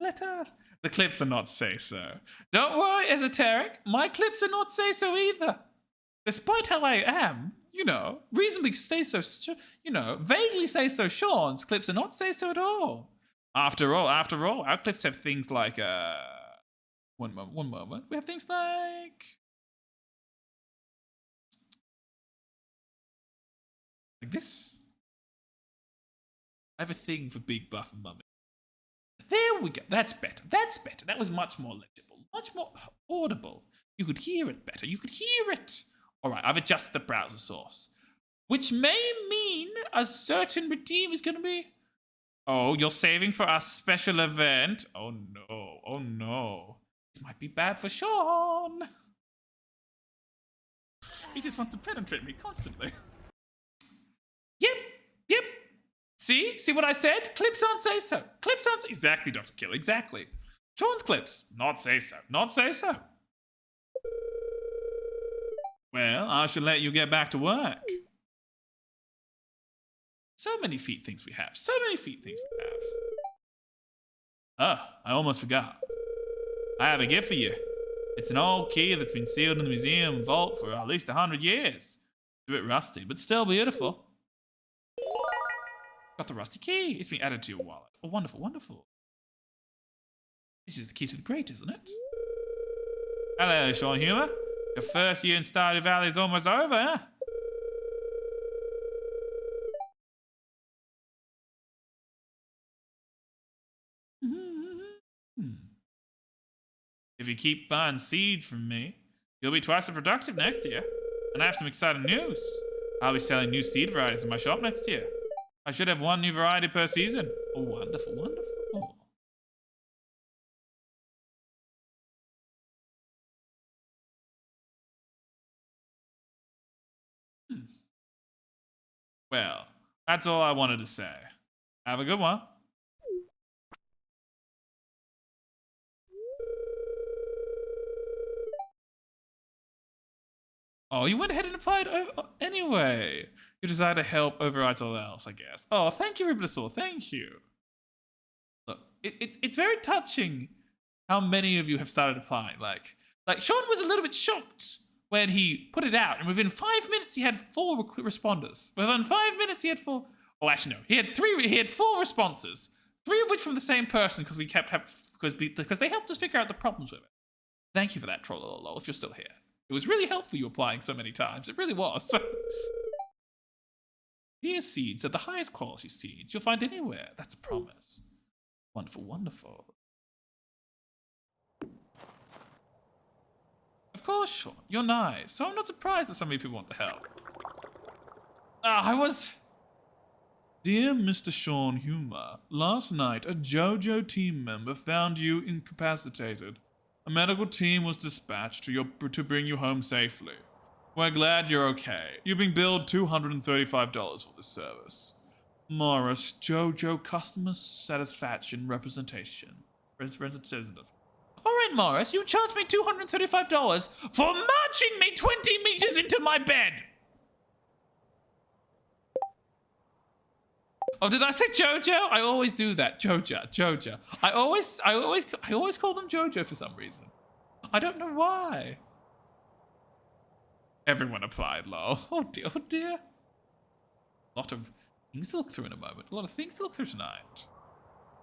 Let us. The clips are not say-so. Don't worry, Esoteric. My clips are not say-so either. Despite how I am, reasonably say-so, vaguely say-so Sean's clips are not say-so at all. After all, our clips have things like, one moment. We have things like this. I have a thing for Big Buff and Mummy. There we go. That's better. That's better. That was much more legible. Much more audible. You could hear it better. You could hear it. All right, I've adjusted the browser source. Which may mean a certain redeem is going to be... Oh, you're saving for our special event. Oh, no. Oh, no. This might be bad for Sean. He just wants to penetrate me constantly. Yep. See what I said? Clips aren't say so. Clips aren't exactly, Dr. Kill, exactly. Sean's clips, not say so. Not say so. Well, I shall let you get back to work. So many feet things we have. Oh, I almost forgot. I have a gift for you. It's an old key that's been sealed in the museum vault for at least 100 years. It's a bit rusty, but still beautiful. Got the rusty key. It's been added to your wallet. Oh, wonderful, wonderful. This is the key to the great, isn't it? Hello, Sean Humor. Your first year in Stardew Valley is almost over, huh? If you keep buying seeds from me, you'll be twice as productive next year. And I have some exciting news. I'll be selling new seed varieties in my shop next year. I should have one new variety per season. Oh, wonderful, wonderful. Well, that's all I wanted to say. Have a good one. Oh, you went ahead and applied anyway. Your desire to help overrides all else, I guess. Oh, thank you, Ribdosaur. Thank you. Look, it's very touching how many of you have started applying. Like Sean was a little bit shocked when he put it out, and within 5 minutes he had 4 responders. Within 5 minutes he had 4. Oh, actually no, he had 4 responses. 3 of which from the same person because because they helped us figure out the problems with it. Thank you for that, Trollololo, if you're still here. It was really helpful you applying so many times. It really was. Here seeds are the highest quality seeds you'll find anywhere. That's a promise. Wonderful, wonderful. Of course, Sean, you're nice, so I'm not surprised that so many people want to help. Dear Mr. Sean Humor, last night a JoJo team member found you incapacitated. A medical team was dispatched to bring you home safely. We're glad you're okay. You've been billed $235 for this service. Morris, JoJo Customer Satisfaction Representative. Alright, Morris, you charged me $235 for marching me 20 meters into my bed! Oh, did I say JoJo? I always do that. Jojo. I always call them JoJo for some reason. I don't know why. Everyone applied, lol. Oh dear, oh dear. A lot of things to look through in a moment. A lot of things to look through tonight.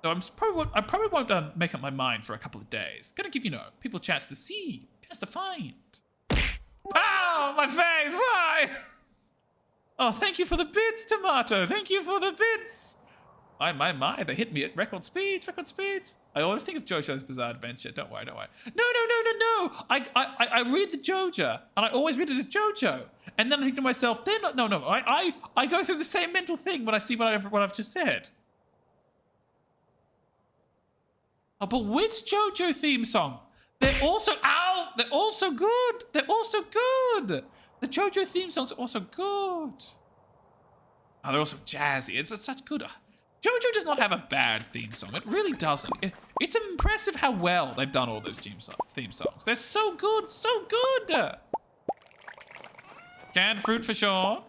So I probably won't make up my mind for a couple of days. Gonna give, people a chance to see, chance to find. Ow, my face, why? Oh, thank you for the bits, Tomato. Thank you for the bits. My, they hit me at record speeds. I always think of JoJo's Bizarre Adventure. Don't worry. No. I read the JoJo, and I always read it as JoJo. And then I think to myself, I go through the same mental thing when I see what I've just said. Oh, but which JoJo theme song? They're also good. The JoJo theme songs are also good. Oh, they're also jazzy. It's such good. JoJo does not have a bad theme song. It really doesn't. It's impressive how well they've done all those theme songs. They're so good. Canned fruit for sure.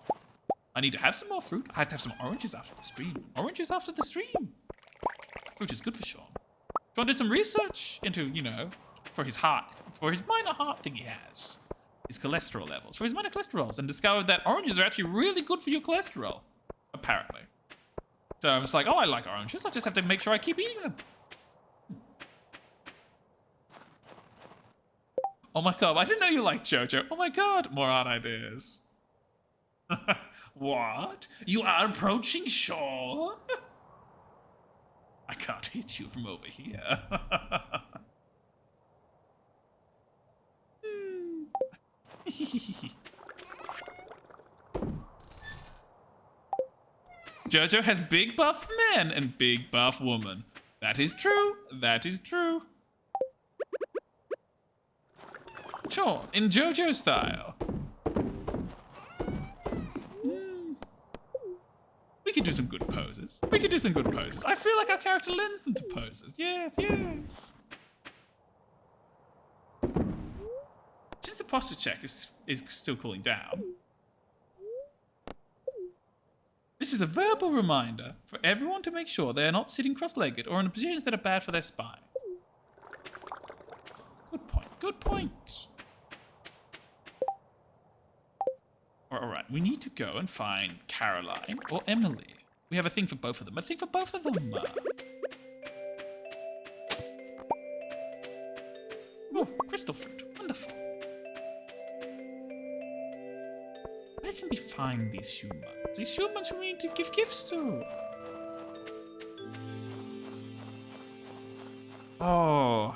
I need to have some more fruit. I have to have some oranges after the stream. Fruit is good for Sean. Sean did some research into, for his minor heart thing he has. His cholesterol levels. For his minor cholesterols. And discovered that oranges are actually really good for your cholesterol. Apparently. So I was like, I like oranges. I just have to make sure I keep eating them. Oh my god, I didn't know you liked JoJo. Oh my god, more art ideas. What? You are approaching Sean? I can't hit you from over here. JoJo has big buff men and big buff women. That is true. Sure, in JoJo style. We could do some good poses. I feel like our character lends them to poses. Yes. Since the posture check is still cooling down, this is a verbal reminder for everyone to make sure they are not sitting cross-legged or in positions that are bad for their spine. Good point. Alright, we need to go and find Caroline or Emily. We have a thing for both of them. Oh, crystal fruit. Wonderful. Where can we find these humans? These humans who we need to give gifts to. Oh,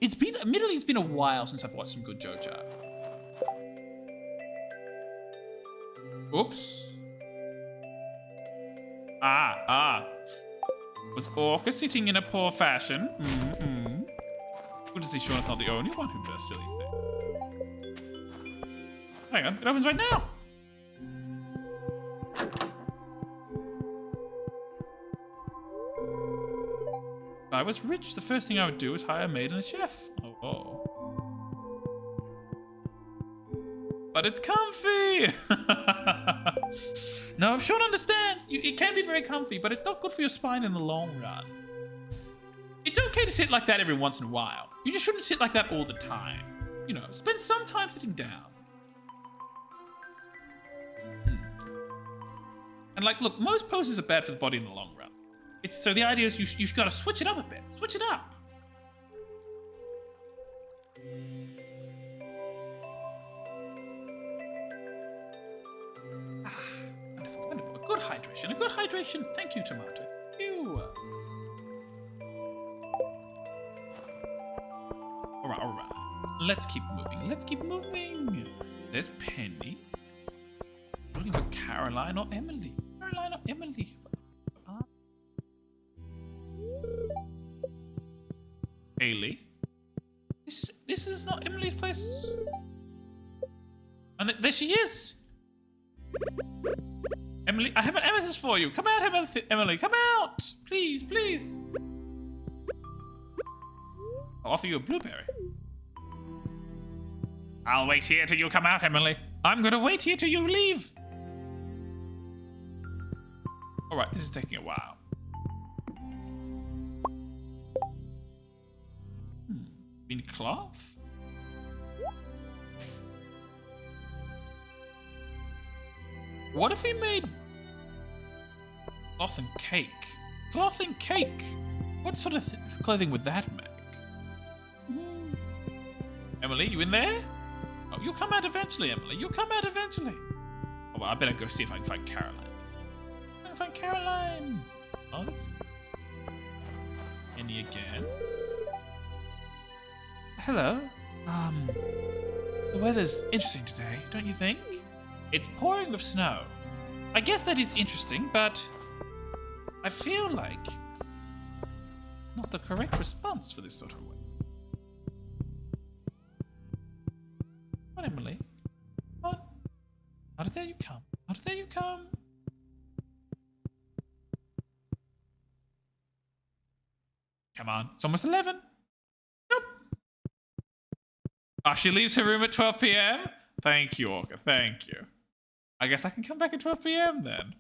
admittedly, it's been a while since I've watched some good JoJo. Oops. Was Orca sitting in a poor fashion? Good to see Sean's not the only one who does silly things. Hang on, it opens right now. If I was rich, the first thing I would do is hire a maid and a chef. Oh. But it's comfy! No, Sean understands. It can be very comfy, but it's not good for your spine in the long run. It's okay to sit like that every once in a while. You just shouldn't sit like that all the time. Spend some time sitting down. And look, most poses are bad for the body in the long run. So the idea is you've got to switch it up a bit. Switch it up. Wonderful. A good hydration. A good hydration. Thank you, tomato. You. Alright. Let's keep moving. There's Penny. Looking for Caroline or Emily. Haley. This is not Emily's place. And there she is. Emily, I have an amethyst for you. Come out, Emily. Come out. Please. I'll offer you a blueberry. I'll wait here till you come out, Emily. I'm gonna wait here till you leave. Alright, this is taking a while. Bean cloth? What if we made cloth and cake? Cloth and cake? What sort of clothing would that make? Emily, you in there? Oh, you'll come out eventually, Emily. You'll come out eventually. Oh, well, I better go see if I can find Caroline. Oh, that's... Penny again. Hello. The weather's interesting today, don't you think? It's pouring with snow. I guess that is interesting, but I feel like not the correct response for this sort of weather. Come on, Emily. Come on. Out of there you come. Come on. It's almost 11. Nope. Oh, she leaves her room at 12 p.m.? Thank you, Orca. Thank you. I guess I can come back at 12 p.m. then.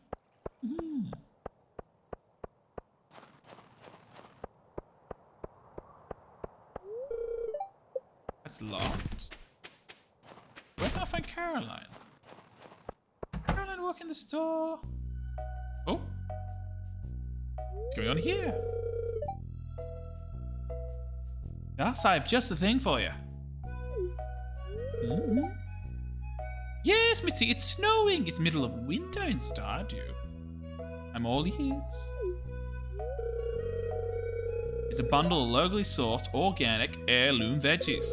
That's locked. Where can I find Caroline? Caroline work in the store. Oh. What's going on here? Yes, I have just the thing for you. Yes, Mitzi, it's snowing. It's middle of winter in Stardew. I'm all ears. It's a bundle of locally sourced, organic, heirloom veggies.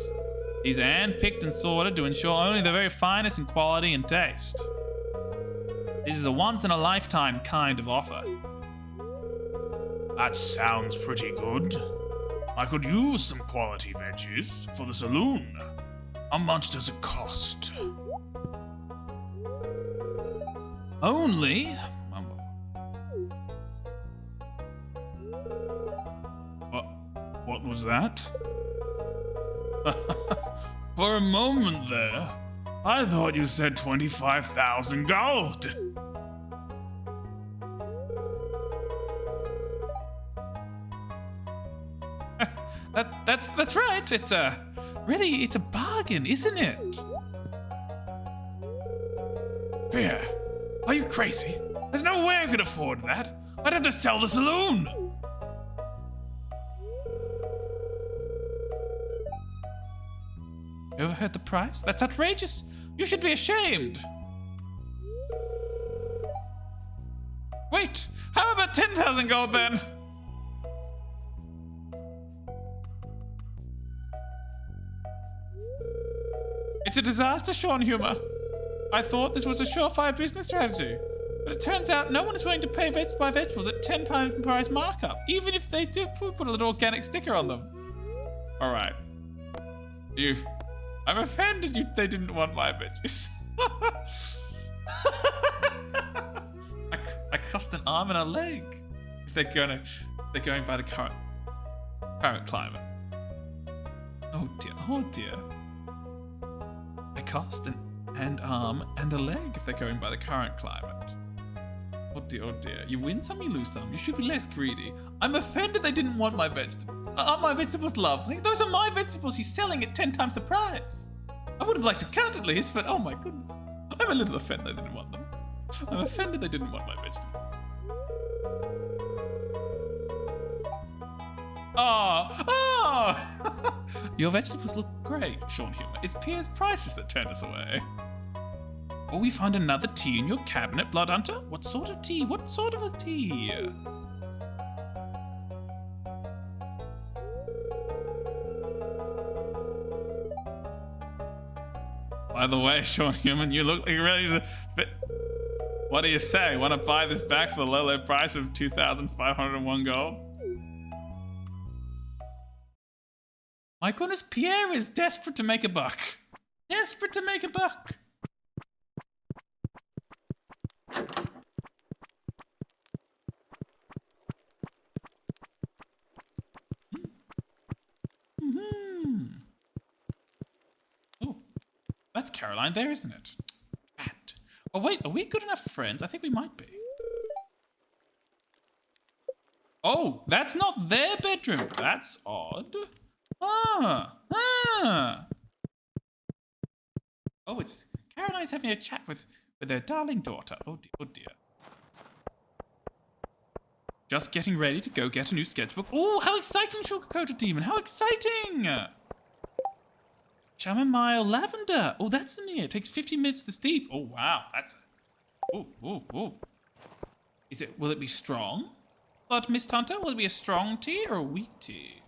These are hand-picked and sorted to ensure only the very finest in quality and taste. This is a once-in-a-lifetime kind of offer. That sounds pretty good. I could use some quality veggies for the saloon. How much does it cost? Only... What was that? For a moment there, I thought you said 25,000 gold. That's right. It's a bargain, isn't it? Here, are you crazy? There's no way I could afford that. I'd have to sell the saloon. You ever heard the price? That's outrageous. You should be ashamed. Wait, how about 10,000 gold then? It's a disaster, Sean Humor. I thought this was a surefire business strategy, but it turns out no one is willing to pay buy vegetables at 10 times the price markup, even if they do put a little organic sticker on them. All right. I'm offended they didn't want my veggies. I cost an arm and a leg if they're going by the current climate. Oh dear. I cost an arm and a leg if they're going by the current climate. Oh dear. You win some, you lose some. You should be less greedy. I'm offended they didn't want my vegetables. Aren't my vegetables lovely? Those are my vegetables. He's selling at 10 times the price. I would have liked a cut at least, but oh my goodness. I'm a little offended they didn't want them. I'm offended they didn't want my vegetables. Oh! Your vegetables look great, Sean Humor. It's Pierre's prices that turned us away. Oh, we found another tea in your cabinet, Blood Hunter. What sort of tea? What sort of a tea? By the way, Sean Human, you look like you're really... But what do you say? Want to buy this back for the low price of 2,501 gold? My goodness, Pierre is desperate to make a buck. Desperate to make a buck. Oh, that's Caroline there, isn't it? Cat. Oh wait, are we good enough friends? I think we might be. Oh, that's not their bedroom. That's odd. Oh, it's Caroline's having a chat with their darling daughter. Oh dear, oh dear. Just getting ready to go get a new sketchbook. Oh, how exciting, Sugar-Coated Demon. How exciting! Chamomile lavender. Oh, that's near. It takes 15 minutes to steep. Oh, wow. That's... Oh. Will it be strong? But Miss Hunter, will it be a strong tea or a weak tea?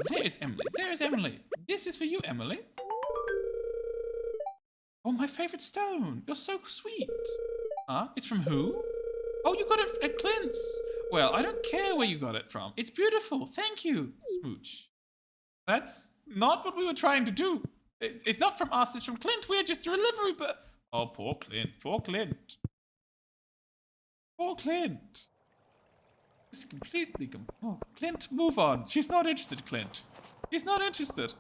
There's Emily. There's Emily. This is for you, Emily. Oh, my favorite stone. You're so sweet. Huh? It's from who? Oh, you got it at Clint's. Well, I don't care where you got it from. It's beautiful. Thank you, Smooch. That's not what we were trying to do. It's not from us. It's from Clint. We're just a delivery, but... Oh, poor Clint. Poor Clint. Poor Clint. It's completely... Oh, Clint, move on. She's not interested, Clint. She's not interested.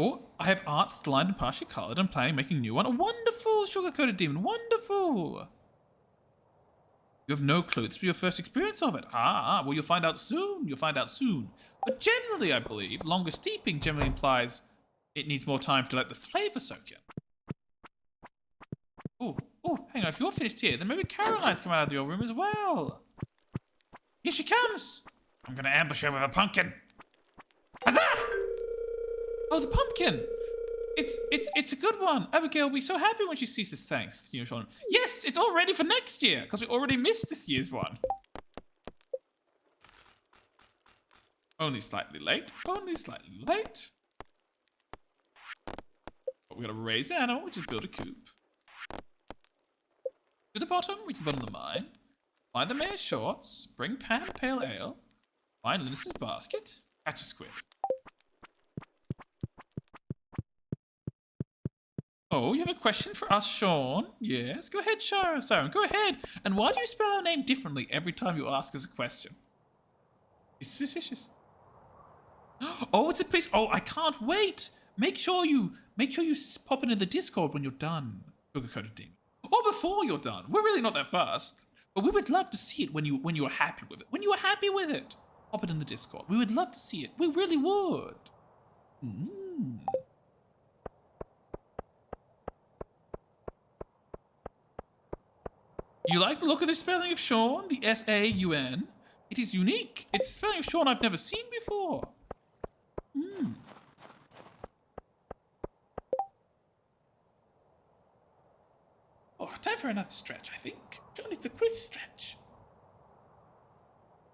Oh, I have art that's lined and partially coloured and planning making a new one. A wonderful, Sugar-Coated Demon. Wonderful. You have no clue. This will be your first experience of it. Well, you'll find out soon. You'll find out soon. But generally, I believe, longer steeping generally implies it needs more time to let the flavour soak in. Oh, hang on. If you're finished here, then maybe Caroline's come out of your room as well. Here she comes. I'm going to ambush her with a pumpkin. Huzzah! Oh, the pumpkin! It's a good one. Abigail will be so happy when she sees this. Thanks, you know, Sean. Yes, it's all ready for next year because we already missed this year's one. Only slightly late. Only slightly late. But we gotta raise the animal, which is build a coop. To the bottom, reach the bottom of the mine. Find the mayor's shorts. Bring Pam pale ale. Find Linus's basket. Catch a squid. Oh, you have a question for us, Sean? Yes, go ahead, Siren, go ahead. And why do you spell our name differently every time you ask us a question? It's suspicious. Oh, it's a piece. Oh, I can't wait. Make sure you pop into the Discord when you're done, Sugar-Coated Demon. Or before you're done. We're really not that fast. But we would love to see it when you are happy with it. When you are happy with it, pop it in the Discord. We would love to see it. We really would. You like the look of the spelling of Sean? The S-A-U-N? It is unique. It's a spelling of Sean I've never seen before. Oh, time for another stretch, I think. Sean needs a quick stretch.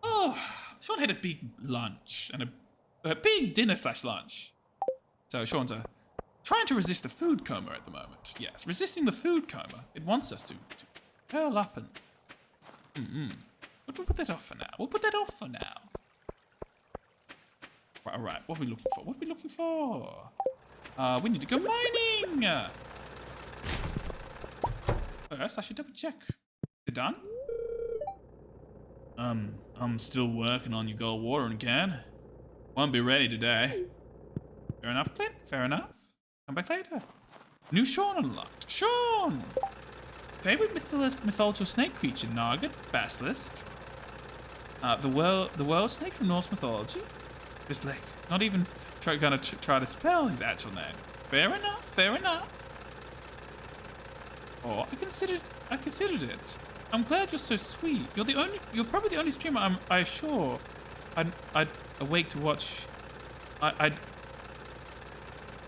Oh, Sean had a big lunch and a big dinner/lunch. So Sean's trying to resist the food coma at the moment. Yes, resisting the food coma. It wants us to curl up and... But we'll put that off for now. We'll put that off for now. Right, all right, what are we looking for? What are we looking for? We need to go mining! First, I should double check. Is it done? I'm still working on your gold watering can. Won't be ready today. Fair enough, Clint. Fair enough. Come back later. New Sean unlocked. Sean! Favorite mythological snake creature, Nugget, Basilisk. The world snake from Norse mythology. Dyslexic. Not even gonna try to spell his actual name. Fair enough, fair enough. before. I considered it. I'm glad you're so sweet. You're probably the only streamer I'd awake to watch.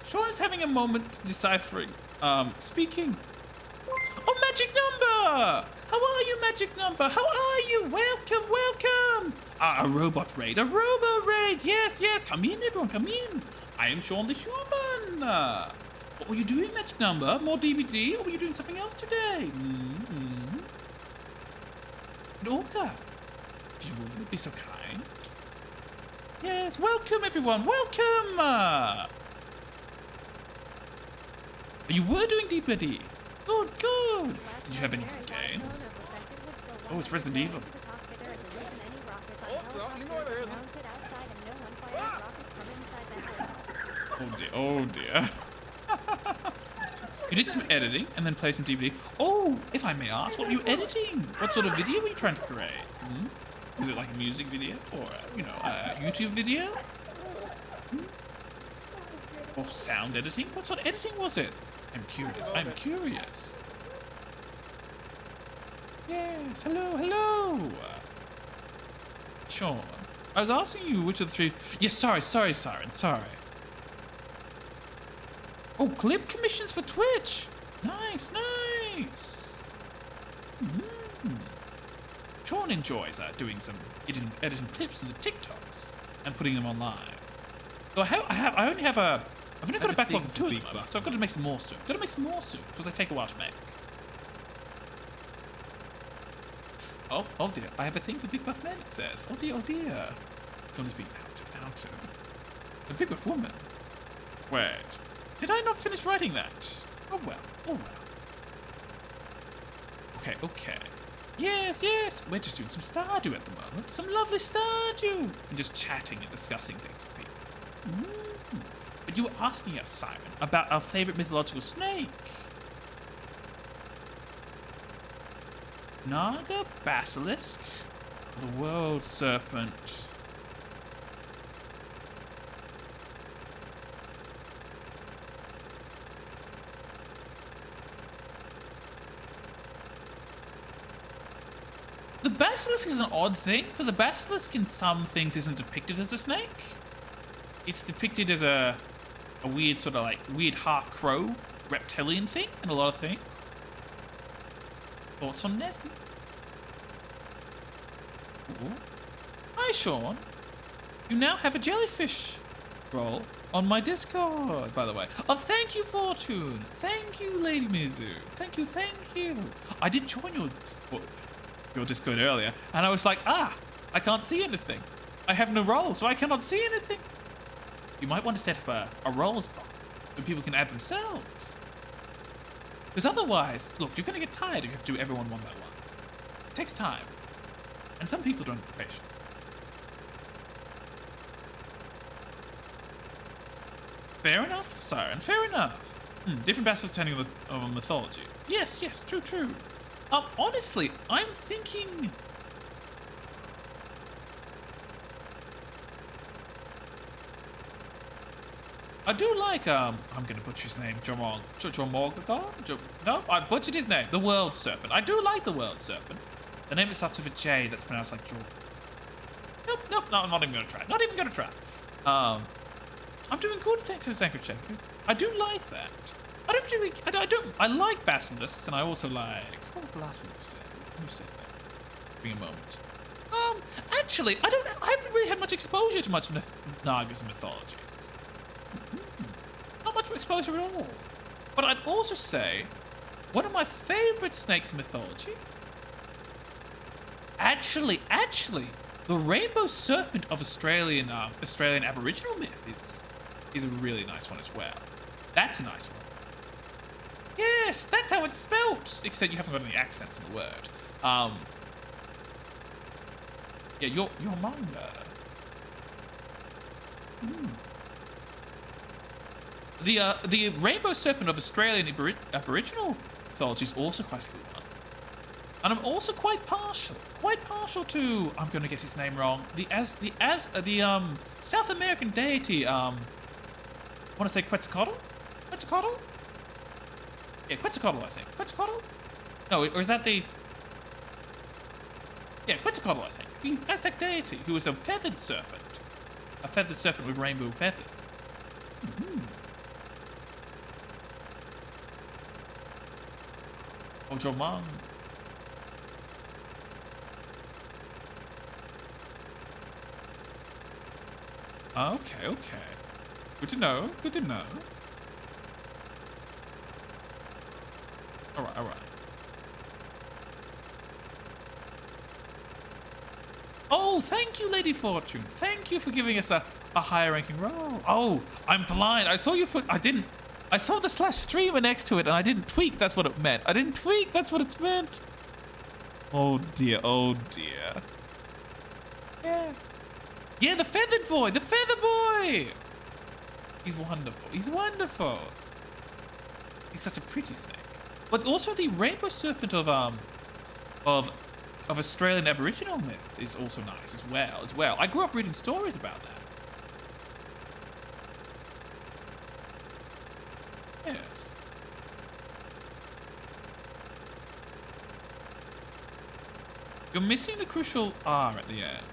Sean is having a moment deciphering. Speaking. Oh, Magic Number! How are you, Magic Number? How are you? Welcome, welcome! A robot raid, a robo raid! Yes, yes, come in, everyone, come in! I am Sean the Human! What were you doing, Magic Number? More DVD, or were you doing something else today? Mm-hmm. Olga, do you be so kind? Yes, welcome, everyone, welcome! You were doing DVD. Good, good. Did you have any good games? Oh, it's Resident Evil. Oh dear, oh dear. You did some editing and then played some DVD. Oh, if I may ask, what were you editing? What sort of video were you trying to create? Was it like a music video or, a YouTube video? Or sound editing? What sort of editing was it? I'm curious. I'm curious. Yes. Hello. Hello. Sean, I was asking you which of the three. Yes. Sorry, Siren. Sorry. Oh, clip commissions for Twitch. Nice. Nice. Sean enjoys doing some editing clips of the TikToks and putting them online. So I only have a. I've only got a backlog of 2 at the moment, so I've got to make some more soon. Because they take a while to make. Oh dear, I have a thing for Big Buff Men, it says. Oh dear. John is being outed. A Big Buff Woman. Wait, did I not finish writing that? Oh well. Okay. Yes, we're just doing some Stardew at the moment. Some lovely Stardew. And just chatting and discussing things with people. But you were asking us, Simon, about our favorite mythological snake. Naga, basilisk, the world serpent. The basilisk is an odd thing, because the basilisk in some things isn't depicted as a snake. It's depicted as a weird sort of like weird half crow reptilian thing in a lot of things. Thoughts on Nessie? Ooh. Hi Sean. You now have a jellyfish roll on my Discord, by the way. Oh, thank you, Fortune. Thank you, Lady Mizu. Thank you. I did join your Discord earlier, and I was like, I can't see anything. I have no roll, so I cannot see anything. You might want to set up a roles box so people can add themselves. Because otherwise, look, you're going to get tired if you have to do everyone one by one. It takes time. And some people don't have the patience. Fair enough, Siren, fair enough. Different bastards depending on mythology. Yes, true. Honestly, I'm thinking... I do like, I'm gonna butcher his name, Jormorgagon? No, I butchered his name. The World Serpent. I do like the World Serpent. The name that starts with a J that's pronounced like Jor. Nope, no, I'm not even gonna try. I'm doing good thanks to Sacred Check. I do like that. I like basilisks, and I also like... What was the last one you said? Who said that? Give me a moment. Actually, I haven't really had much exposure to much Nagas and mythologies. Not much exposure at all. But I'd also say, one of my favorite snakes in mythology... Actually, the rainbow serpent of Australian Aboriginal myth is a really nice one as well. That's a nice one. Yes, that's how it's spelt. Except you haven't got any accents in the word. Yeah, your manga. The rainbow serpent of Australian Aboriginal mythology is also quite a good one. And I'm also quite partial to, I'm going to get his name wrong, the South American deity, I want to say Quetzalcoatl? Yeah, Quetzalcoatl, I think. Quetzalcoatl? No, or is that the... Yeah, Quetzalcoatl, I think. The Aztec deity who was a feathered serpent. A feathered serpent with rainbow feathers. Ojomang. Okay, okay. Good to know. Good to know. Alright, alright. Oh, thank you, Lady Fortune. Thank you for giving us a higher ranking role. Oh, I'm blind. I saw you put... I saw the slash streamer next to it and I didn't tweak. That's what it meant. I didn't tweak. That's what it's meant. Oh, dear. Oh, dear. Yeah. Yeah, the feathered boy. The feather boy. He's wonderful. He's wonderful. He's such a pretty snake. But also the rainbow serpent of Australian Aboriginal myth is also nice as well. I grew up reading stories about that. Yes. You're missing the crucial R at the end.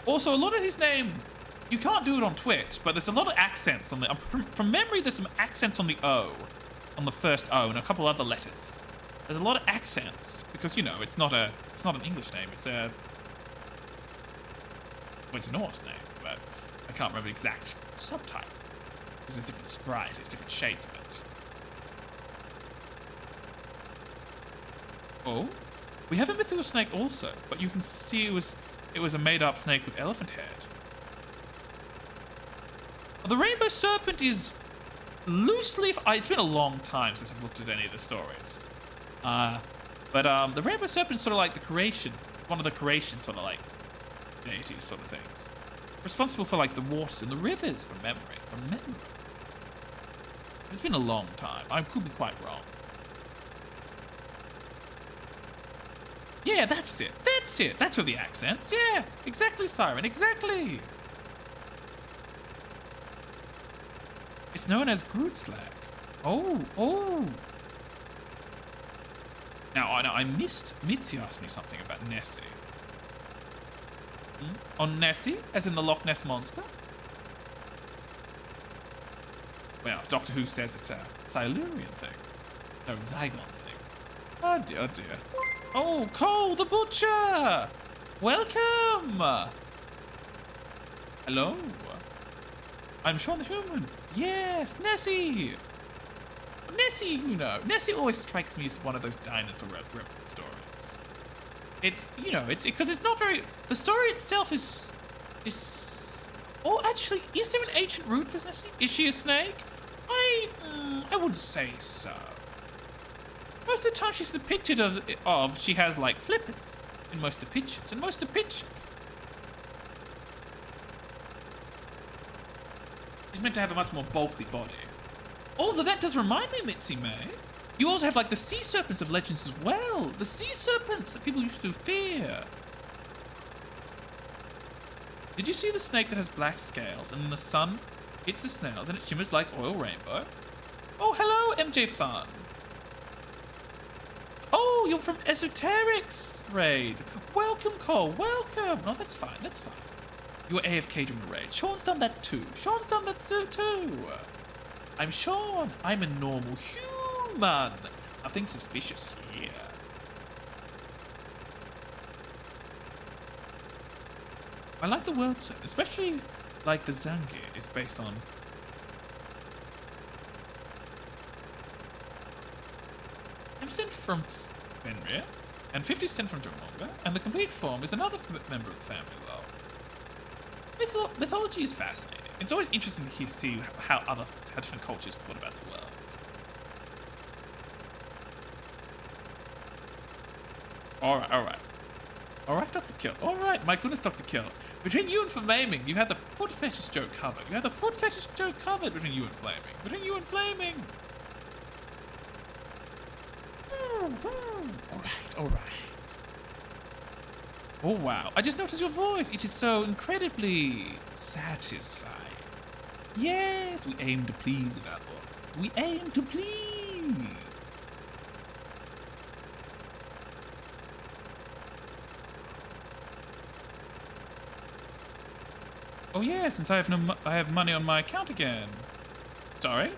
Also, a lot of his name, you can't do it on Twitch, but there's a lot of accents on the... From memory, there's some accents on the O, on the first O, and a couple other letters. There's a lot of accents because, you know, it's not an English name. It's a Norse name, but I can't remember the exact subtype because there's different varieties, different shades of it. Oh, we have a mythical snake also, but you can see it was a made-up snake with elephant head. The rainbow serpent is loosely... It's been a long time since I've looked at any of the stories. But the rainbow serpent's sort of like the creation, one of the creation sort of like deities sort of things. Responsible for like the waters and the rivers from memory. It's been a long time. I could be quite wrong. Yeah, that's it. That's with the accents. Yeah, exactly, Siren. Exactly. It's known as Grootslag. Oh. Now, I missed... Mitzi asked me something about Nessie. On Nessie? As in the Loch Ness Monster? Well, Doctor Who says it's a Silurian thing. No, Zygon thing. Oh dear, oh dear. Oh, Cole the Butcher! Welcome! Hello? I'm Sean the Human. Yes, Nessie! Nessie, you know. Nessie always strikes me as one of those dinosaur stories. It's, you know, because it's not very... The story itself is... Oh, actually, is there an ancient root for Nessie? Is she a snake? I wouldn't say so. Most of the time she's depicted she has, like, flippers in most depictions. She's meant to have a much more bulky body. Although that does remind me, Mitzi May, you also have like the sea serpents of legends as well. The sea serpents that people used to fear. Did you see the snake that has black scales and in the sun hits the snails and it shimmers like oil rainbow? Oh, hello, MJ Fun. Oh, you're from Esoterics Raid. Welcome, Cole, welcome. Oh, that's fine. You were AFK during the raid. Sean's done that too. Too. I'm Sean. I'm a normal human. Nothing suspicious here. I like the world set, especially like the Zangir is based on... I'm sent from Fenrir, and 50 cent from Jormunga, and the complete form is another member of the family world. Mythology is fascinating. It's always interesting to see how different cultures thought about the world. Alright, Dr. Kill. Alright, my goodness, Dr. Kill. Between you and Flaming, you had the foot fetish joke covered. Between you and Flaming. Alright. Oh wow, I just noticed your voice. It is so incredibly satisfying. Yes, we aim to please with our voice. We aim to please. Oh yeah, since I have money on my account again. Sorry,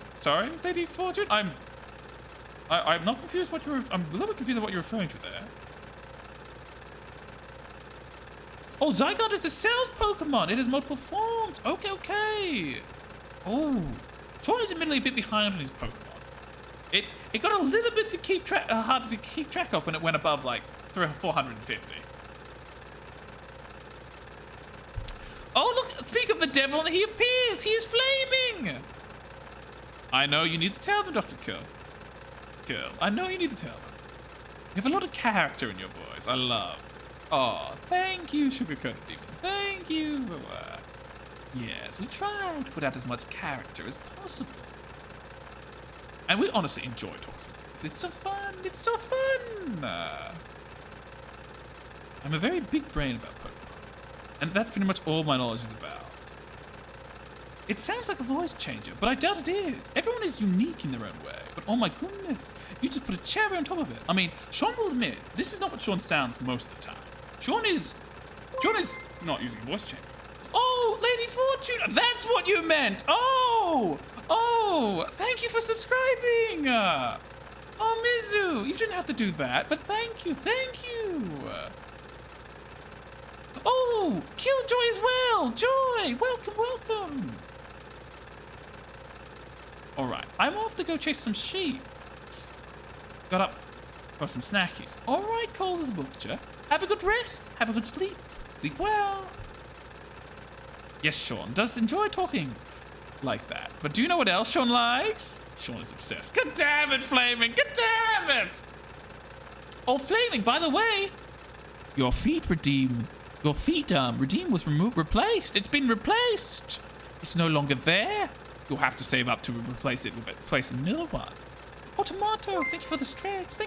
Lady Fortune. I'm not confused I'm a little bit confused at what you're referring to there. Oh, Zygarde is the sales Pokemon. It has multiple forms. Okay. Oh, Sean is admittedly a bit behind on his Pokemon. It got a little bit to keep harder to keep track of when it went above like 450. Oh look! Speak of the devil, and he appears. He is flaming. I know you need to tell them, Dr. Curl. I know you need to tell them. You have a lot of character in your voice. I love. Oh, thank you, Sugar-Coated Demon. Thank you. Yes, we try to put out as much character as possible. And we honestly enjoy talking about this. It's so fun. It's so fun. I'm a very big brain about Pokemon. And that's pretty much all my knowledge is about. It sounds like a voice changer, but I doubt it is. Everyone is unique in their own way. But oh my goodness, you just put a cherry on top of it. I mean, Sean will admit, this is not what Sean sounds most of the time. Sean is not using a voice changer. Oh, Lady Fortune, that's what you meant. Oh, thank you for subscribing. Oh, Mizu, you didn't have to do that, but thank you. Oh, Killjoy as well. Joy, welcome. All right, I'm off to go chase some sheep. Got up for some snackies. All right, Coles' butcher. Have a good rest. Have a good sleep. Sleep well. Yes, Sean does enjoy talking like that. But do you know what else Sean likes? Sean is obsessed. God damn it, Flaming. God damn it. Oh, Flaming, by the way, your feet redeem was replaced. It's been replaced. It's no longer there. You'll have to save up to replace another one. Oh, Tomato, thank you for the stretch.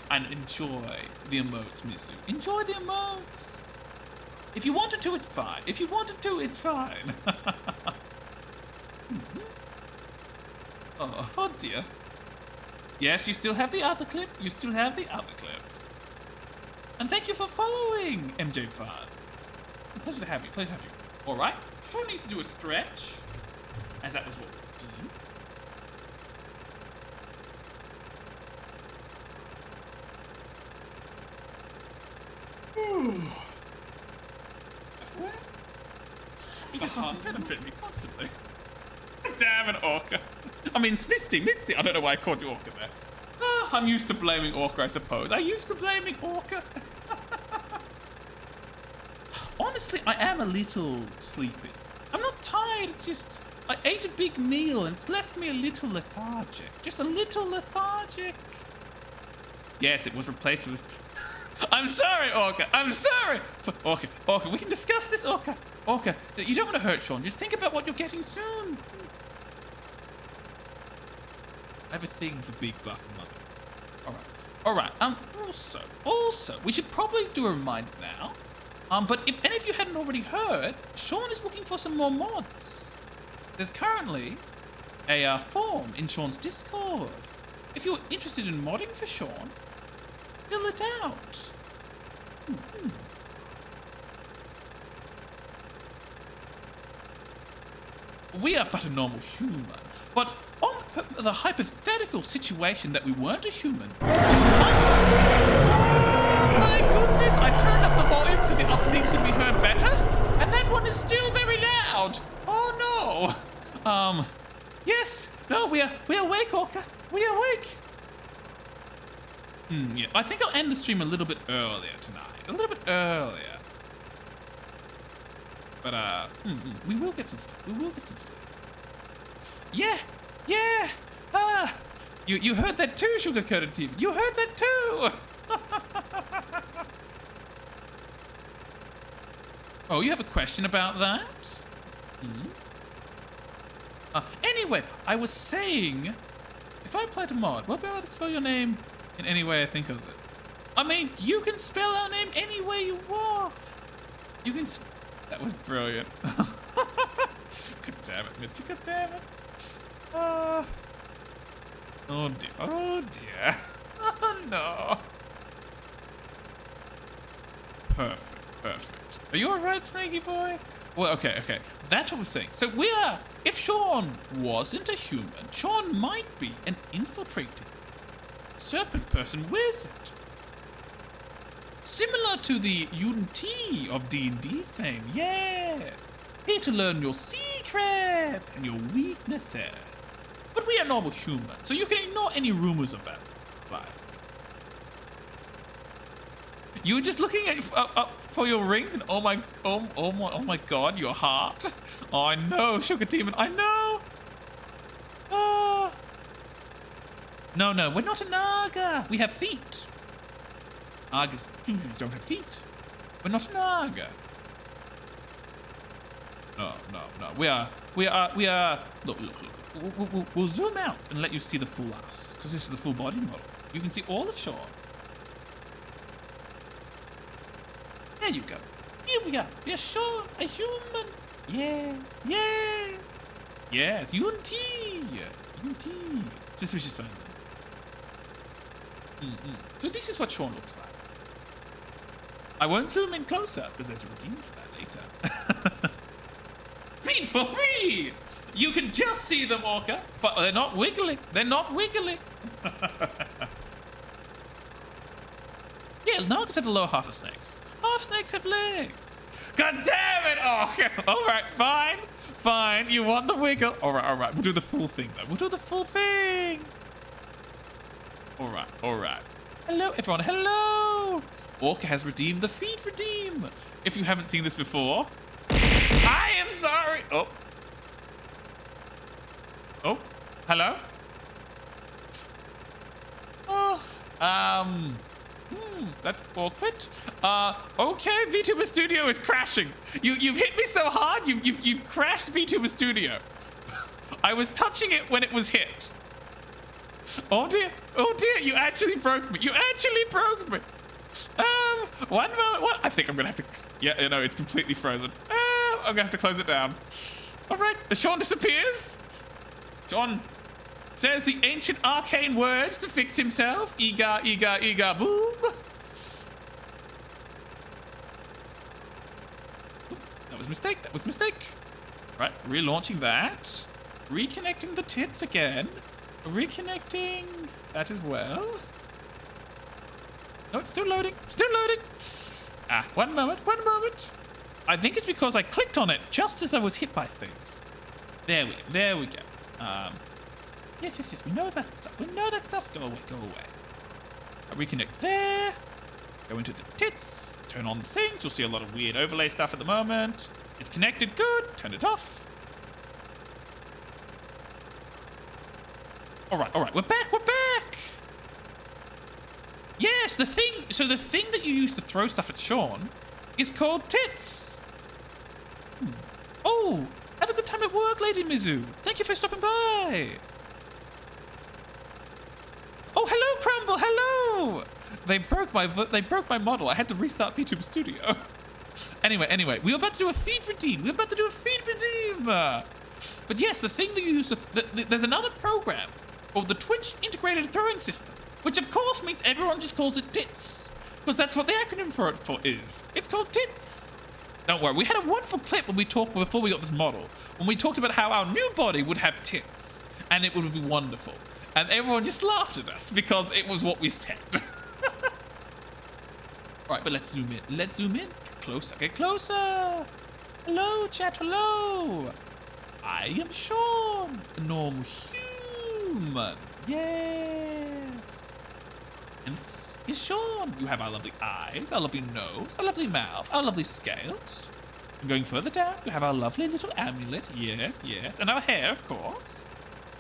And enjoy the emotes, Mizu. Enjoy the emotes. If you wanted to, it's fine. Oh dear. Yes, you still have the other clip. And thank you for following, MJ Fun. Pleasure to have you. All right. Sean needs to do a stretch, as that was what we did. He just wants to penetrate me constantly. Damn it, Orca. I mean, Mitzi. I don't know why I called you Orca there. I'm used to blaming Orca, I suppose. Orca. Honestly, I am a little sleepy. I'm not tired, it's just I ate a big meal and it's left me a little lethargic. Just a little lethargic. Yes, it was replaced with... I'm sorry, Orca. Orca, we can discuss this, Orca. Orca, you don't want to hurt Sean. Just think about what you're getting soon. I have a thing for big buff mother. All right. Also, we should probably do a reminder now. But if any of you hadn't already heard, Sean is looking for some more mods. There's currently a form in Sean's Discord. If you're interested in modding for Sean, fill it out. We are but a normal human, but on the hypothetical situation that we weren't a human. Oh my goodness, I turned up the volume so the other things should be heard better, and that one is still very loud. Oh no. Yes, no, we awake, Orca. We awake. Yeah, I think I'll end the stream a little bit earlier tonight. But we will get some sleep. Yeah. You heard that too, Sugar-Coated Team. You heard that too. Oh, you have a question about that? Anyway, I was saying, if I apply to mod, will I be able to spell your name in any way I think of it? I mean, you can spell our name any way you want. You can. That was brilliant. God damn it, Mitzi. God damn it. Oh dear. Oh no. Perfect. Are you alright, Snaky Boy? Well, okay. That's what we're saying. So if Sean wasn't a human, Sean might be an infiltrating serpent person wizard. Similar to the Yun-Ti of D&D fame, yes. Here to learn your secrets and your weaknesses. But we are normal humans, so you can ignore any rumors of that. Like, you were just looking up for your rings, and oh my god, your heart. Oh, I know, Sugar Demon, I know. No, we're not a Naga. We have feet. Nagas usually don't have feet. We're not a Naga. No. We are. Look. We'll zoom out and let you see the full ass, because this is the full body model. You can see all of Sean. There you go. Here we are. We are Sean, a human. Yes. Yun-Ti. Suspicious family. So this is what Sean looks like. I won't zoom in closer because there's a redeem for that later. Feed for free! You can just see them, Orca, but they're not wiggling. Yeah, Nagas have the lower half of snakes. Half snakes have legs. God damn it, Orca! Alright, fine. You want the wiggle? Alright. We'll do the full thing, though. Alright. Hello, everyone. Hello! Orca has redeemed the feed redeem. If you haven't seen this before, I am sorry. Oh, hello? That's awkward. Okay, VTuber Studio is crashing. You've hit me so hard, you've crashed VTuber Studio. I was touching it when it was hit. Oh dear, you actually broke me. One moment, what? I think I'm gonna have to, it's completely frozen. I'm gonna have to close it down. All right, Sean disappears. Sean says the ancient arcane words to fix himself. Ega, boom. That was mistake. Right, relaunching that. Reconnecting the tits again. Reconnecting that as well. No, it's still loading. One moment. I think it's because I clicked on it just as I was hit by things. There we go. Yes, we know that stuff. Go away. I reconnect there. Go into the tits. Turn on the things. You'll see a lot of weird overlay stuff at the moment. It's connected, good. Turn it off. All right, we're back. Yes, the thing that you use to throw stuff at Sean is called tits. Oh, have a good time at work, Lady Mizu. Thank you for stopping by. Oh, hello, Crumble, hello. They broke my model. I had to restart VTuber Studio. Anyway, we were about to do a feed redeem. But yes, the thing that you use there's another program called the Twitch Integrated Throwing System, which of course means everyone just calls it tits, because that's what the acronym for it is. It's called tits. Don't worry, we had a wonderful clip when we talked before we got this model, when we talked about how our new body would have tits, and it would be wonderful. And everyone just laughed at us because it was what we said. Right, but let's zoom in. Get closer. Hello, chat, hello. I am Sean, a normal human. Yes. And this is Sean. You have our lovely eyes, our lovely nose, our lovely mouth, our lovely scales. And going further down, you have our lovely little amulet. Yes. And our hair, of course.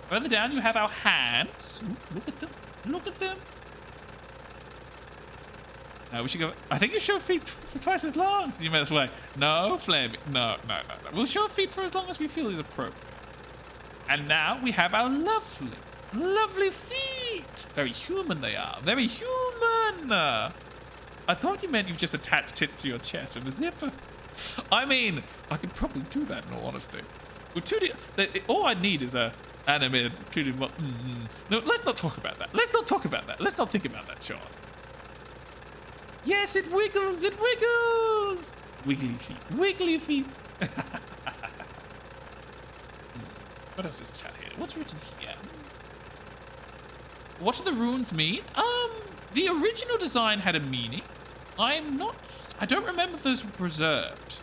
Further down, you have our hands. Ooh, look at them. We should go. I think you show feet for twice as long, so you made us way. No, Flammy. No. We'll show feet for as long as we feel is appropriate. And now we have our lovely feet. Very human they are. Very human. I thought you meant you've just attached tits to your chest with a zipper. I mean, I could probably do that in all honesty. With 2D, all I need is a animated 2D. No, let's not talk about that. Let's not think about that, Sean. Yes, it wiggles. Wiggly feet. What else is chat here? What's written here? What do the runes mean? The original design had a meaning. I don't remember if those were preserved.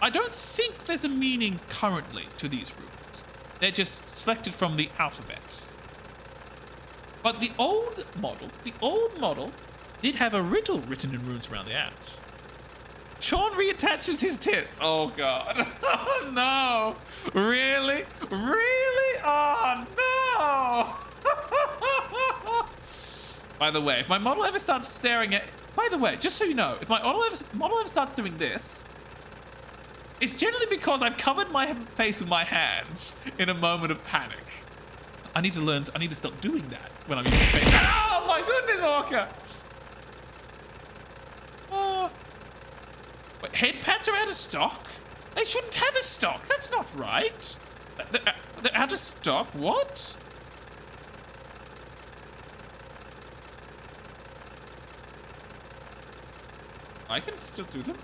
I don't think there's a meaning currently to these runes. They're just selected from the alphabet. But the old model did have a riddle written in runes around the edge. Sean reattaches his tits. Oh god. Oh no. Really? Really? Oh no. By the way, if my model ever starts staring at... By the way, just so you know, if my model ever starts doing this, it's generally because I've covered my face with my hands in a moment of panic. I need to stop doing that when I'm using my face. Oh my goodness, Orca! Oh. Wait, head pads are out of stock? They shouldn't have a stock. That's not right. They're out of stock? What? I can still do them.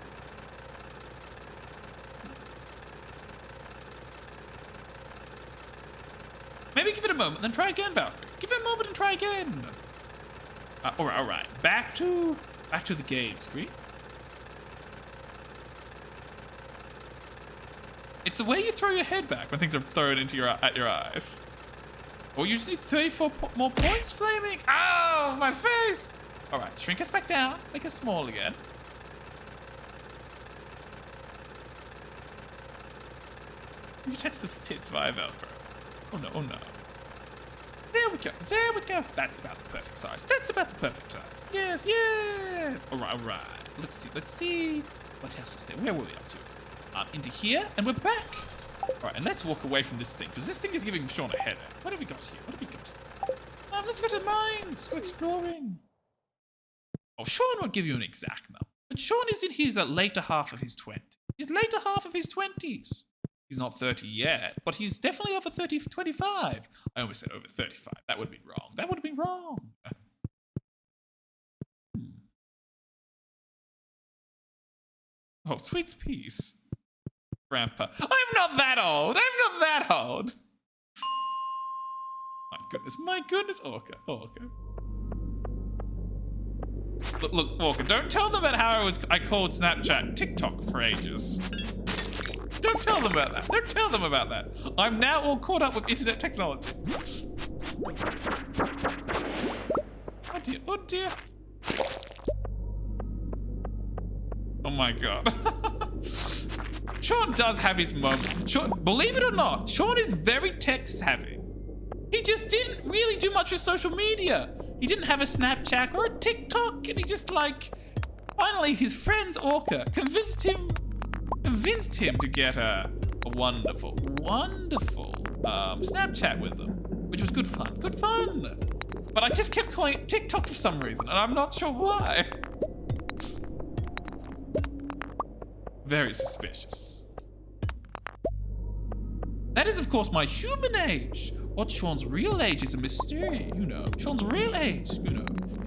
Maybe give it a moment, then try again, Valkyrie. Give it a moment and try again. All right. Back to the game screen. It's the way you throw your head back when things are thrown into at your eyes. Or you just need 34 more points, Flaming. Oh, my face. All right, shrink us back down. Make us small again. You touch the tits via Velcro. Oh no, oh no. There we go. That's about the perfect size. Yes. All right. Let's see. What else is there? Where were we up to? Into here, and we're back. All right, and let's walk away from this thing, because this thing is giving Sean a headache. What have we got here? Let's go to the mines. Let's go exploring. Oh, Sean won't give you an exact number, but Sean is in his later half of his 20s. He's not 30 yet, but he's definitely over 25. I almost said over 35. That would have been wrong. Oh, sweet peace. Grandpa. I'm not that old. My goodness. Orca. Look, Orca, don't tell them about how I called Snapchat TikTok for ages. Don't tell them about that. I'm now all caught up with internet technology. Oh dear. Oh my god. Sean does have his moments. Believe it or not, Sean is very tech savvy. He just didn't really do much with social media. He didn't have a Snapchat or a TikTok, and he just finally his friends Orca convinced him to get a wonderful Snapchat with them, which was good fun. But I just kept calling it TikTok for some reason, and I'm not sure why. Very suspicious. That is, of course, my human age. What Sean's real age is a mystery, Sean's real age,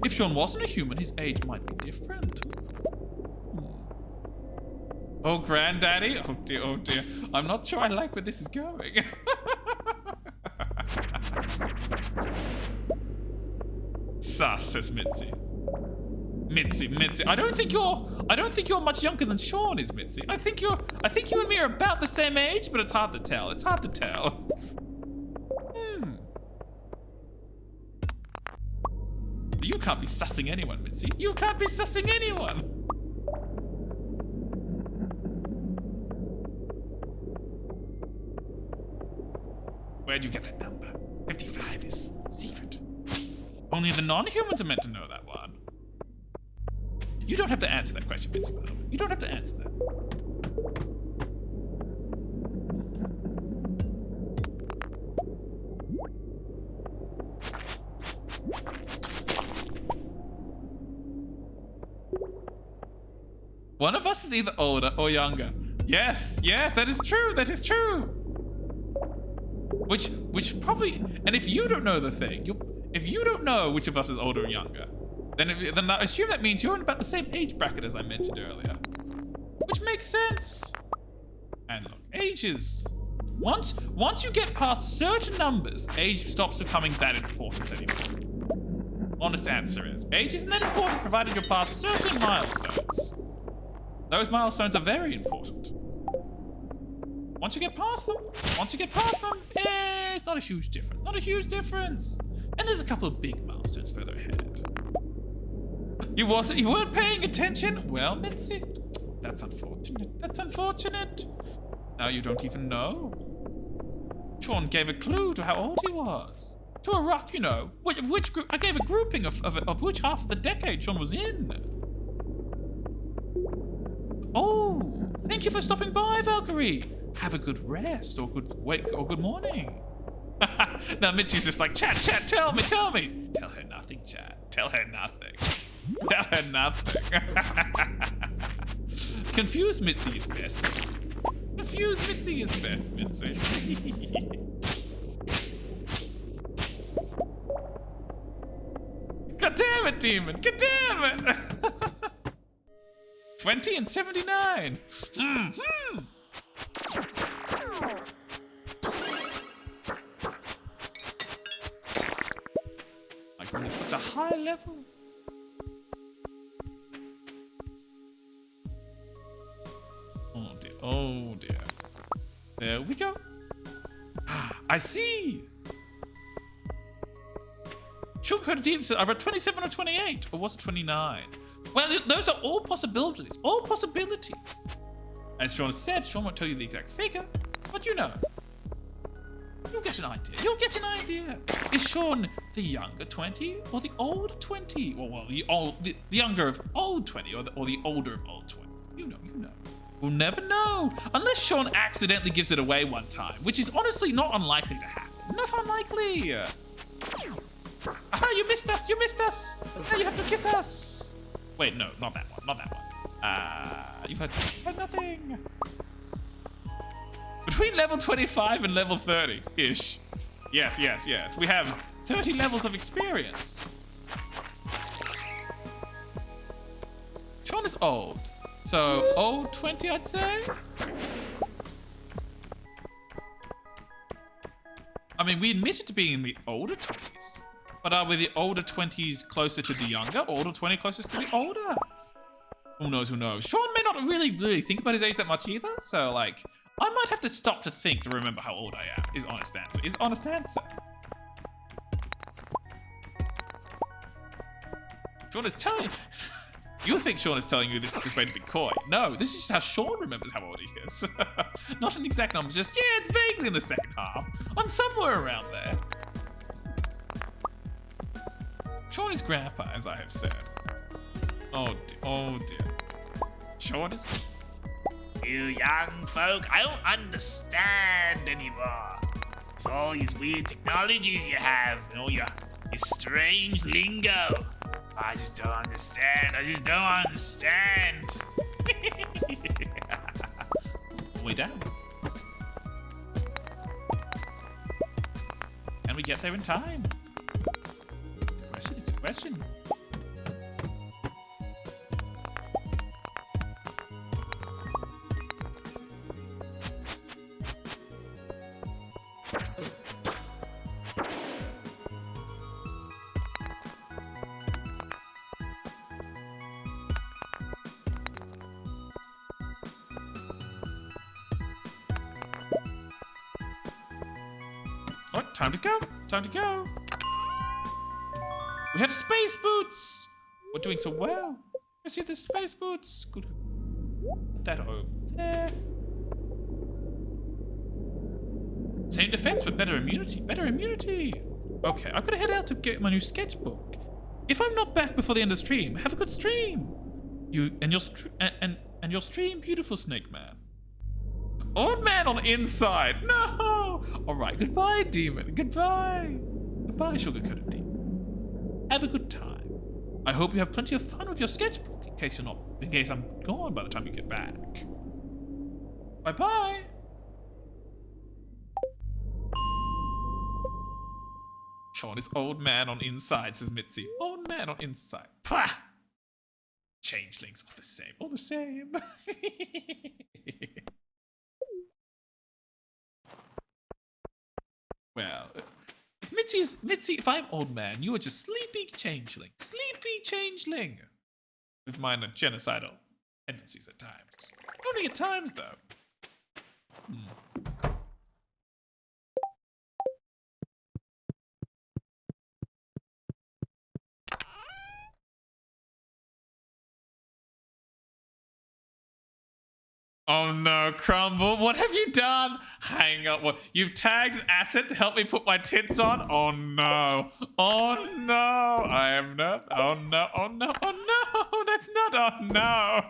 If Sean wasn't a human, his age might be different. Oh, Granddaddy? Oh dear. I'm not sure I like where this is going. Sus, says Mitzi. Mitzi. I don't think you're much younger than Sean is, Mitzi. I think you and me are about the same age, but it's hard to tell. You can't be sussing anyone, Mitzi. You can't be sussing anyone. Where'd you get that number? 55 is secret. Only the non-humans are meant to know that one. You don't have to answer that question, Mitzi, by the way. You don't have to answer that. One of us is either older or younger. Yes, that is true. Which probably, and if you don't know the thing, if you don't know which of us is older or younger, then I assume that means you're in about the same age bracket as I mentioned earlier. Which makes sense. And look, ages. Once you get past certain numbers, age stops becoming that important anymore. Honest answer is, age isn't that important provided you're past certain milestones. Those milestones are very important. Once you get past them, it's not a huge difference. Not a huge difference. And there's a couple of big milestones further ahead. You weren't paying attention? Well, Mitzi, that's unfortunate. That's unfortunate. Now you don't even know. Sean gave a clue to how old he was. To a rough, which group. I gave a grouping of which half of the decade Sean was in. Oh, thank you for stopping by, Valkyrie. Have a good rest, or good wake, or good morning. Now Mitzi's just like, chat, tell me. Tell her nothing, chat. Tell her nothing. Tell her nothing. Confused Mitzi is best. Confused Mitzi is best, Mitzi. God damn it, demon! God damn it! 20 and 79. Mm-hmm. My goodness, such a high level. Oh dear. There we go. I see. Sugar Deep said, I read 27 or 28, or was it 29? Well, those are all possibilities. All possibilities. As Sean said, Sean won't tell you the exact figure, but you'll get an idea. You'll get an idea. Is Sean the younger 20 or the older 20? Well, the younger of old 20 or the older of old 20. You know. We'll never know. Unless Sean accidentally gives it away one time, which is honestly not unlikely to happen. Not unlikely. Aha, you missed us. Now you have to kiss us. Wait, no, not that one. You've heard nothing. Between level 25 and level 30-ish. Yes. We have 30 levels of experience. Sean is old. So, old 20, I'd say? I mean, we admitted to being in the older 20s. But are we the older 20s closer to the younger? Older 20 closest to the older? Who knows? Sean may not really think about his age that much either. So, like, I might have to stop to think to remember how old I am. Is honest answer. Sean is telling... You think Sean is telling you this way to be coy. No, this is just how Sean remembers how old he is. Not an exact number, just, yeah, it's vaguely in the second half. I'm somewhere around there. Sean is grandpa, as I have said. Oh dear. Sean is... You young folk, I don't understand anymore. It's all these weird technologies you have and all your strange lingo. I just don't understand. Way down. Can we get there in time? It's a question. Time to go. We have space boots. We're doing so well. I see the space boots. Good. Put that over there. Same defense, but better immunity. Okay, I've got to head out to get my new sketchbook. If I'm not back before the end of the stream, have a good stream. Your stream, beautiful Snake Man. Old man on inside. No. All right. Goodbye, demon. Goodbye, sugar-coated demon. Have a good time. I hope you have plenty of fun with your sketchbook. In case I'm gone by the time you get back. Bye. Sean is old man on inside, says Mitzi. Old man on inside. Pah! changelings. All the same. All the same. Well, Mitzi, if I'm old man, you are just sleepy changeling. Sleepy changeling. With minor genocidal tendencies at times. Only at times, though. Oh no, Crumble, what have you done? Hang up, what? You've tagged an asset to help me put my tits on? Oh no. Oh no. I am not. Oh no. Oh no. Oh no. That's not. Oh no.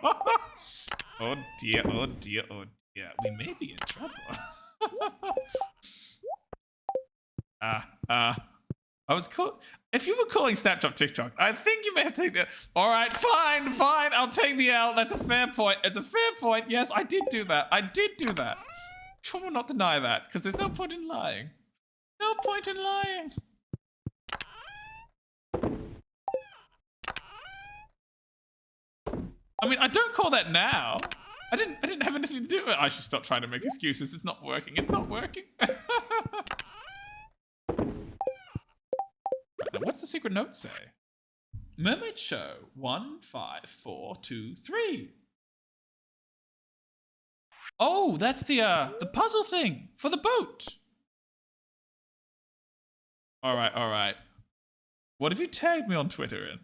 Oh dear. Oh dear. Oh dear. We may be in trouble. I was call. If you were calling Snapchat TikTok, I think you may have taken that. All right, fine. I'll take the L. That's a fair point. It's a fair point. Yes, I did do that. I will not deny that because there's no point in lying. No point in lying. I mean, I don't call that now. I didn't have anything to do with it. I should stop trying to make excuses. It's not working. It's not working. Now, what's the secret note say? Mermaid Show 15423. Oh, that's the puzzle thing for the boat. All right. What have you tagged me on Twitter in?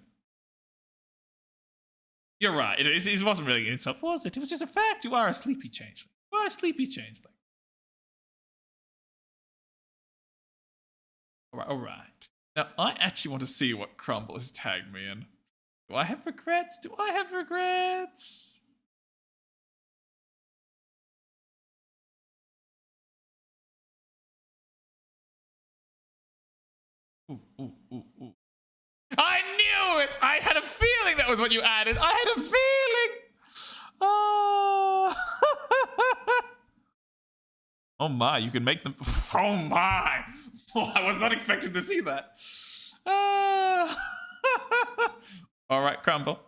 You're right. It wasn't really an insult, was it? It was just a fact. You are a sleepy changeling. You are a sleepy changeling. All right. Now, I actually want to see what Crumble has tagged me in. Do I have regrets? Ooh. I knew it! I had a feeling that was what you added. I had a feeling! Oh, oh my, you can make them... Oh my! Oh, I was not expecting to see that. All right, crumble.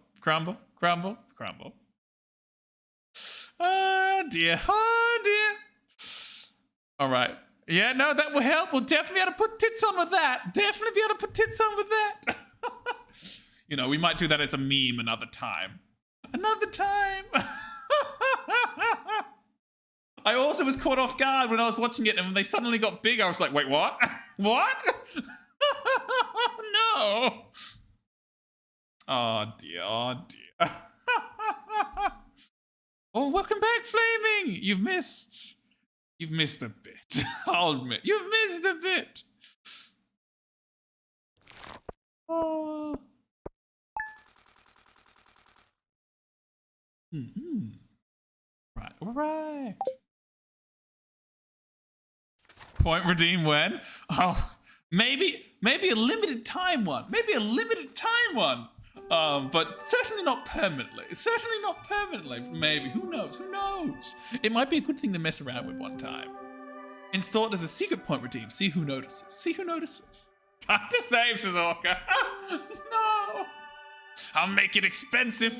Oh dear. All right. Yeah, no, that will help. We'll definitely be able to put tits on with that. You know, we might do that as a meme another time. I also was caught off guard when I was watching it, and when they suddenly got big, I was like, wait, what? What? No. Oh dear. Oh, welcome back, Flaming. You've missed a bit. I'll admit, you've missed a bit. Oh. Right. Point redeem when? Oh, maybe a limited time one. But certainly not permanently. Maybe. Who knows? It might be a good thing to mess around with one time. Install it as a secret point redeem. See who notices. Time to save, says Orca. No. I'll make it expensive.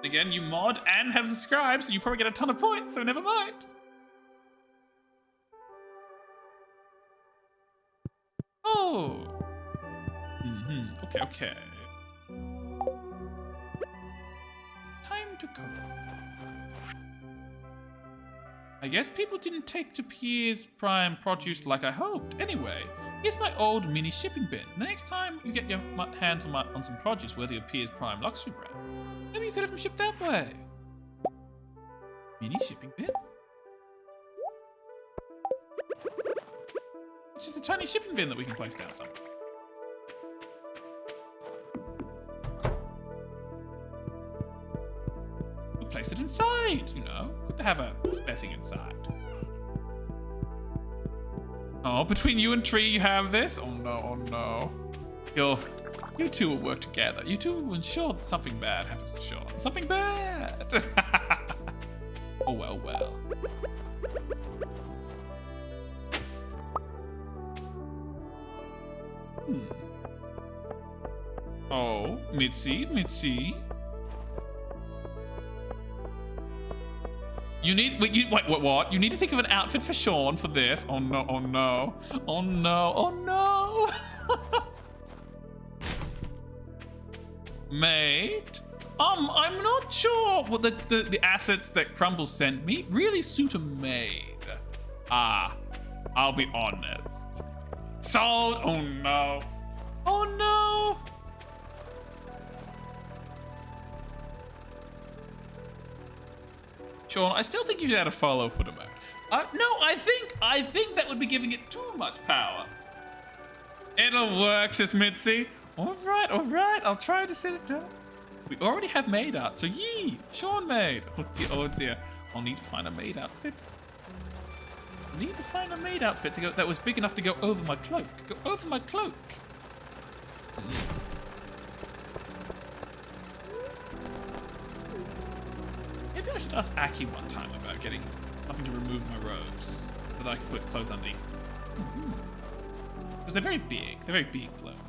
Again, you mod and have subscribed, so you probably get a ton of points, so never mind. Oh. Okay. Time to go. I guess people didn't take to Pierre's prime produce like I hoped. Anyway, here's my old mini shipping bin. The next time you get your hands on some produce worthy of Pierre's prime luxury brand, maybe you could have them shipped that way. Mini shipping bin? Which is the tiny shipping bin that we can place down somewhere. We'll place it inside, you know. Good to have a spare thing inside. Oh, between you and Tree you have this? Oh no. You two will work together. You two will ensure that something bad happens to Sean. Something bad! Oh well. Oh, Mitzi. You need wait, what? You need to think of an outfit for Sean for this. Oh no, oh no. Oh no, oh no. Mate? I'm not sure what the assets that Crumble sent me really suit a maid. I'll be honest. Sold. Oh no. Oh no. Sean, I still think you should add a follow for the mode. No, I think that would be giving it too much power. It'll work, says Mitzi. All right, I'll try to set it down. We already have maid art, so yee, Sean maid. Oh dear, I'll need to find a maid outfit. I need to find a maid outfit to go that was big enough to go over my cloak. Go over my cloak. Maybe I should ask Aki one time about having to remove my robes so that I can put clothes underneath. Because they're very big clothes.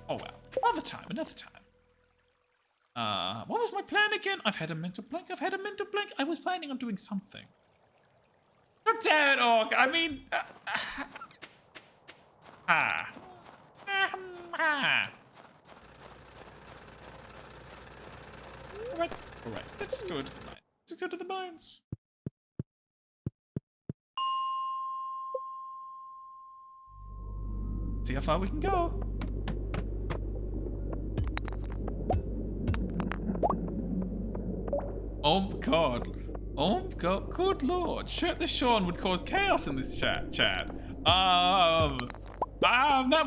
Oh well, another time. What was my plan again? I've had a mental blank. I was planning on doing something. God damn it, Orc. I mean, All right. Let's go to the mine. Let's go to the mines. See how far we can go. Oh God. Good Lord. Shirtless Sean would cause chaos in this chat. That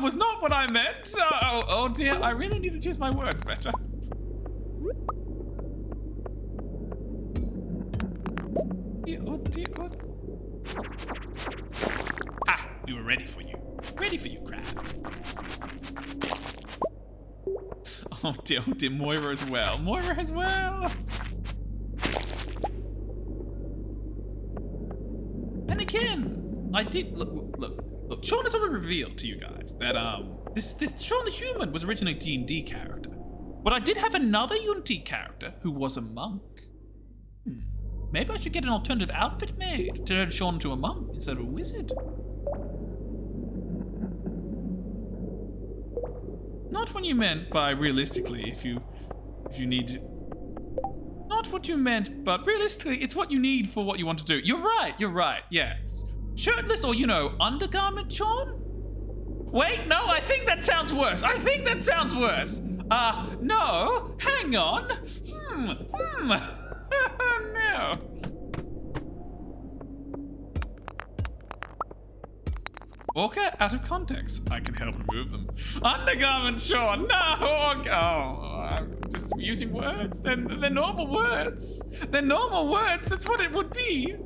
was not what I meant. Oh dear, I really need to choose my words better. Oh dear. Ah, we were ready for you. Ready for you, crab. Oh dear, Moira as well. And again, I did look. Sean has already revealed to you guys that this Sean the Human was originally a D&D character, but I did have another Unity character who was a monk. Maybe I should get an alternative outfit made to turn Sean into a monk instead of a wizard. Not what you meant by realistically, if you need. Not what you meant, but realistically, it's what you need for what you want to do. You're right, yes. Shirtless or, undergarment, Sean? Wait, no, I think that sounds worse. No, hang on. No. Walker, out of context. I can help remove them. Undergarment, Sean. No. I'm just using words. They're normal words. That's what it would be.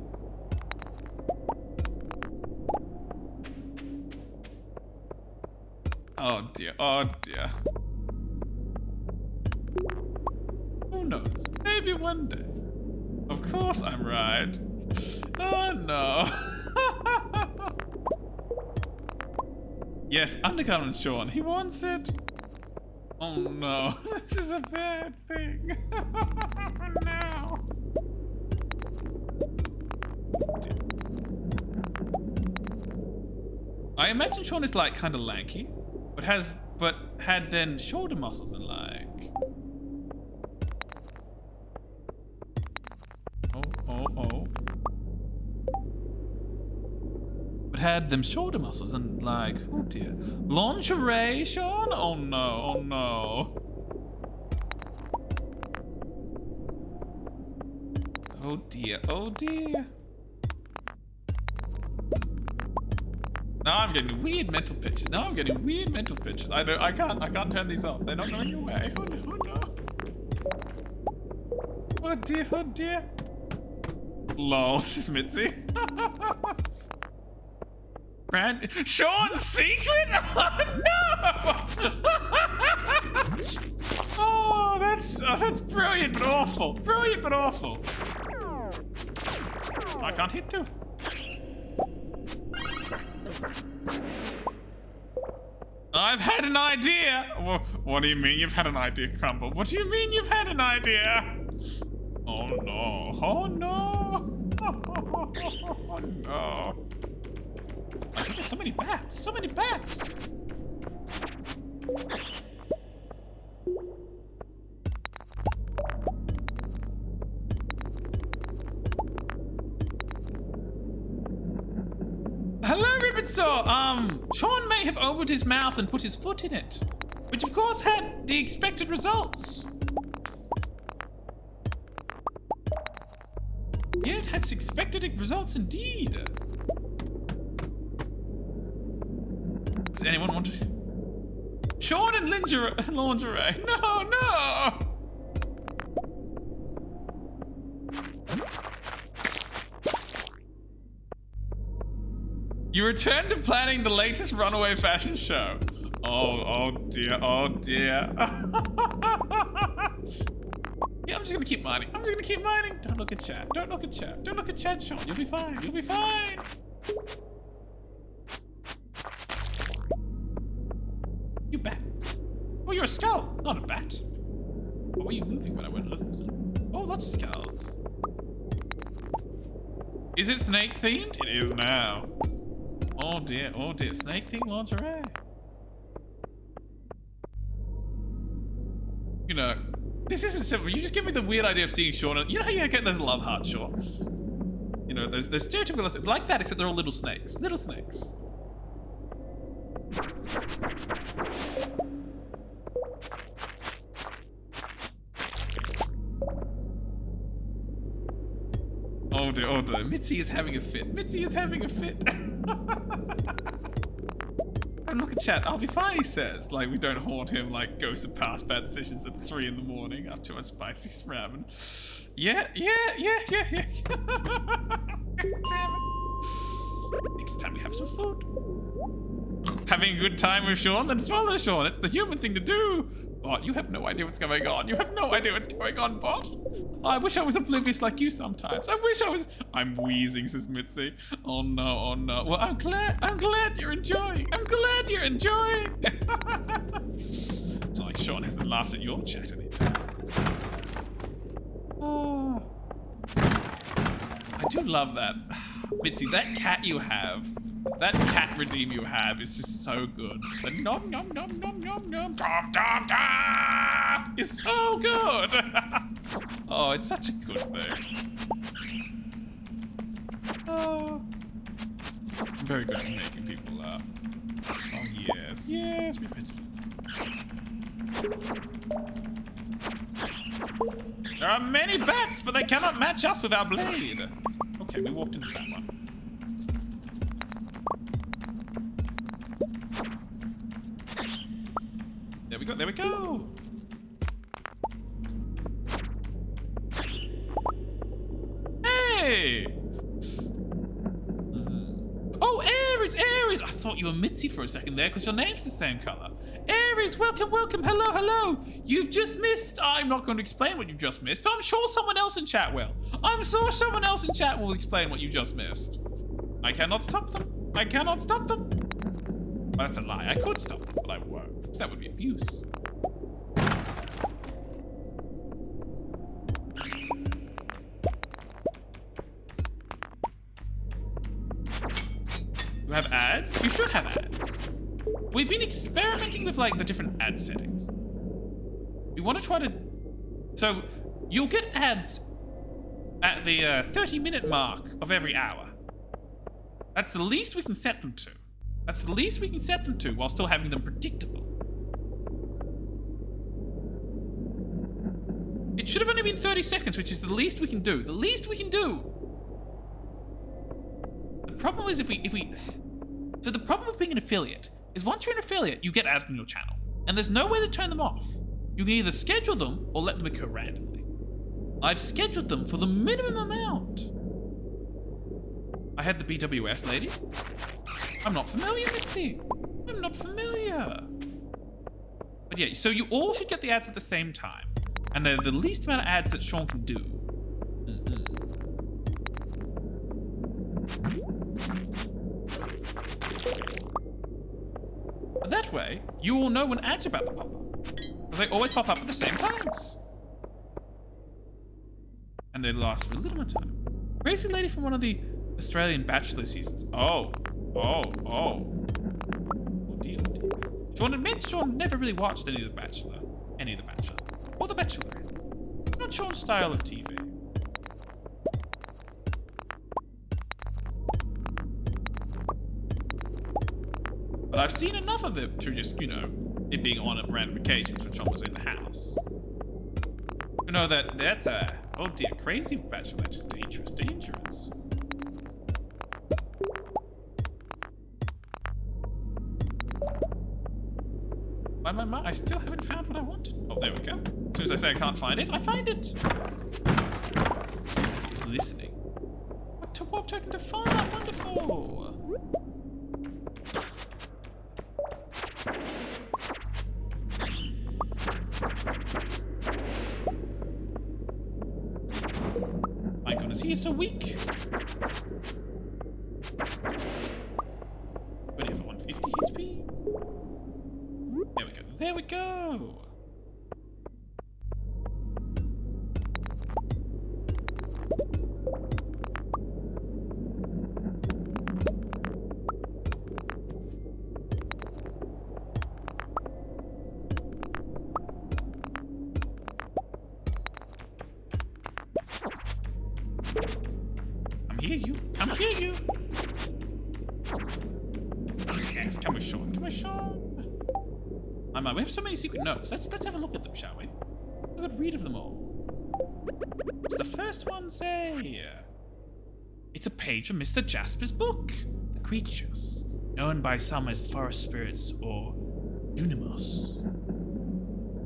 Oh dear. Who knows? Maybe one day. Of course I'm right. Oh no. Yes, undergarment Sean. He wants it. Oh no. This is a bad thing. No. I imagine Sean is like kind of lanky, but had then shoulder muscles and like. Oh. But had them shoulder muscles and like, oh dear. Lingerie, Sean? Oh no. Oh dear. Now I'm getting weird mental pictures. I can't turn these off. They're not going away. Oh no. Oh dear. Lol, this is Mitzi. Sean's secret? Oh no! Oh, that's brilliant but awful. I can't hit too. I've had an idea. What do you mean you've had an idea, Crumble? What do you mean you've had an idea? Oh no. Oh no. Oh no. Oh, there's so many bats. So many bats. Hello, Ribbitsaw! Sean may have opened his mouth and put his foot in it, which of course had the expected results. Yeah, it had expected results indeed. Does anyone want to... Sean and lingerie. No, no! You return to planning the latest runaway fashion show. Oh dear, oh dear. Yeah, I'm just gonna keep mining. Don't look at chat. Don't look at chat, Sean. You'll be fine. You bat. Oh, you're a skull, not a bat. What were you moving when I went looking? Oh, lots of skulls. Is it snake themed? It is now. Oh dear, snake themed lingerie. You know, this isn't simple. You just give me the weird idea of seeing Sean. You know how you get those love heart shorts? You know, those stereotypical, like that, except they're all little snakes. Little snakes. Oh dear. Mitzi is having a fit. Don't look at chat. I'll be fine, he says. Like, we don't haunt him like ghosts of past bad decisions at 3 in the morning after a spicy ramen. Yeah. Damn it. Next time we have some food. Having a good time with Sean, then follow Sean. It's the human thing to do. Bot, you have no idea what's going on. Bot. I wish I was oblivious like you sometimes. I'm wheezing, says Mitzi. Oh no. Well, I'm glad you're enjoying. It's not like Sean hasn't laughed at your chat anytime. Oh. I do love that. Mitzi, that cat redeem you have is just so good. The nom nom nom nom nom nom tom tom tom is so good. Oh, it's such a good thing. Oh, I'm very good at making people laugh. Oh yes, repetitive. There are many bats, but they cannot match us with our blade. Okay, we walked into that one. There we go. Hey! Oh, Aries! I thought you were Mitzi for a second there because your name's the same color. Aries, welcome. Hello. You've just missed. I'm not going to explain what you've just missed, but I'm sure someone else in chat will. Explain what you just missed. I cannot stop them. Well, that's a lie. I could stop them, but I won't, because that would be abuse. You have ads? You should have ads. We've been experimenting with like the different ad settings. We want to try to... So, you'll get ads at the 30-minute mark of every hour. That's the least we can set them to. While still having them predictable. It should have only been 30 seconds, which is the least we can do. The problem is if we... So the problem with being an affiliate is once you're an affiliate, you get ads on your channel. And there's no way to turn them off. You can either schedule them or let them occur randomly. I've scheduled them for the minimum amount. I had the BWS lady. I'm not familiar, Mitzi. But yeah, so you all should get the ads at the same time. And they're the least amount of ads that Sean can do. That way, you all know when ads are about to pop up. Because they always pop up at the same times. and they last for a little more time. Crazy lady from one of the Australian Bachelor seasons. Oh dear. Sean admits Sean never really watched any of The Bachelor, or The Bachelorette. Not Sean's style of TV. But I've seen enough of it to just, it being on at random occasions when Sean was in the house. You know that's a, oh dear, crazy Bachelorette, just dangerous. My, I still haven't found what I wanted. Oh, there we go. As soon as I say I can't find it, I find it. He's listening. What to warp token to find? Wonderful. My goodness, he is so weak. What do you have, 150 HP? There we go! I'm here, you! Yes, come with Sean. We have so many secret notes. Let's have a look at them, shall we? A good read of them all. What's the first one say? It's a page from Mr. Jasper's book. The creatures, known by some as forest spirits or Unimos,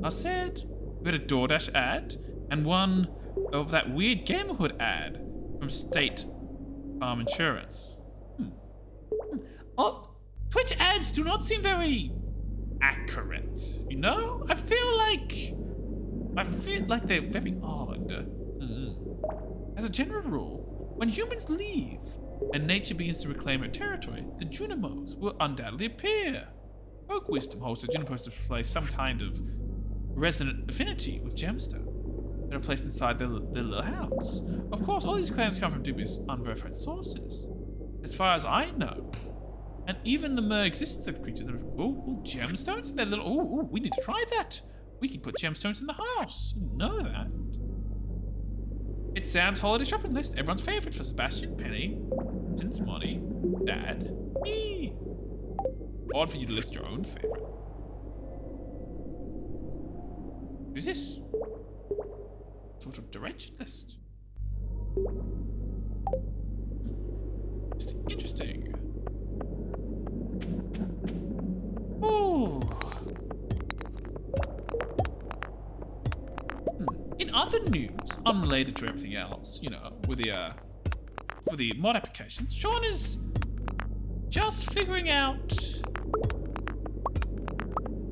are said. We had a DoorDash ad and one of that weird Gamerhood ad from State Farm Insurance. Oh, Twitch ads do not seem very accurate, I feel like they're very odd. As a general rule, when humans leave and nature begins to reclaim her territory, the Junimos will undoubtedly appear. Folk wisdom holds the Junimos to display some kind of resonant affinity with gemstone that are placed inside their little house. Of course, all these claims come from dubious, unverified sources. As far as I know, and even the mere existence of the creatures. Ooh, gemstones in their little. Ooh, we need to try that. We can put gemstones in the house. Didn't know that. It's Sam's holiday shopping list. Everyone's favorite for Sebastian, Penny, Since Money, Dad, me. Odd for you to list your own favorite. What is this? Sort of direction list. It's interesting. Ooh. In other news, unrelated to everything else, with the mod applications, Sean is just still figuring out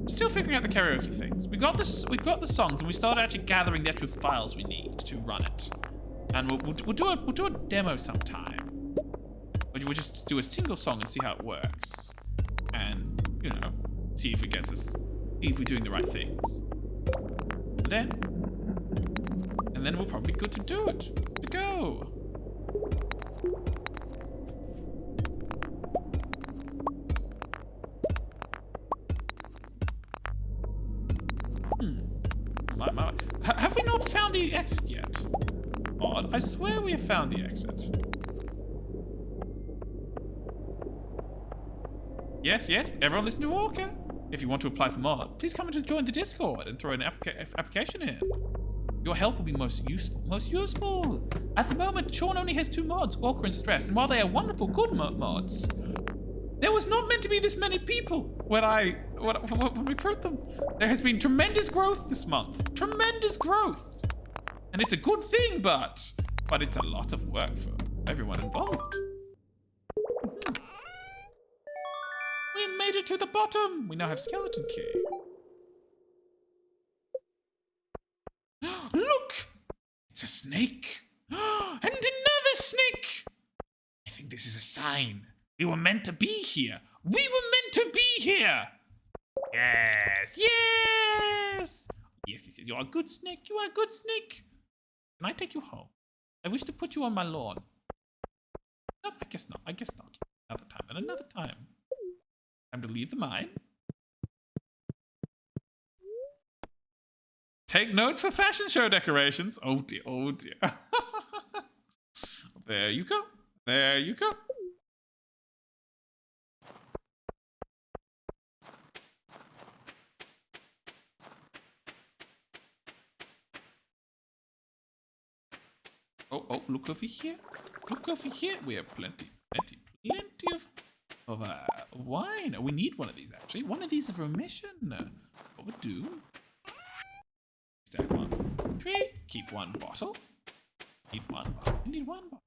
the karaoke things. We got the songs, and we started actually gathering the actual files we need to run it. And we'll do a demo sometime. We'll just do a single song and see how it works. And see if it gets us, see if we're doing the right things. And then we're probably good to do it. To go. Have we not found the exit yet? Odd. I swear we have found the exit. Yes, everyone listen to Walker. If you want to apply for mod, please come and just join the Discord and throw an application in. Your help will be most useful. At the moment, Sean only has 2 mods, Walker and Stress, and while they are wonderful, good mods, there was not meant to be this many people when we recruit them. There has been tremendous growth this month. Tremendous growth. And it's a good thing, but it's a lot of work for everyone involved. We made it to the bottom. We now have skeleton key. Look! It's a snake. And another snake! I think this is a sign. We were meant to be here. We were meant to be here! Yes! Yes! Yes, you are a good snake. You are a good snake. Can I take you home? I wish to put you on my lawn. Nope, I guess not. I guess not. Another time, and another time. Time to leave the mine. Take notes for fashion show decorations. Oh dear, oh dear. There you go. There you go. Oh, look over here. Look over here. We have plenty of wine. We need one of these, actually. One of these is for a mission. What would do? Stack 1, 3. Keep 1 bottle. Need 1 bottle. We need 1 bottle.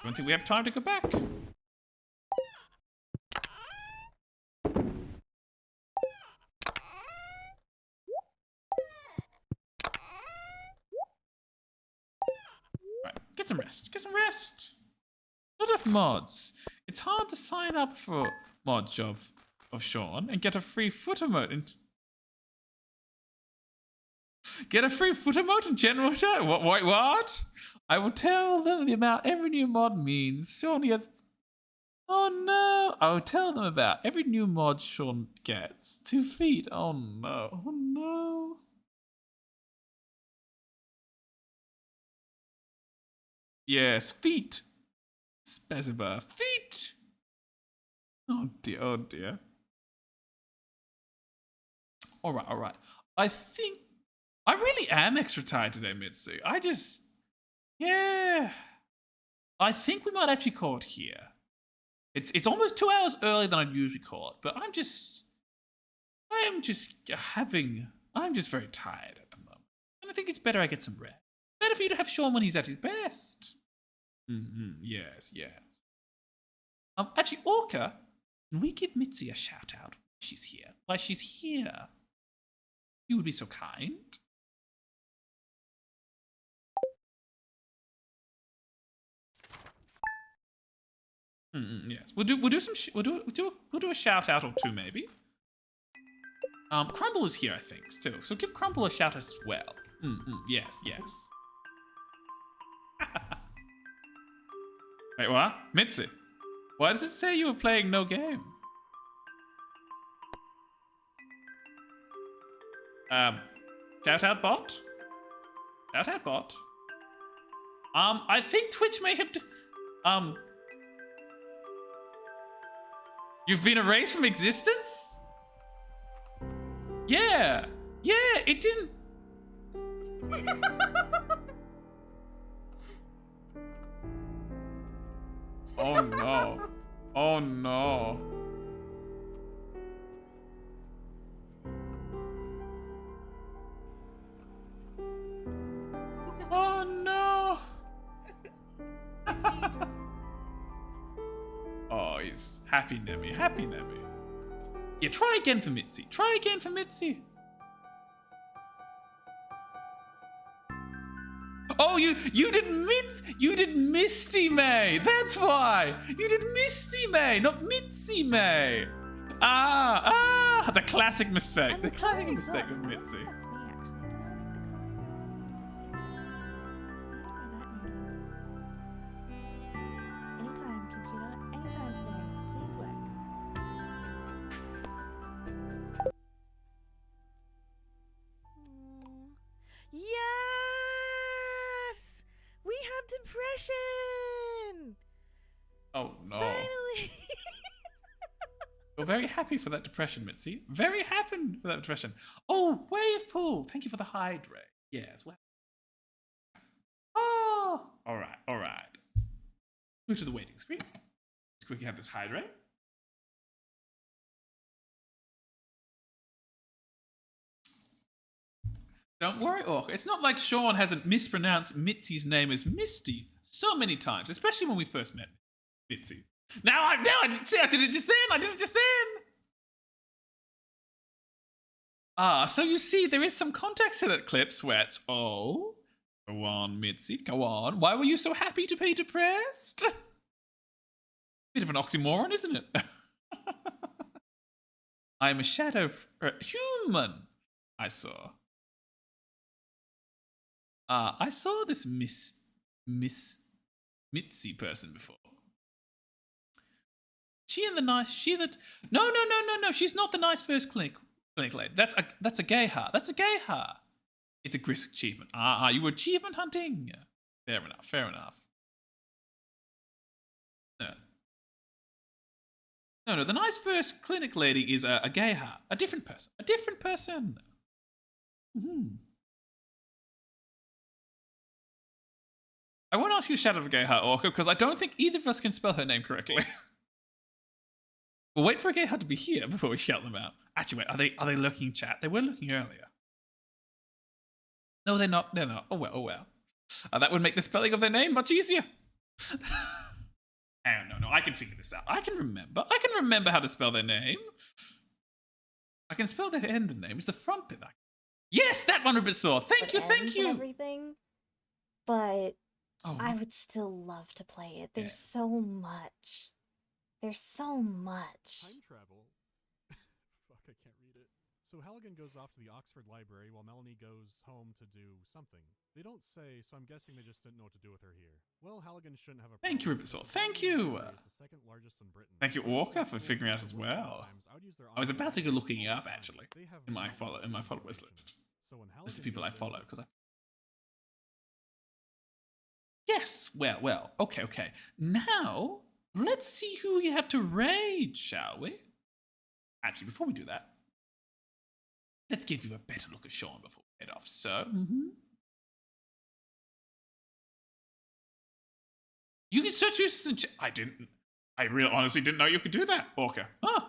Don't think we have time to go back. Get some rest. Get some rest. Not enough mods. It's hard to sign up for mods of Sean and get a free foot emote and get a free foot emote in general chat. What? I will tell them the amount every new mod means. Sean gets. Oh no! I will tell them about every new mod Sean gets. 2 feet. Oh no! Oh no! Yes, feet. Specifier. Feet. Oh dear, oh dear. Alright. I think I really am extra tired today, Mitsu. Yeah. I think we might actually call it here. It's almost 2 hours earlier than I'd usually call it, but I'm just very tired at the moment. And I think it's better I get some rest. Better for you to have Sean when he's at his best. Yes. Actually, Orca, can we give Mitzi a shout out? She's here. Why she's here. You would be so kind. Yes, we'll do a shout out or 2 maybe. Crumble is here, I think, still. So give Crumble a shout out as well. Yes. Wait, what? Mitzi, why does it say you were playing no game? Shout out bot? Shout out bot? I think Twitch may have you've been erased from existence? Yeah, it didn't. Oh no. Oh no. Oh no. Oh, he's happy Nemi. Yeah, try again for Mitzi. Oh, you did Misty May. That's why. You did Misty May, not Mitzi May. The classic mistake. The classic mistake of Mitzi. Anytime, computer. Anytime today. Please work. Yes! We have depression! Oh no. Finally! You're very happy for that depression, Mitzi. Very happy for that depression. Oh, wave pool. Thank you for the hydrate. Yes. Well. Oh. All right. Move to the waiting screen. Let's quickly have this hydrate. Don't worry, Orc. It's not like Sean hasn't mispronounced Mitzi's name as Misty so many times, especially when we first met Mitzi. I did it just then. So you see, there is some context to that clip, Sweats. Oh, go on, Mitzi, go on. Why were you so happy to be depressed? Bit of an oxymoron, isn't it? I'm a shadow human. I saw. I saw this Miss Mitzi person before. She the no. She's not the nice first clinic lady. That's a gay ha. That's a gay ha. It's a Grisk achievement. You were achievement hunting. Fair enough. No. The nice first clinic lady is a gay ha. A different person. Mm-hmm. I won't ask you a shadow of a gay ha, Orca, because I don't think either of us can spell her name correctly. We'll wait for a gay ha to be here before we shout them out. Actually, wait, are they lurking in chat? They were looking earlier. No, they're not. They're not. Oh well. That would make the spelling of their name much easier. No, I can figure this out. I can remember how to spell their name. I can spell their end name. It's the front bit. Yes, that 100%. Thank you. Everything, but Oh. I would still love to play it. There's so much. Time travel? Fuck, I can't read it. So Halligan goes off to the Oxford Library while Melanie goes home to do something. They don't say, so I'm guessing they just didn't know what to do with her here. Well, Halligan shouldn't have a Thank you, Ribisol. Thank you. It's the second largest in Britain. Thank you, Orca, for figuring out as well. I was about to go looking it up actually in my followers list. This is people I follow because I. Yes. Well. Okay. Now let's see who we have to raid, shall we? Actually, before we do that, let's give you a better look at Sean before we head off. So. You can search uses and I didn't. I really honestly didn't know you could do that, Orca. Huh.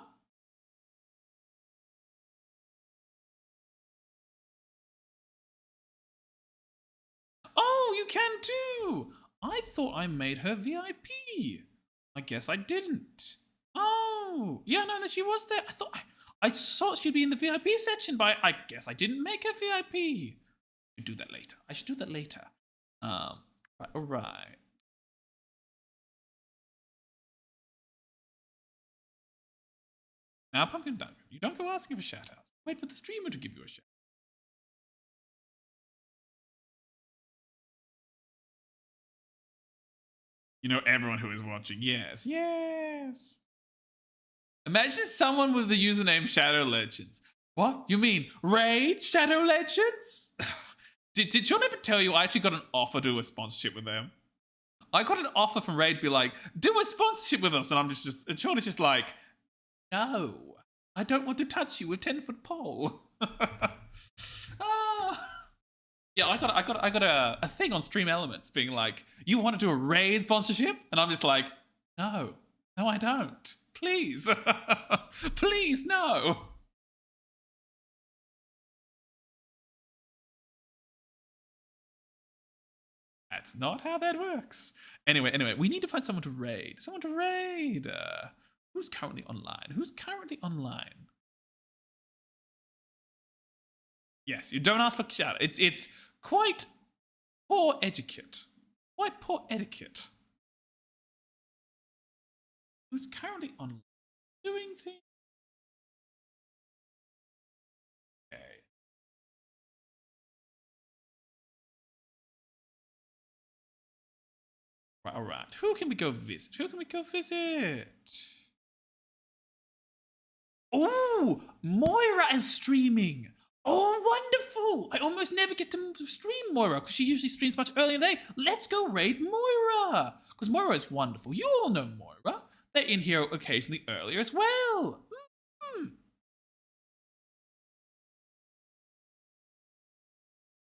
Oh, you can too. I thought I made her VIP. I guess I didn't. Oh, yeah, no, that she was there. I saw she'd be in the VIP section, but I guess I didn't make her VIP. I should do that later. Right, all right. Now, Pumpkin Duncan, you don't go asking for shoutouts. Wait for the streamer to give you a shout. You know everyone who is watching. Yes. Imagine someone with the username Shadow Legends. What? You mean Raid Shadow Legends? Did Sean ever tell you I actually got an offer to do a sponsorship with them? I got an offer from Raid to be like, do a sponsorship with us. And I'm and Sean is just like, no, I don't want to touch you with 10-foot pole. Yeah, I got a thing on Stream Elements being like, you want to do a raid sponsorship? And I'm just like, no, I don't. Please, please, no. That's not how that works. Anyway, we need to find someone to raid. Who's currently online? Yes, you don't ask for shout. It's quite poor etiquette. Who's currently online doing things? Okay. Right, all right. Who can we go visit? Oh, Moira is streaming. Oh, wonderful! I almost never get to stream Moira because she usually streams much earlier in the day. Let's go raid Moira because Moira is wonderful. You all know Moira. They're in here occasionally earlier as well.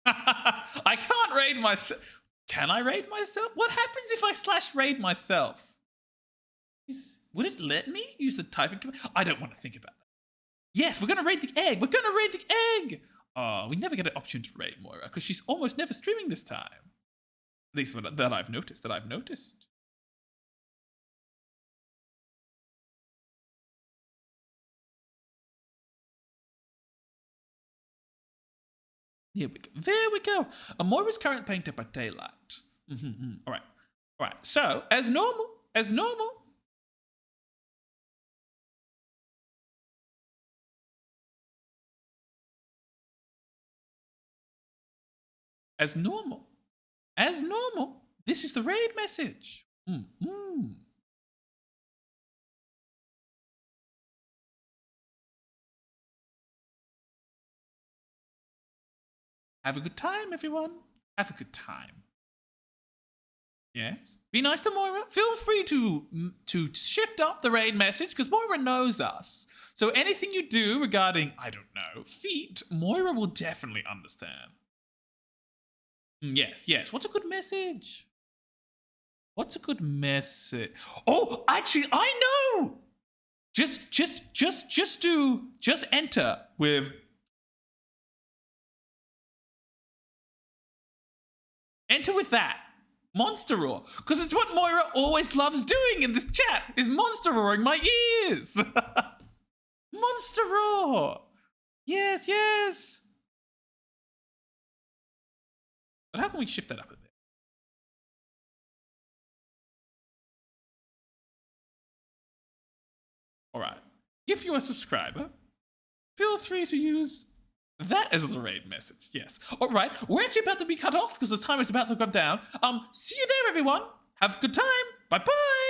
I can't raid myself. Can I raid myself? What happens if I /raid myself? Would it let me use the typing command? I don't want to think about that. Yes, we're going to raid the egg. Oh, we never get an option to raid Moira because she's almost never streaming this time. At least that I've noticed. There we go. Moira's current paint up at daylight. All right. So, as normal. as normal. As normal, this is the raid message. Have a good time, everyone. Have a good time. Yes. Be nice to Moira. Feel free to shift up the raid message because Moira knows us. So anything you do regarding, I don't know, feet, Moira will definitely understand. Yes, yes. What's a good message? What's a good message? Oh, actually, I know. Just enter with. Enter with that. Monster roar. Because it's what Moira always loves doing in this chat, is monster roaring my ears. Monster roar. Yes, yes. But how can we shift that up a bit? All right. If you're a subscriber, feel free to use that as the raid message, yes. All right, we're actually about to be cut off because the timer is about to come down. See you there, everyone. Have a good time. Bye-bye.